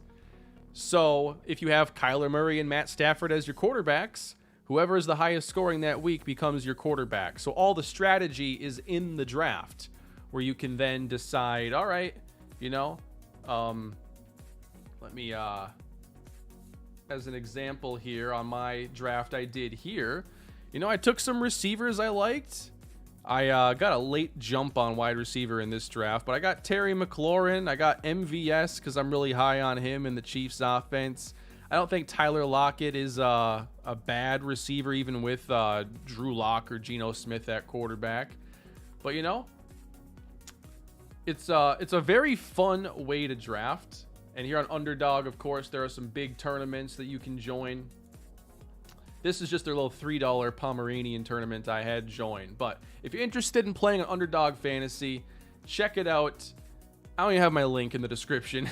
So if you have Kyler Murray and Matt Stafford as your quarterbacks, whoever is the highest scoring that week becomes your quarterback. So all the strategy is in the draft, where you can then decide, all right, you know, let me, as an example here on my draft I did here, you know, I took some receivers I liked. I got a late jump on wide receiver in this draft, but I got Terry McLaurin. I got MVS because I'm really high on him in the Chiefs offense. I don't think Tyler Lockett is a bad receiver, even with Drew Lock or Geno Smith at quarterback. But, you know, it's a very fun way to draft. And here on Underdog, of course, there are some big tournaments that you can join. This is just their little $3 Pomeranian tournament I had joined. But if you're interested in playing an Underdog Fantasy, check it out. I don't even have my link in the description.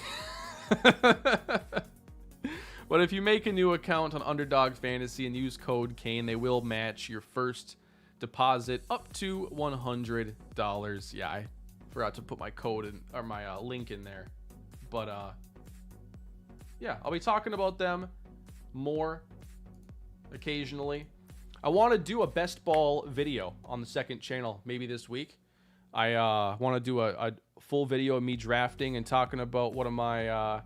But if you make a new account on Underdog Fantasy and use code Kane, they will match your first deposit up to $100. Yeah, I forgot to put my code in, or my link in there. But yeah, I'll be talking about them more occasionally. I want to do a best ball video on the second channel maybe this week. I want to do a full video of me drafting and talking about what my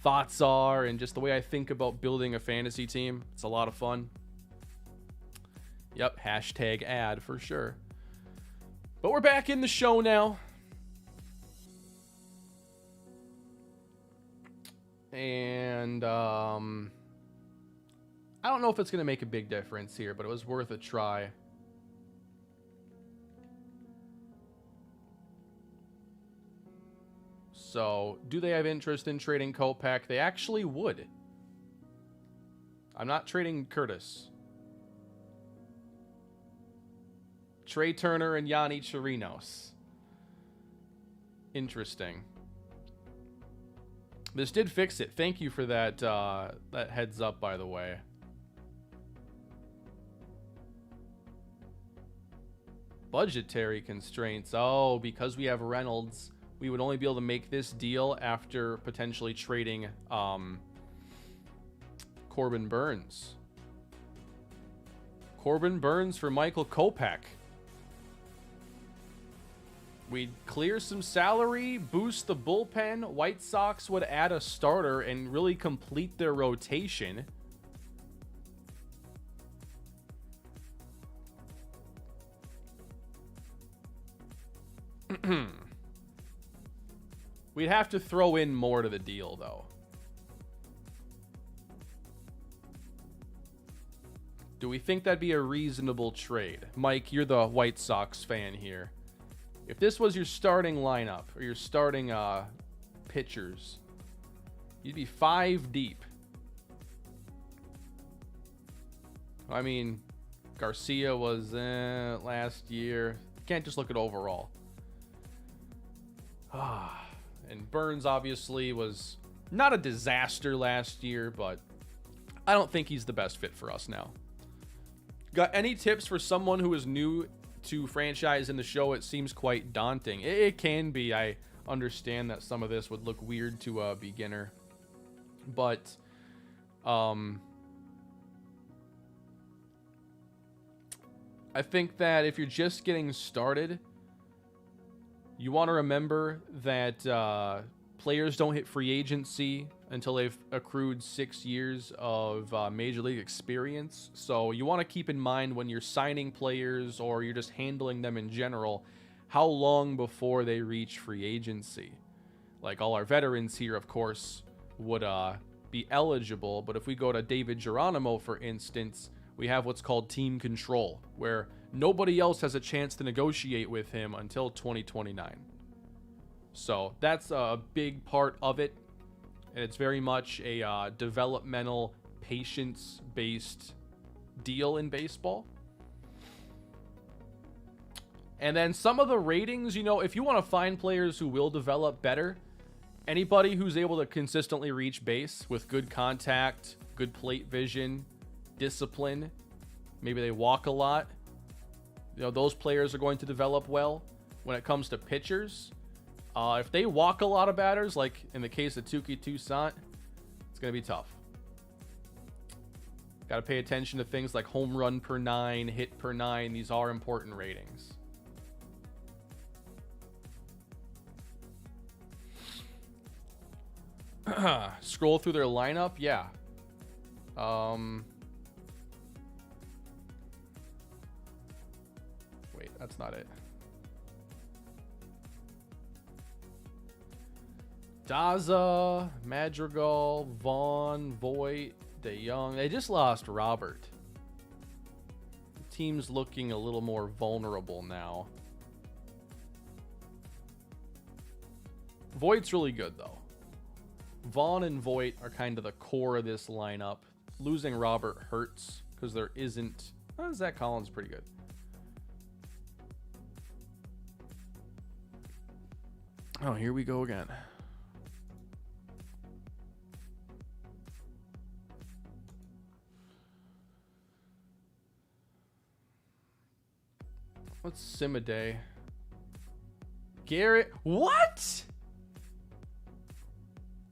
thoughts are and just the way I think about building a fantasy team. It's a lot of fun. Yep, hashtag ad for sure. But we're back in the show now. And I don't know if it's going to make a big difference here, but it was worth a try. So, do they have interest in trading Kopech? They actually would. I'm not trading Curtis. Trey Turner and Yanni Chirinos. Interesting. This did fix it. Thank you for that that heads up, by the way. Budgetary constraints. Oh, because we have Reynolds, we would only be able to make this deal after potentially trading Corbin Burns. Corbin Burns for Michael Kopech. We'd clear some salary, boost the bullpen. White Sox would add a starter and really complete their rotation. We'd have to throw in more to the deal, though. Do we think that'd be a reasonable trade? Mike, you're the White Sox fan here. If this was your starting lineup or your starting pitchers, you'd be 5 deep. I mean, Garcia was last year. You can't just look at overall. And Burns obviously was not a disaster last year, but I don't think he's the best fit for us now. Got any tips for someone who is new to Franchise in the Show? It seems quite daunting. It can be. I understand that some of this would look weird to a beginner, but I think that if you're just getting started, you want to remember that players don't hit free agency until they've accrued 6 years of Major League experience. So you want to keep in mind when you're signing players or you're just handling them in general, how long before they reach free agency. Like all our veterans here, of course, would be eligible. But if we go to David Geronimo, for instance, we have what's called team control, where nobody else has a chance to negotiate with him until 2029. So that's a big part of it. And it's very much a developmental, patience-based deal in baseball. And then some of the ratings, you know, if you want to find players who will develop better, anybody who's able to consistently reach base with good contact, good plate vision, discipline, maybe they walk a lot, you know, those players are going to develop well. When it comes to pitchers, if they walk a lot of batters, like in the case of Touki Toussaint, it's going to be tough. Got to pay attention to things like home run per 9, hit per 9. These are important ratings. Scroll through their lineup. Yeah. Wait, that's not it. Daza, Madrigal, Vaughn, Voit, DeYoung. They just lost Robert. The team's looking a little more vulnerable now. Voigt's really good, though. Vaughn and Voit are kind of the core of this lineup. losing Robert hurts because there isn't. Zach Collins pretty good. Oh, here we go again. What's Simaday? Garrett. What?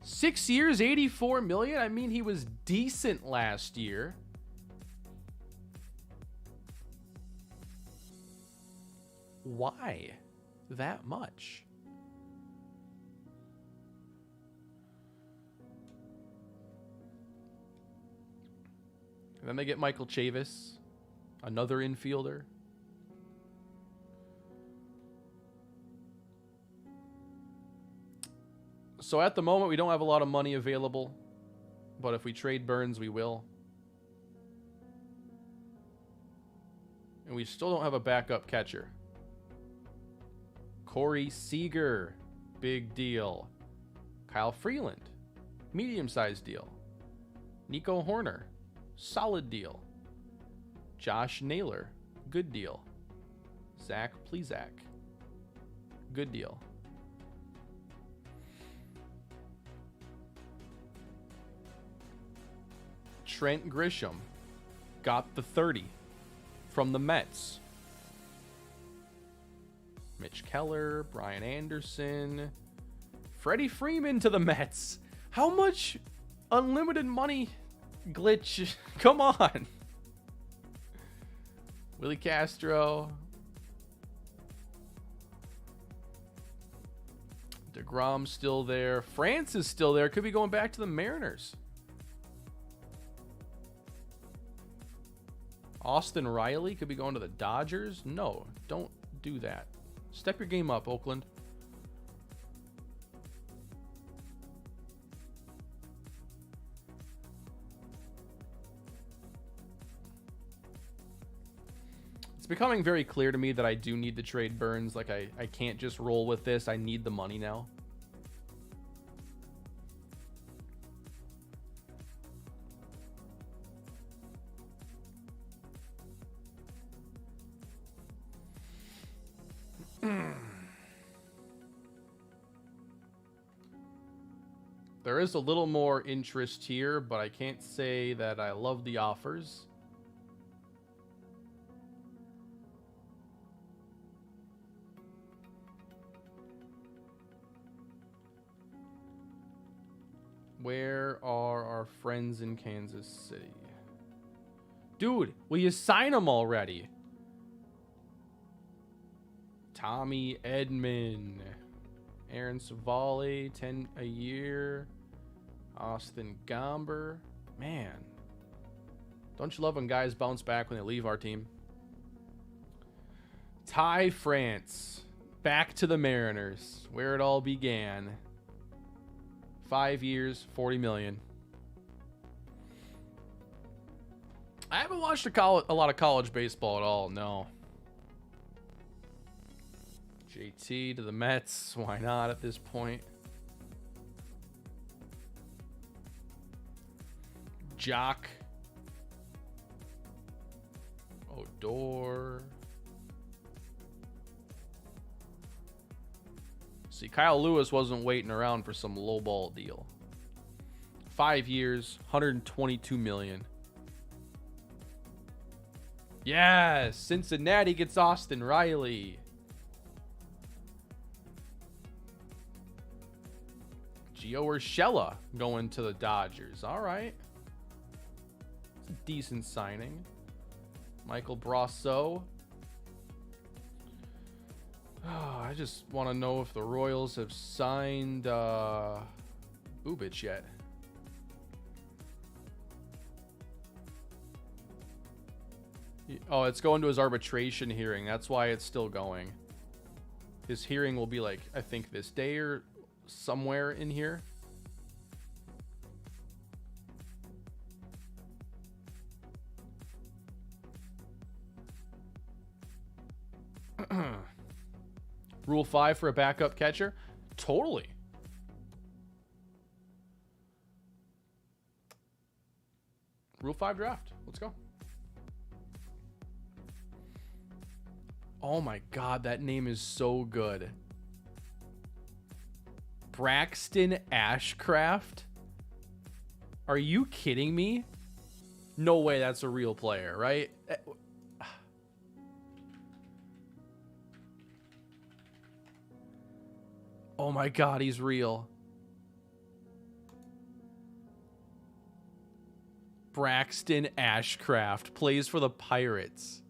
6 years, 84 million? I mean, he was decent last year. Why that much? And then they get Michael Chavis, another infielder. So at the moment, we don't have a lot of money available. But if we trade Burns, we will. And we still don't have a backup catcher. Corey Seager, big deal. Kyle Freeland, medium-sized deal. Nico Horner, solid deal. Josh Naylor, good deal. Zach Plesac, good deal. Trent Grisham got the 30 from the Mets. Mitch Keller, Brian Anderson, Freddie Freeman to the Mets. How much unlimited money glitch? Come on. Willie Castro. DeGrom's still there. France is still there. Could be going back to the Mariners. Austin Riley could be going to the Dodgers. No, don't do that. Step your game up, Oakland. It's becoming very clear to me that I do need to trade Burns. Like, I can't just roll with this. I need the money now. There is a little more interest here, but I can't say that I love the offers. Where are our friends in Kansas City? Dude, will you sign them already? Tommy Edman. Aaron Savali, 10 a year. Austin Gomber. Man. Don't you love when guys bounce back when they leave our team? Ty France. Back to the Mariners, where it all began. 5 years, 40 million. I haven't watched a lot of college baseball at all, no. JT to the Mets. Why not at this point? Jock. Odor. See, Kyle Lewis wasn't waiting around for some lowball deal. 5 years, 122 million. Yes, Cincinnati gets Austin Riley. Gio Urshela going to the Dodgers. All right. It's a decent signing. Michael Brasso. Oh, I just want to know if the Royals have signed Bubich yet. Oh, it's going to his arbitration hearing. That's why it's still going. His hearing will be like, I think this day or somewhere in here. Rule 5 for a backup catcher? Totally. Rule 5 draft. Let's go. Oh my God, that name is so good. Braxton Ashcraft? Are you kidding me? No way that's a real player, right? Oh my God, he's real. Braxton Ashcraft plays for the Pirates.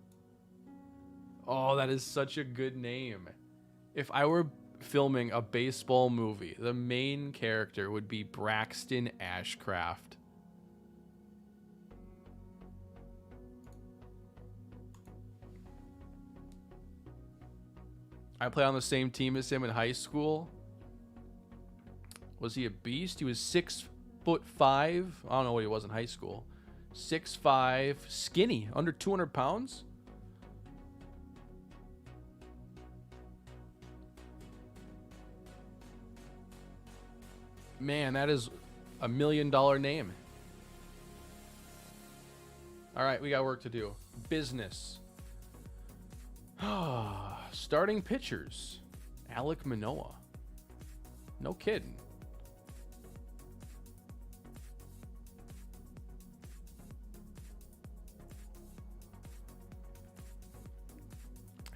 Oh, that is such a good name. If I were filming a baseball movie, the main character would be Braxton Ashcraft. I played on the same team as him in high school. Was he a beast? He was 6'5". I don't know what he was in high school. 6'5", skinny, under 200 pounds. Man, that is $1 million name. All right, we got work to do. Business. Starting pitchers. Alek Manoah. No kidding.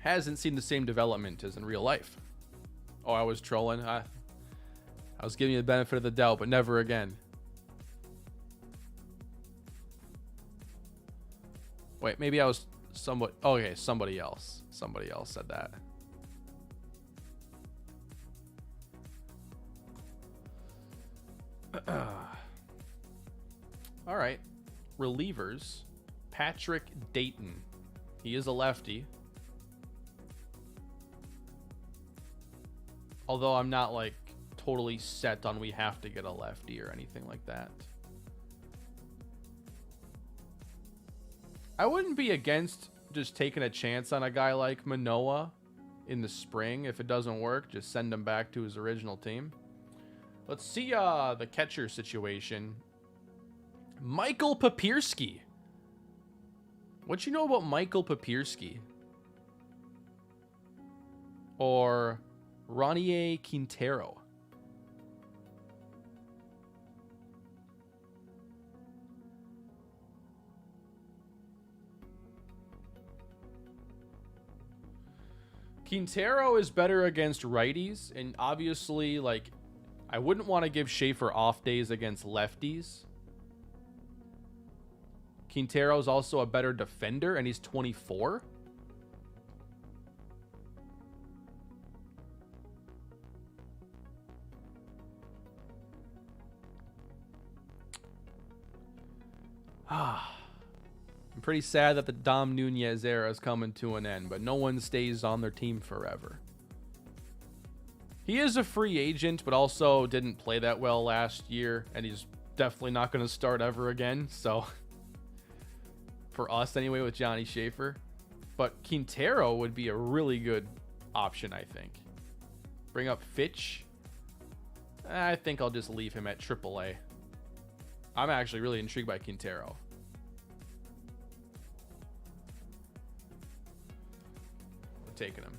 Hasn't seen the same development as in real life. Oh, I was trolling. I was giving you the benefit of the doubt, but never again. Wait, maybe I was somewhat... Okay, somebody else. Somebody else said that. All right. Relievers. Patrick Dayton. He is a lefty. Although I'm not like totally set on we have to get a lefty or anything like that. I wouldn't be against just taking a chance on a guy like Manoah in the spring. If it doesn't work, just send him back to his original team. Let's see the catcher situation. Michael Papierski. What you know about Michael Papierski? Or Ronnie Quintero? Quintero is better against righties, and obviously, like, I wouldn't want to give Schaefer off days against lefties. Quintero is also a better defender, and he's 24. I'm pretty sad that the Dom Nunez era is coming to an end, but no one stays on their team forever. He is a free agent, but also didn't play that well last year, and he's definitely not going to start ever again, so... For us, anyway, with Johnny Schaefer. But Quintero would be a really good option, I think. Bring up Fitch. I think I'll just leave him at AAA. I'm actually really intrigued by Quintero. We're taking him.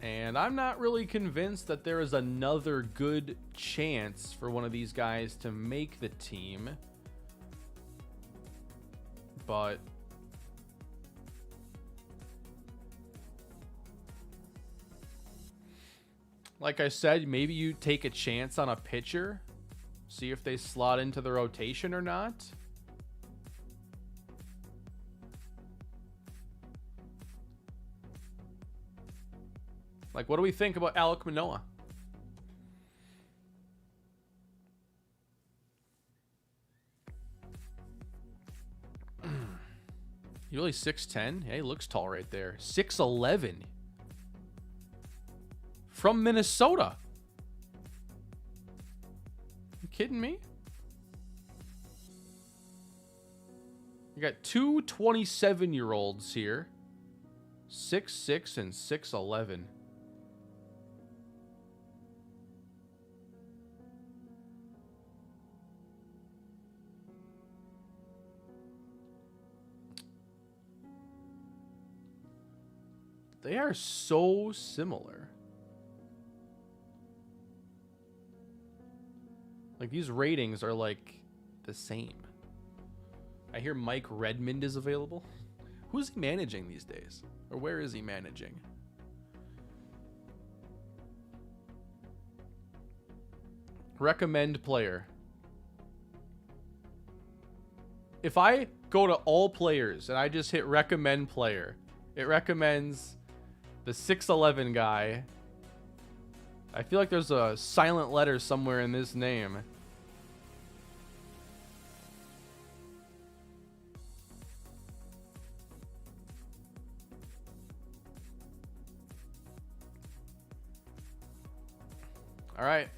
And I'm not really convinced that there is another good chance for one of these guys to make the team. But like I said, maybe you take a chance on a pitcher, see if they slot into the rotation or not. Like, what do we think about Alek Manoah? He's really 6'10". Yeah, he looks tall right there. 6'11". From Minnesota. You kidding me? You got two 27-year-olds here. 6'6" and 6'11". They are so similar. Like, these ratings are like the same. I hear Mike Redmond is available. Who's he managing these days? Or where is he managing? Recommend player. If I go to all players and I just hit recommend player, it recommends the 6'11" guy. I feel like there's a silent letter somewhere in this name. All right.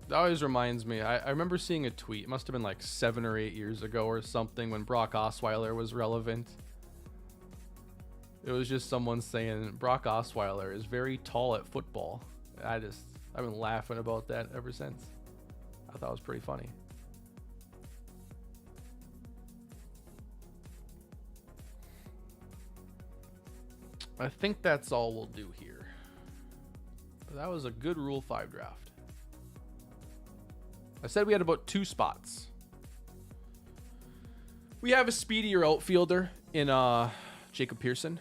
That always reminds me. I remember seeing a tweet. It must have been like 7 or 8 years ago or something when Brock Osweiler was relevant. It was just someone saying Brock Osweiler is very tall at football. I've been laughing about that ever since. I thought it was pretty funny. I think that's all we'll do here. That was a good Rule 5 draft. I said we had about 2 spots. We have a speedier outfielder in Jacob Pearson.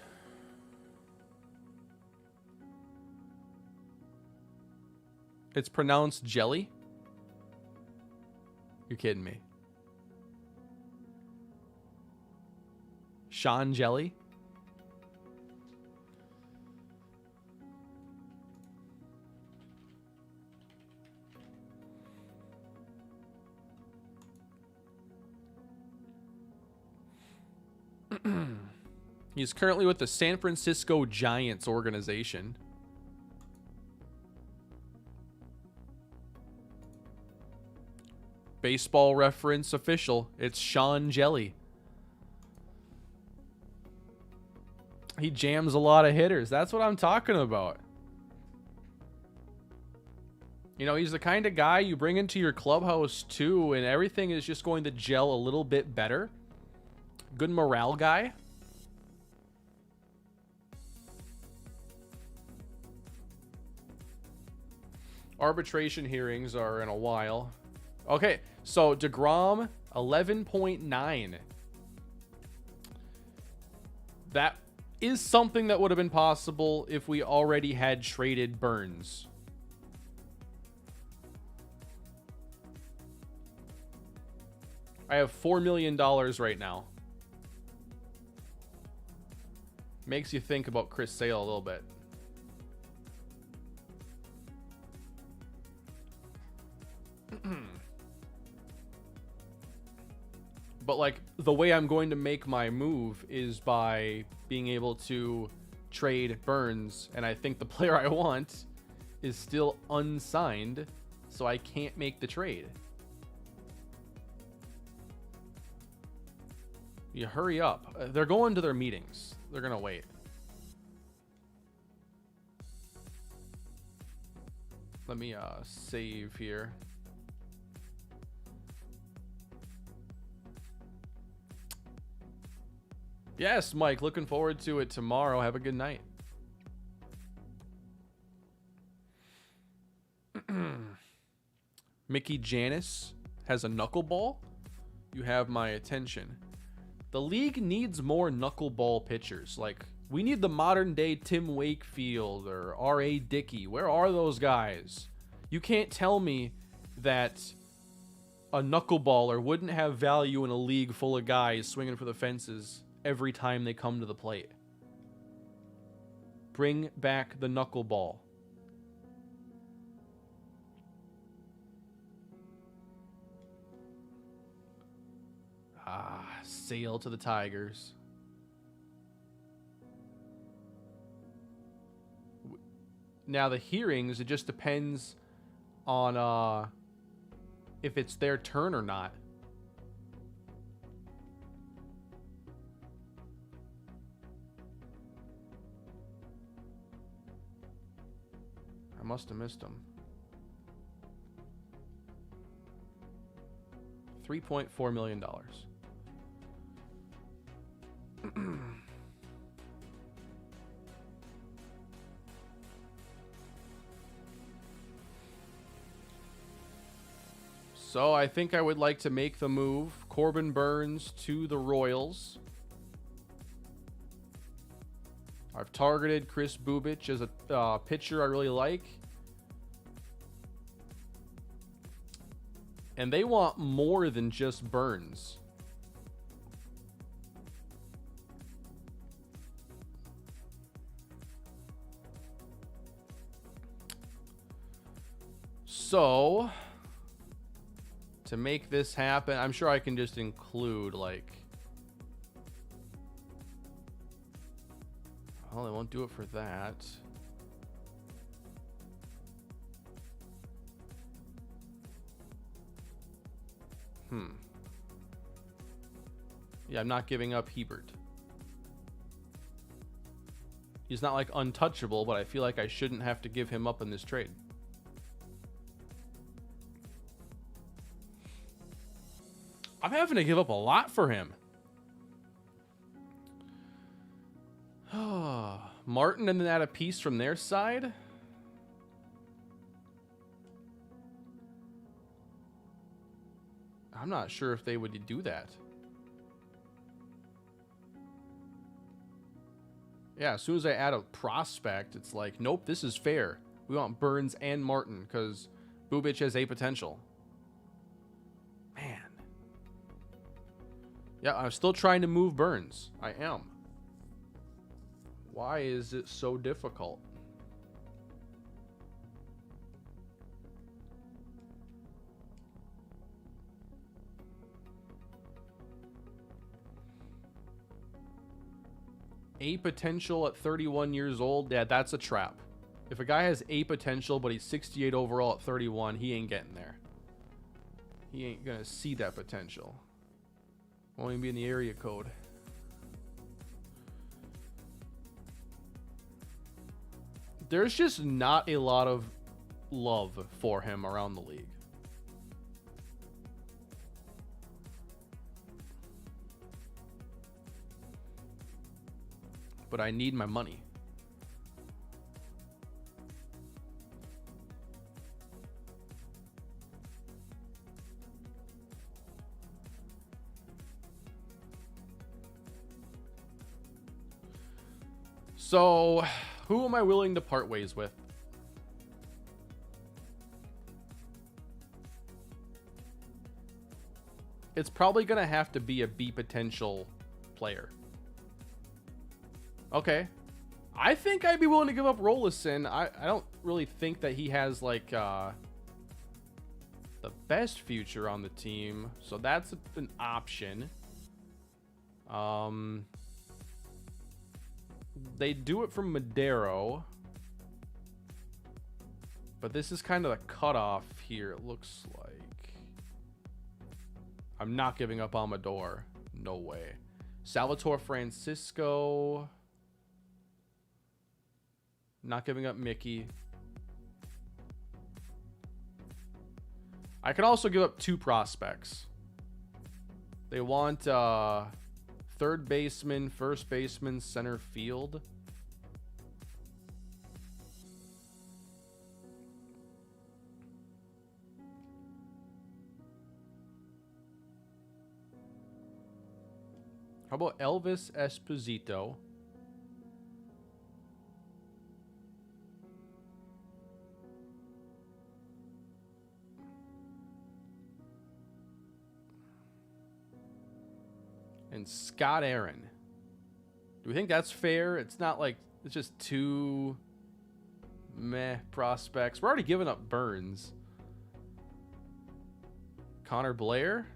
It's pronounced jelly. You're kidding me. Sean Jelly. He's currently with the San Francisco Giants organization. Baseball Reference official. It's Sean Jelly. He jams a lot of hitters. That's what I'm talking about. You know, he's the kind of guy you bring into your clubhouse too, and everything is just going to gel a little bit better. Good morale guy. Arbitration hearings are in a while. Okay, so DeGrom, 11.9. That is something that would have been possible if we already had traded Burns. I have $4 million right now. Makes you think about Chris Sale a little bit. But like the way I'm going to make my move is by being able to trade Burns, and I think the player I want is still unsigned, so I can't make the trade. You hurry up. They're going to their meetings. They're going to wait. Let me save here. Yes, Mike, looking forward to it tomorrow. Have a good night. Mickey Janis has a knuckleball. You have my attention. The league needs more knuckleball pitchers. Like, we need the modern day Tim Wakefield or R.A. Dickey. Where are those guys? You can't tell me that a knuckleballer wouldn't have value in a league full of guys swinging for the fences every time they come to the plate. Bring back the knuckleball. Sale to the Tigers. Now the hearings, it just depends on if it's their turn or not. I must have missed them. $3.4 million. So I think I would like to make the move. Corbin Burnes to the Royals. I've targeted Chris Bubic as a pitcher I really like. And they want more than just Burnes. So, to make this happen, I'm sure I can just include, like... Well, they won't do it for that. Yeah, I'm not giving up Hebert. He's not, like, untouchable, but I feel like I shouldn't have to give him up in this trade. I'm having to give up a lot for him. Martin and then add a piece from their side. I'm not sure if they would do that. Yeah, as soon as I add a prospect, it's like, nope, this is fair. We want Burnes and Martin because Bubic has a potential. Man. Yeah, I'm still trying to move Burnes. I am. Why is it so difficult? A potential at 31 years old? Yeah, that's a trap. If a guy has a potential, but he's 68 overall at 31, he ain't getting there. He ain't gonna see that potential. Won't even be in the area code. There's just not a lot of love for him around the league. But I need my money. So, who am I willing to part ways with? It's probably going to have to be a B potential player. Okay. I think I'd be willing to give up Rolison. I don't really think that he has, like, the best future on the team. So that's an option. They do it from Madero. But this is kind of the cutoff here, it looks like. I'm not giving up Amador. No way. Salvatore Francisco. Not giving up Mickey. I can also give up 2 prospects. They want third baseman, first baseman, center field. How about Elvis Esposito? And Scott Aaron. Do we think that's fair? It's not like it's just 2 meh prospects. We're already giving up Burnes. Connor Blair?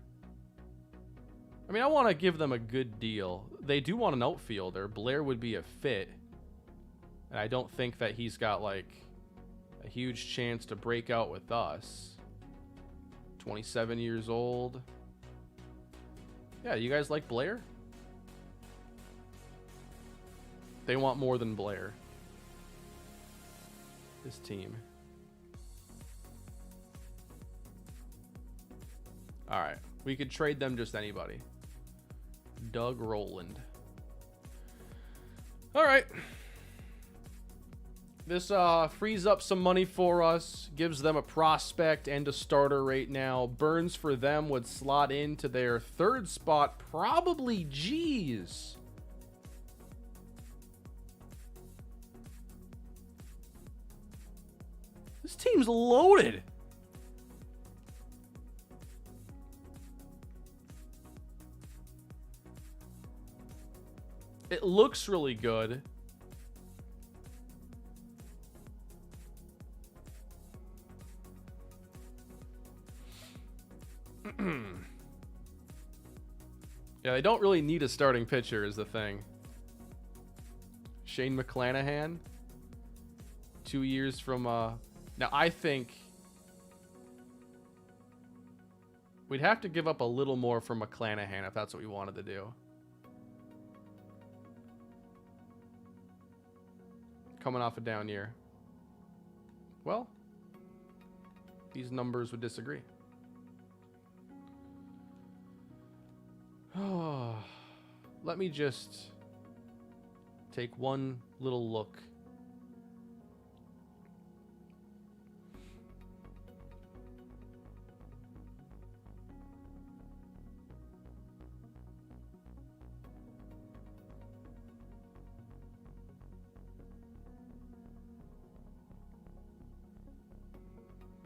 I mean, I want to give them a good deal. They do want an outfielder. Blair would be a fit. And I don't think that he's got, like, a huge chance to break out with us. 27 years old. Yeah, you guys like Blair? They want more than Blair. This team. All right. We could trade them just anybody. Doug Rowland. All right. This frees up some money for us, gives them a prospect and a starter right now. Burns for them would slot into their third spot, probably G's. This team's loaded. It looks really good. Yeah, they don't really need a starting pitcher is the thing. Shane McClanahan. 2 years from... Now, I think... we'd have to give up a little more for McClanahan if that's what we wanted to do. Coming off a down year. Well, these numbers would disagree. Oh, let me just take one little look.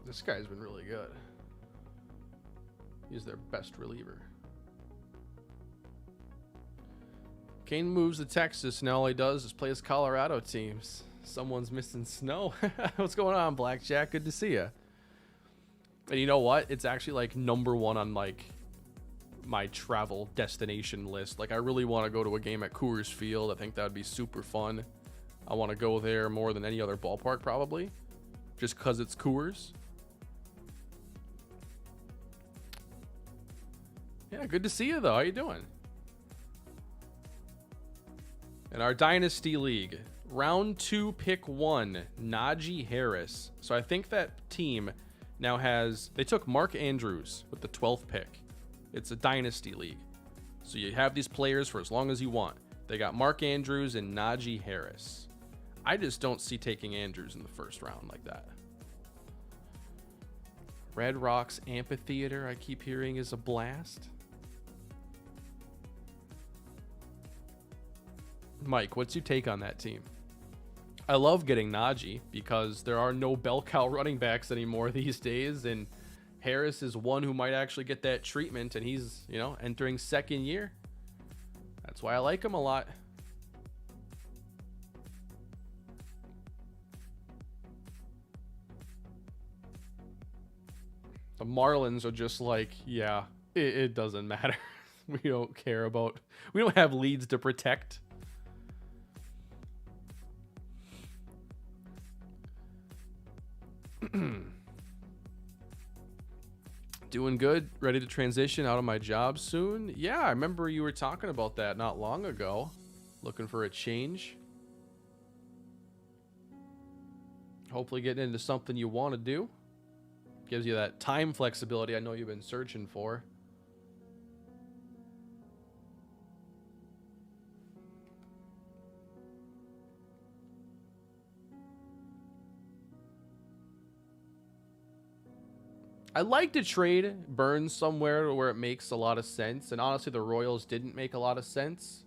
This guy's been really good. He's their best reliever. Kane moves to Texas, and all he does is play his Colorado teams. Someone's missing snow. What's going on, Blackjack? Good to see you. And you know what? It's actually like #1 on like my travel destination list. Like I really want to go to a game at Coors Field. I think that would be super fun. I want to go there more than any other ballpark probably, just because it's Coors. Yeah, good to see you though. How you doing? In our Dynasty League, round 2, pick 1, Najee Harris. So I think that team now has, they took Mark Andrews with the 12th pick. It's a Dynasty League. So you have these players for as long as you want. They got Mark Andrews and Najee Harris. I just don't see taking Andrews in the first round like that. Red Rocks Amphitheater, I keep hearing, is a blast. Mike, what's your take on that team? I love getting Najee because there are no bell cow running backs anymore these days, and Harris is one who might actually get that treatment, and he's, you know, entering second year. That's why I like him a lot. The Marlins are just like, yeah, it doesn't matter. We don't care about, we don't have leads to protect. Doing good, ready to transition out of my job soon. Yeah, I remember you were talking about that not long ago. Looking for a change. Hopefully getting into something you want to do. Gives you that time flexibility I know you've been searching for. I'd like to trade Burns somewhere where it makes a lot of sense. And honestly, the Royals didn't make a lot of sense.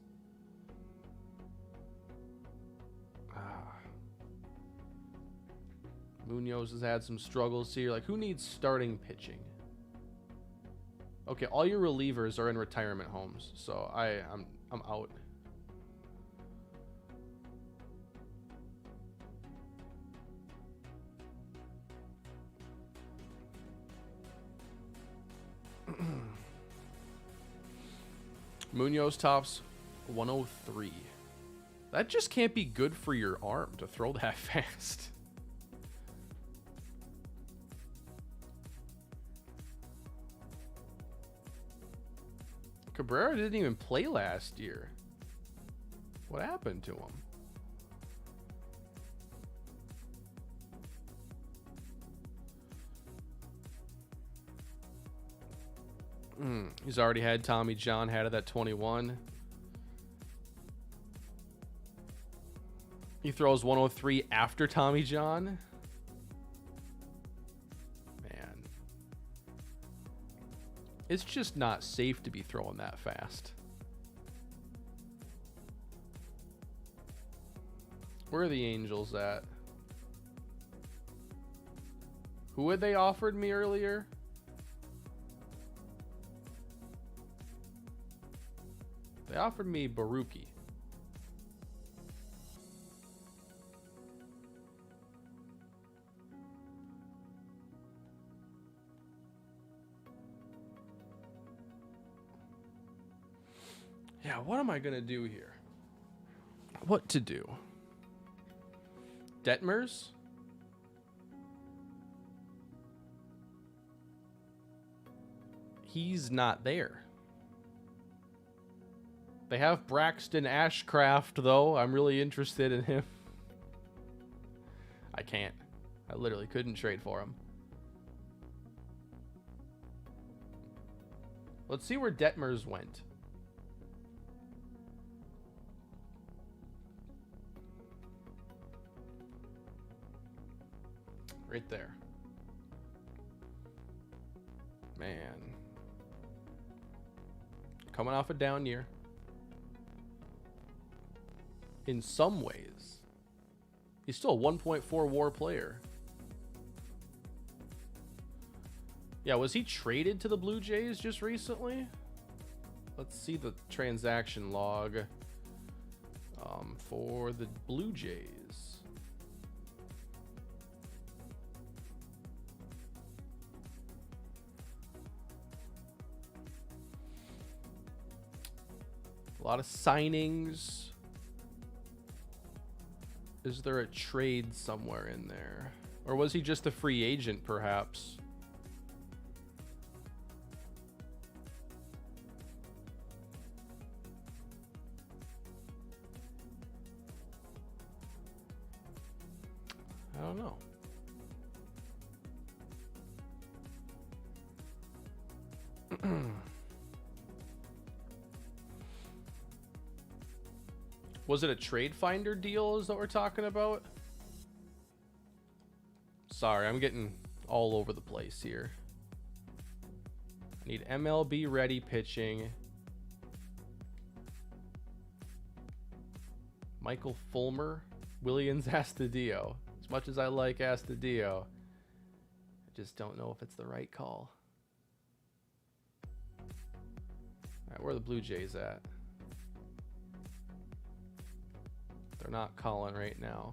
Munoz has had some struggles here. Like, who needs starting pitching? Okay, all your relievers are in retirement homes. So I'm out. Munoz tops 103. That just can't be good for your arm to throw that fast. Cabrera didn't even play last year. What happened to him? He's already had Tommy John, had it at 21. He throws 103 after Tommy John. Man. It's just not safe to be throwing that fast. Where are the Angels at? Who had they offered me earlier? They offered me Baruki. Yeah, what am I going to do here? What to do? Detmers? He's not there. They have Braxton Ashcraft, though. I'm really interested in him. I can't. I literally couldn't trade for him. Let's see where Detmers went. Right there. Man. Coming off a down year. In some ways. He's still a 1.4 WAR player. Yeah, was he traded to the Blue Jays just recently? Let's see the transaction log for the Blue Jays. A lot of signings. Is there a trade somewhere in there? Or was he just a free agent, perhaps? I don't know. Was it a trade finder deal is that we're talking about? Sorry, I'm getting all over the place here. I need MLB ready pitching. Michael Fulmer, Williams Astudillo. As much as I like Astudillo, I just don't know if it's the right call. All right, where are the Blue Jays at? They're not calling right now.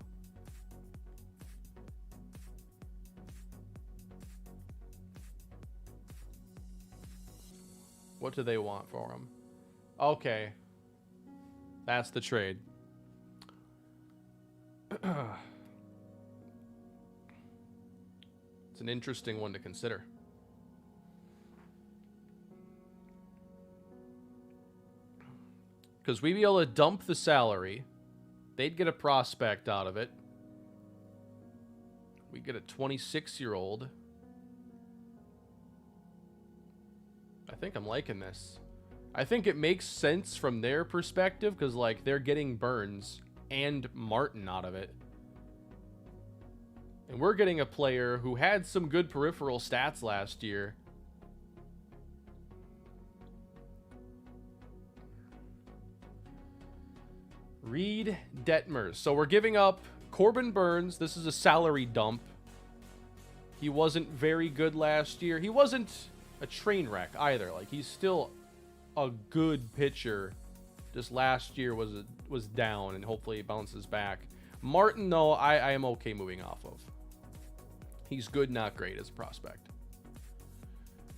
What do they want for him? Okay. That's the trade. It's an interesting one to consider. Because we'd be able to dump the salary. They'd get a prospect out of it. We get a 26-year-old. I think I'm liking this. I think it makes sense from their perspective because, like, they're getting Burns and Martin out of it. And we're getting a player who had some good peripheral stats last year. Reed Detmers. So we're giving up Corbin Burns. This is a salary dump. He wasn't very good last year. He wasn't a train wreck either. Like, he's still a good pitcher. Just last year was down, and hopefully he bounces back. Martin, though, I am okay moving off of. He's good, not great as a prospect.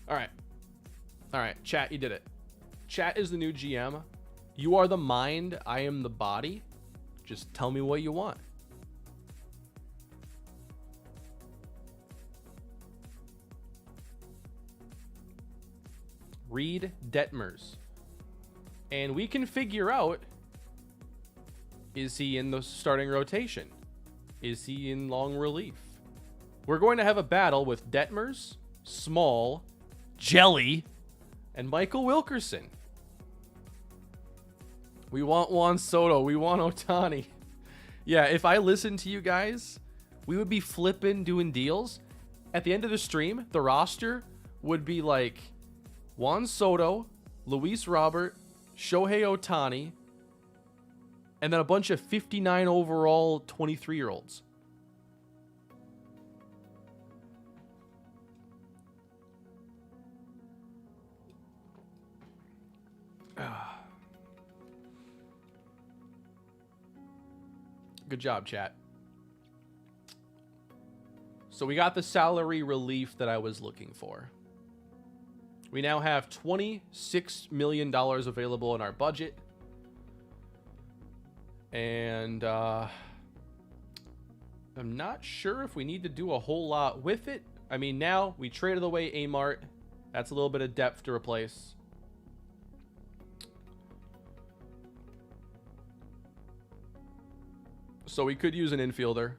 All right. All right, chat, you did it. Chat is the new GM. You are the mind, I am the body. Just tell me what you want. Reed Detmers. And we can figure out, is he in the starting rotation? Is he in long relief? We're going to have a battle with Detmers, Small, Jelly, and Michael Wilkerson. We want Juan Soto. We want Ohtani. Yeah, if I listened to you guys, we would be flipping, doing deals. At the end of the stream, the roster would be like Juan Soto, Luis Robert, Shohei Ohtani, and then a bunch of 59 overall 23-year-olds. Good job, chat. So we got the salary relief that I was looking for. We now have $26 million available in our budget. And I'm not sure if we need to do a whole lot with it. I mean, now we traded away Amart. That's a little bit of depth to replace. So we could use an infielder.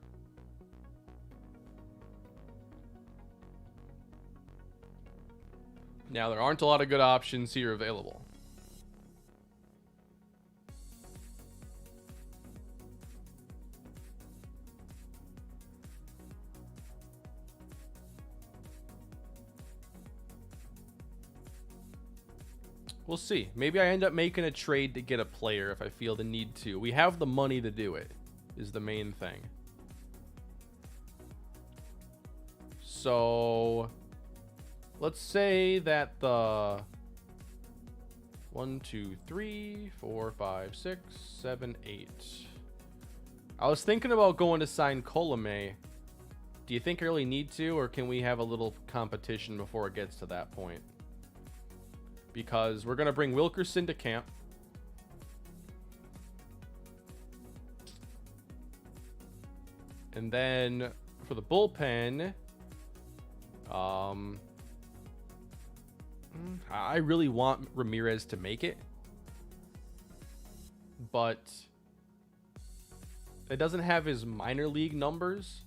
Now, there aren't a lot of good options here available. We'll see. Maybe I end up making a trade to get a player if I feel the need to. We have the money to do it, is the main thing. So let's say that the 1, 2, 3, 4, 5, 6, 7, 8. I was thinking about going to sign Colome. Do you think I really need to, or can we have a little competition before it gets to that point? Because we're going to bring Wilkerson to camp. And then for the bullpen, I really want Ramirez to make it, but it doesn't have his minor league numbers,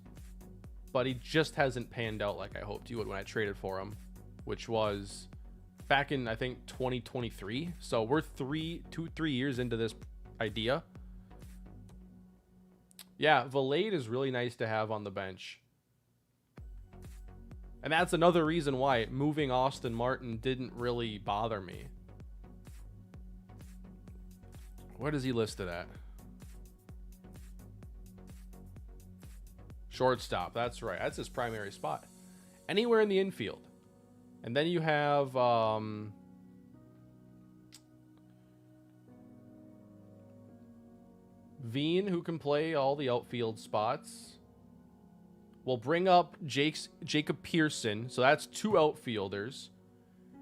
but he just hasn't panned out like I hoped he would when I traded for him, which was back in, I think, 2023. So we're 3 years into this idea. Yeah, Valade is really nice to have on the bench. And that's another reason why moving Austin Martin didn't really bother me. What is he listed at? Shortstop, that's right. That's his primary spot. Anywhere in the infield. And then you have Veen, who can play all the outfield spots. We'll bring up Jacob Pearson, so that's 2 outfielders.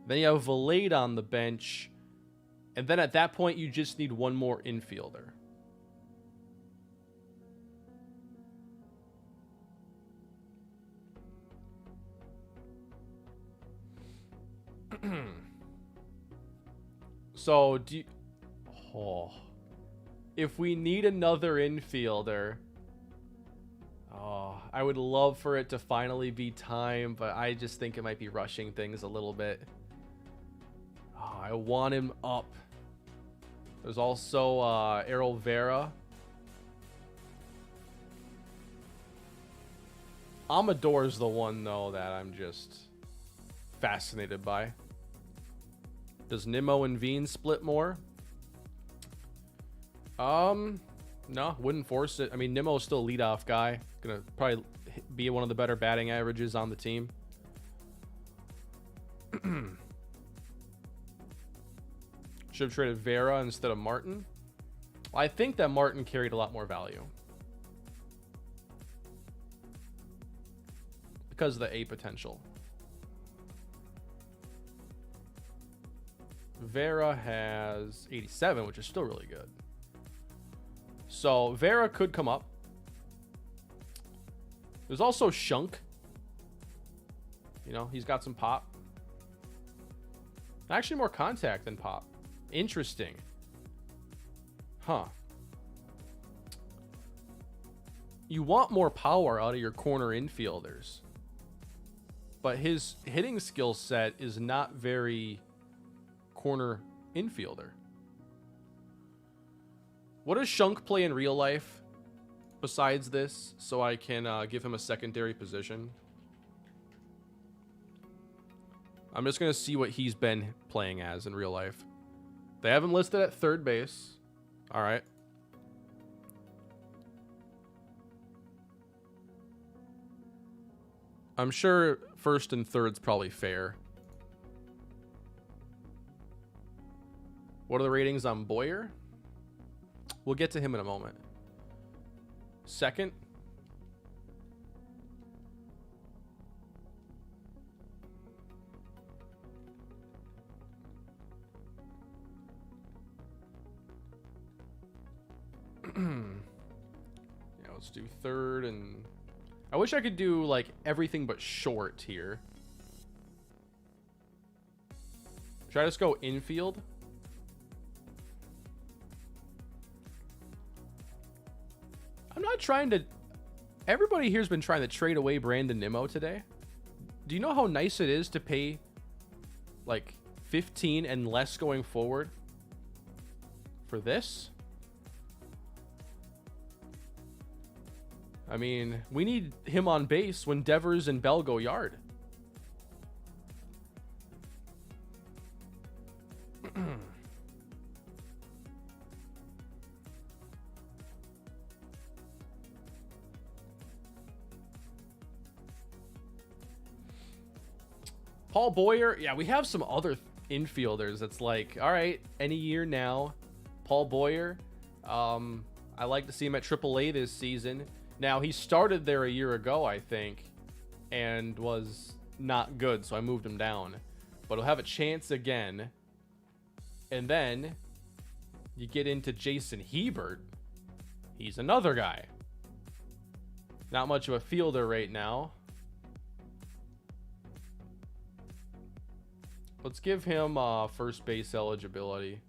Then you have Valade on the bench. And then at that point, you just need 1 more infielder. So, if we need another infielder, I would love for it to finally be time, but I just think it might be rushing things a little bit. I want him up. There's also Errol Vera. Amador's the one, though, that I'm just fascinated by. Does Nimmo and Veen split more? No, wouldn't force it. I mean, Nimmo's still a leadoff guy. Gonna probably be one of the better batting averages on the team. Should have traded Vera instead of Martin. Well, I think that Martin carried a lot more value because of the A potential. Vera has 87, which is still really good. So Vera could come up. There's also Shunk. You know, he's got some pop. Actually more contact than pop. Interesting. Huh. You want more power out of your corner infielders. But his hitting skill set is not very corner infielder. What does Shunk play in real life besides this, so I can give him a secondary position? I'm just going to see what he's been playing as in real life. They have him listed at third base. All right. I'm sure first and third's probably fair. What are the ratings on Boyer? We'll get to him in a moment. Second. Yeah, let's do third, and I wish I could do like everything but short here. Should I just go infield? I'm not trying to... Everybody here's been trying to trade away Brandon Nimmo today. Do you know how nice it is to pay like 15 and less going forward for this? I mean, we need him on base when Devers and Bell go yard. Paul Boyer, yeah, we have some other infielders that's like, all right, any year now. Paul Boyer, I like to see him at AAA this season. Now, he started there a year ago, I think, and was not good, so I moved him down. But he'll have a chance again. And then you get into Jason Hebert. He's another guy. Not much of a fielder right now. Let's give him first base eligibility.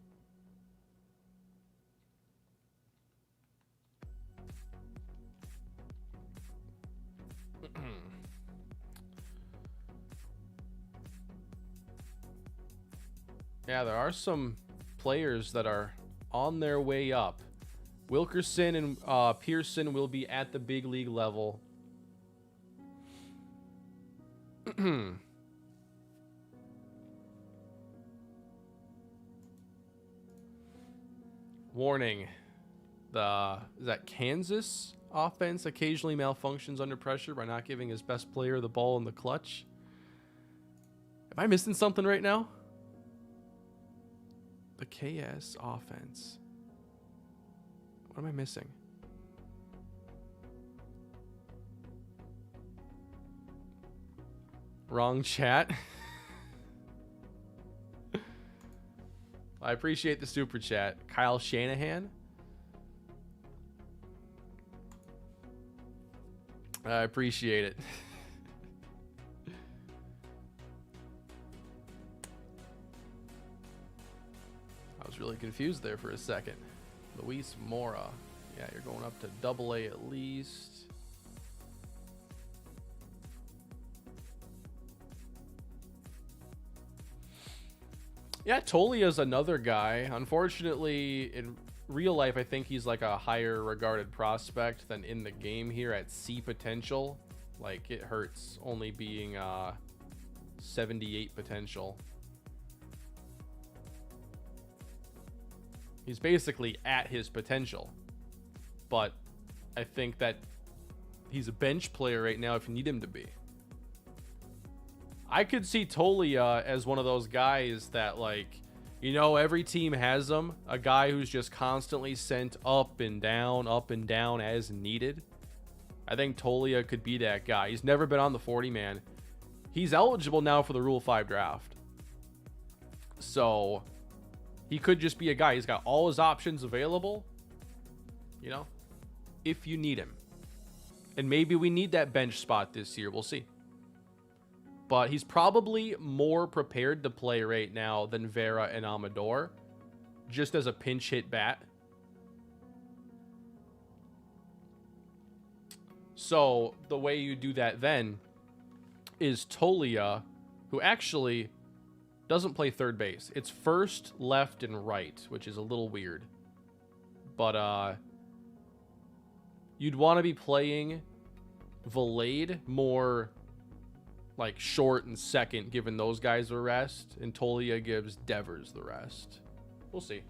Yeah, there are some players that are on their way up. Wilkerson and Pearson will be at the big league level. Warning. Is that Kansas offense occasionally malfunctions under pressure by not giving his best player the ball in the clutch? Am I missing something right now? The KS offense. What am I missing? Wrong chat. I appreciate the super chat. Kyle Shanahan. I appreciate it. I was really confused there for a second. Luis Mora. Yeah, you're going up to AA at least. Yeah, Tolia's another guy. Unfortunately, in real life, I think he's like a higher regarded prospect than in the game here at C potential. Like, it hurts only being 78 potential. He's basically at his potential. But I think that he's a bench player right now if you need him to be. I could see Tolia as one of those guys that, like, you know, every team has him. A guy who's just constantly sent up and down as needed. I think Tolia could be that guy. He's never been on the 40-man. He's eligible now for the Rule 5 draft. So he could just be a guy. He's got all his options available, you know, if you need him. And maybe we need that bench spot this year. We'll see. But he's probably more prepared to play right now than Vera and Amador, just as a pinch hit bat. So the way you do that then is Tolia, who actually doesn't play third base. It's first, left, and right, which is a little weird. But you'd want to be playing Valade more like short and second, giving those guys the rest, and Tolia gives Devers the rest. We'll see.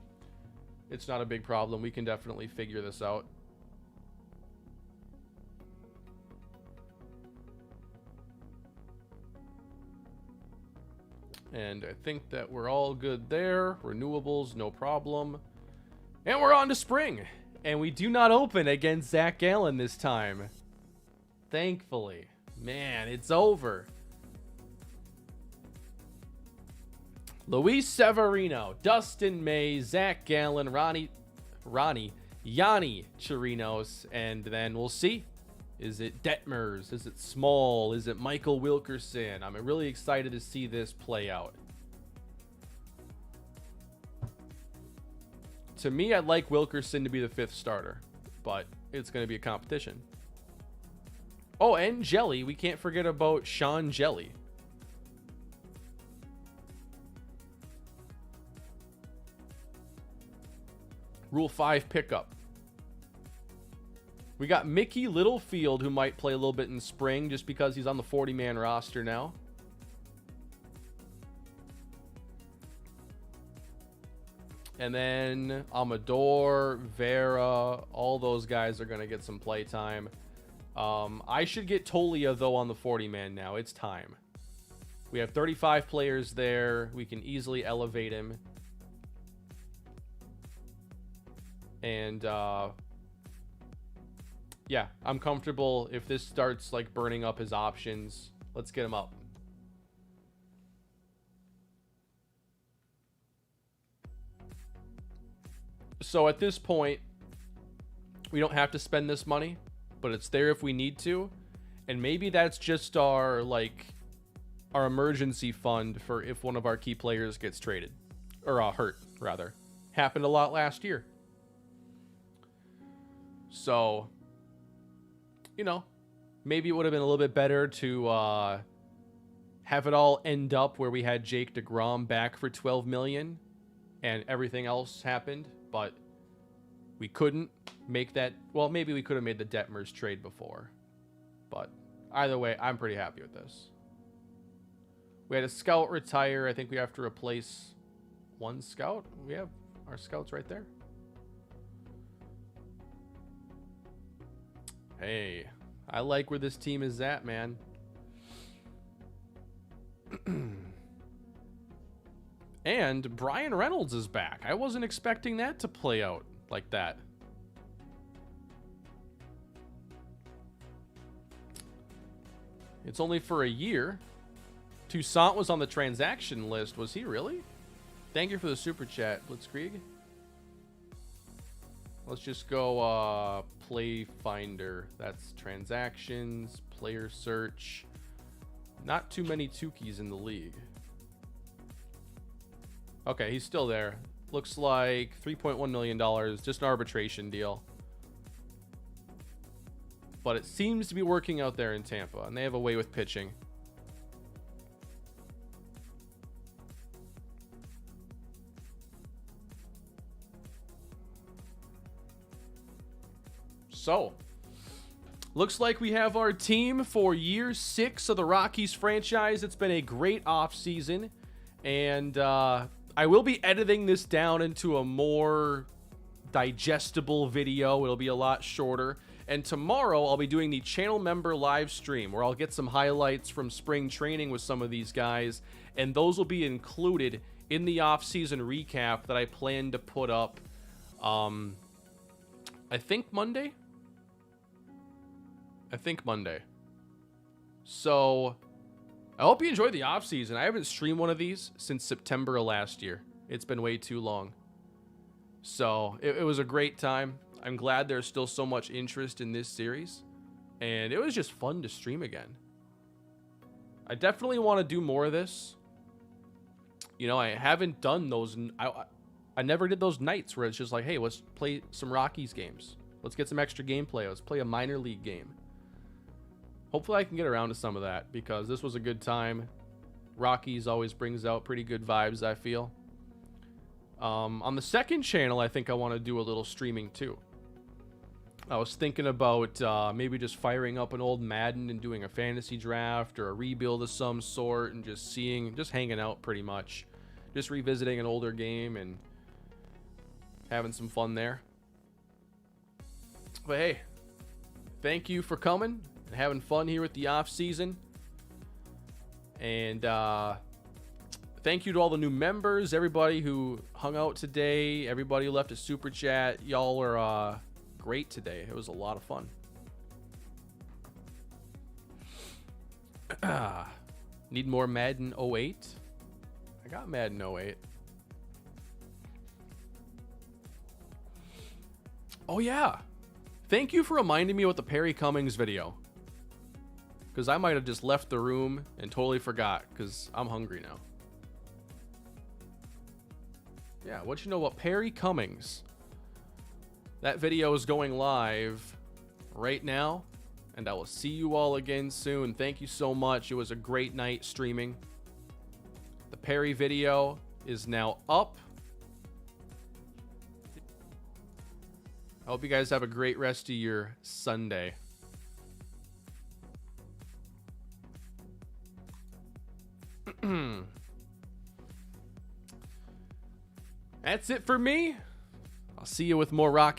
It's not a big problem. We can definitely figure this out. And I think that we're all good there. Renewables, no problem. And we're on to spring. And we do not open against Zach Gallen this time. Thankfully. Man, it's over. Luis Severino, Dustin May, Zach Gallen, Yanni Chirinos, and then we'll see. Is it Detmers? Is it Small? Is it Michael Wilkerson? I'm really excited to see this play out. To me, I'd like Wilkerson to be the 5th starter, but it's going to be a competition. Oh, and Jelly. We can't forget about Sean Jelly. Rule 5 pickup. We got Mickey Littlefield, who might play a little bit in spring just because he's on the 40-man roster now. And then Amador, Vera, all those guys are going to get some play time. I should get Tolia, though, on the 40-man now. It's time. We have 35 players there. We can easily elevate him. And, yeah, I'm comfortable if this starts, like, burning up his options. Let's get him up. So at this point, we don't have to spend this money, but it's there if we need to. And maybe that's just our, like, our emergency fund for if one of our key players gets traded. Or hurt, rather. Happened a lot last year. So, you know, maybe it would have been a little bit better to have it all end up where we had Jake DeGrom back for $12 million and everything else happened, but we couldn't make that. Well, maybe we could have made the Detmers trade before, but either way, I'm pretty happy with this. We had a scout retire. I think we have to replace one scout. We have our scouts right there. Hey, I like where this team is at, man. And Brian Reynolds is back. I wasn't expecting that to play out like that. It's only for a year. Toussaint was on the transaction list. Was he really? Thank you for the super chat, Blitzkrieg. Let's just go play finder. That's transactions, player search. Not too many Tukis in the league. Okay, he's still there. Looks like $3.1 million, just an arbitration deal. But it seems to be working out there in Tampa, and they have a way with pitching. So, looks like we have our team for year 6 of the Rockies franchise. It's been a great offseason, and I will be editing this down into a more digestible video. It'll be a lot shorter. And tomorrow, I'll be doing the channel member live stream where I'll get some highlights from spring training with some of these guys, and those will be included in the offseason recap that I plan to put up, I think Monday? I think Monday. So, I hope you enjoyed the offseason. I haven't streamed one of these since September of last year. It's been way too long. So, it was a great time. I'm glad there's still so much interest in this series. And it was just fun to stream again. I definitely want to do more of this. You know, I haven't done those. I never did those nights where it's just like, hey, let's play some Rockies games. Let's get some extra gameplay. Let's play a minor league game. hopefully I can get around to some of that because this was a good time. Rockies always brings out pretty good vibes, I feel. On the second channel, I think I want to do a little streaming too. I was thinking about maybe just firing up an old Madden and doing a fantasy draft or a rebuild of some sort and just hanging out pretty much. Just revisiting an older game and having some fun there. But hey, thank you for coming and having fun here with the off season. And thank you to all the new members, everybody who hung out today, everybody who left a super chat. Y'all are great today. It was a lot of fun. Need more Madden 08? I got Madden 08. Oh yeah. Thank you for reminding me about the Perry Cummings video. Because I might have just left the room and totally forgot because I'm hungry now. Yeah, what you know about Perry Cummings? That video is going live right now, and I will see you all again soon. Thank you so much. It was a great night streaming. The Perry video is now up. I hope you guys have a great rest of your Sunday. That's it for me. I'll see you with more Rockies.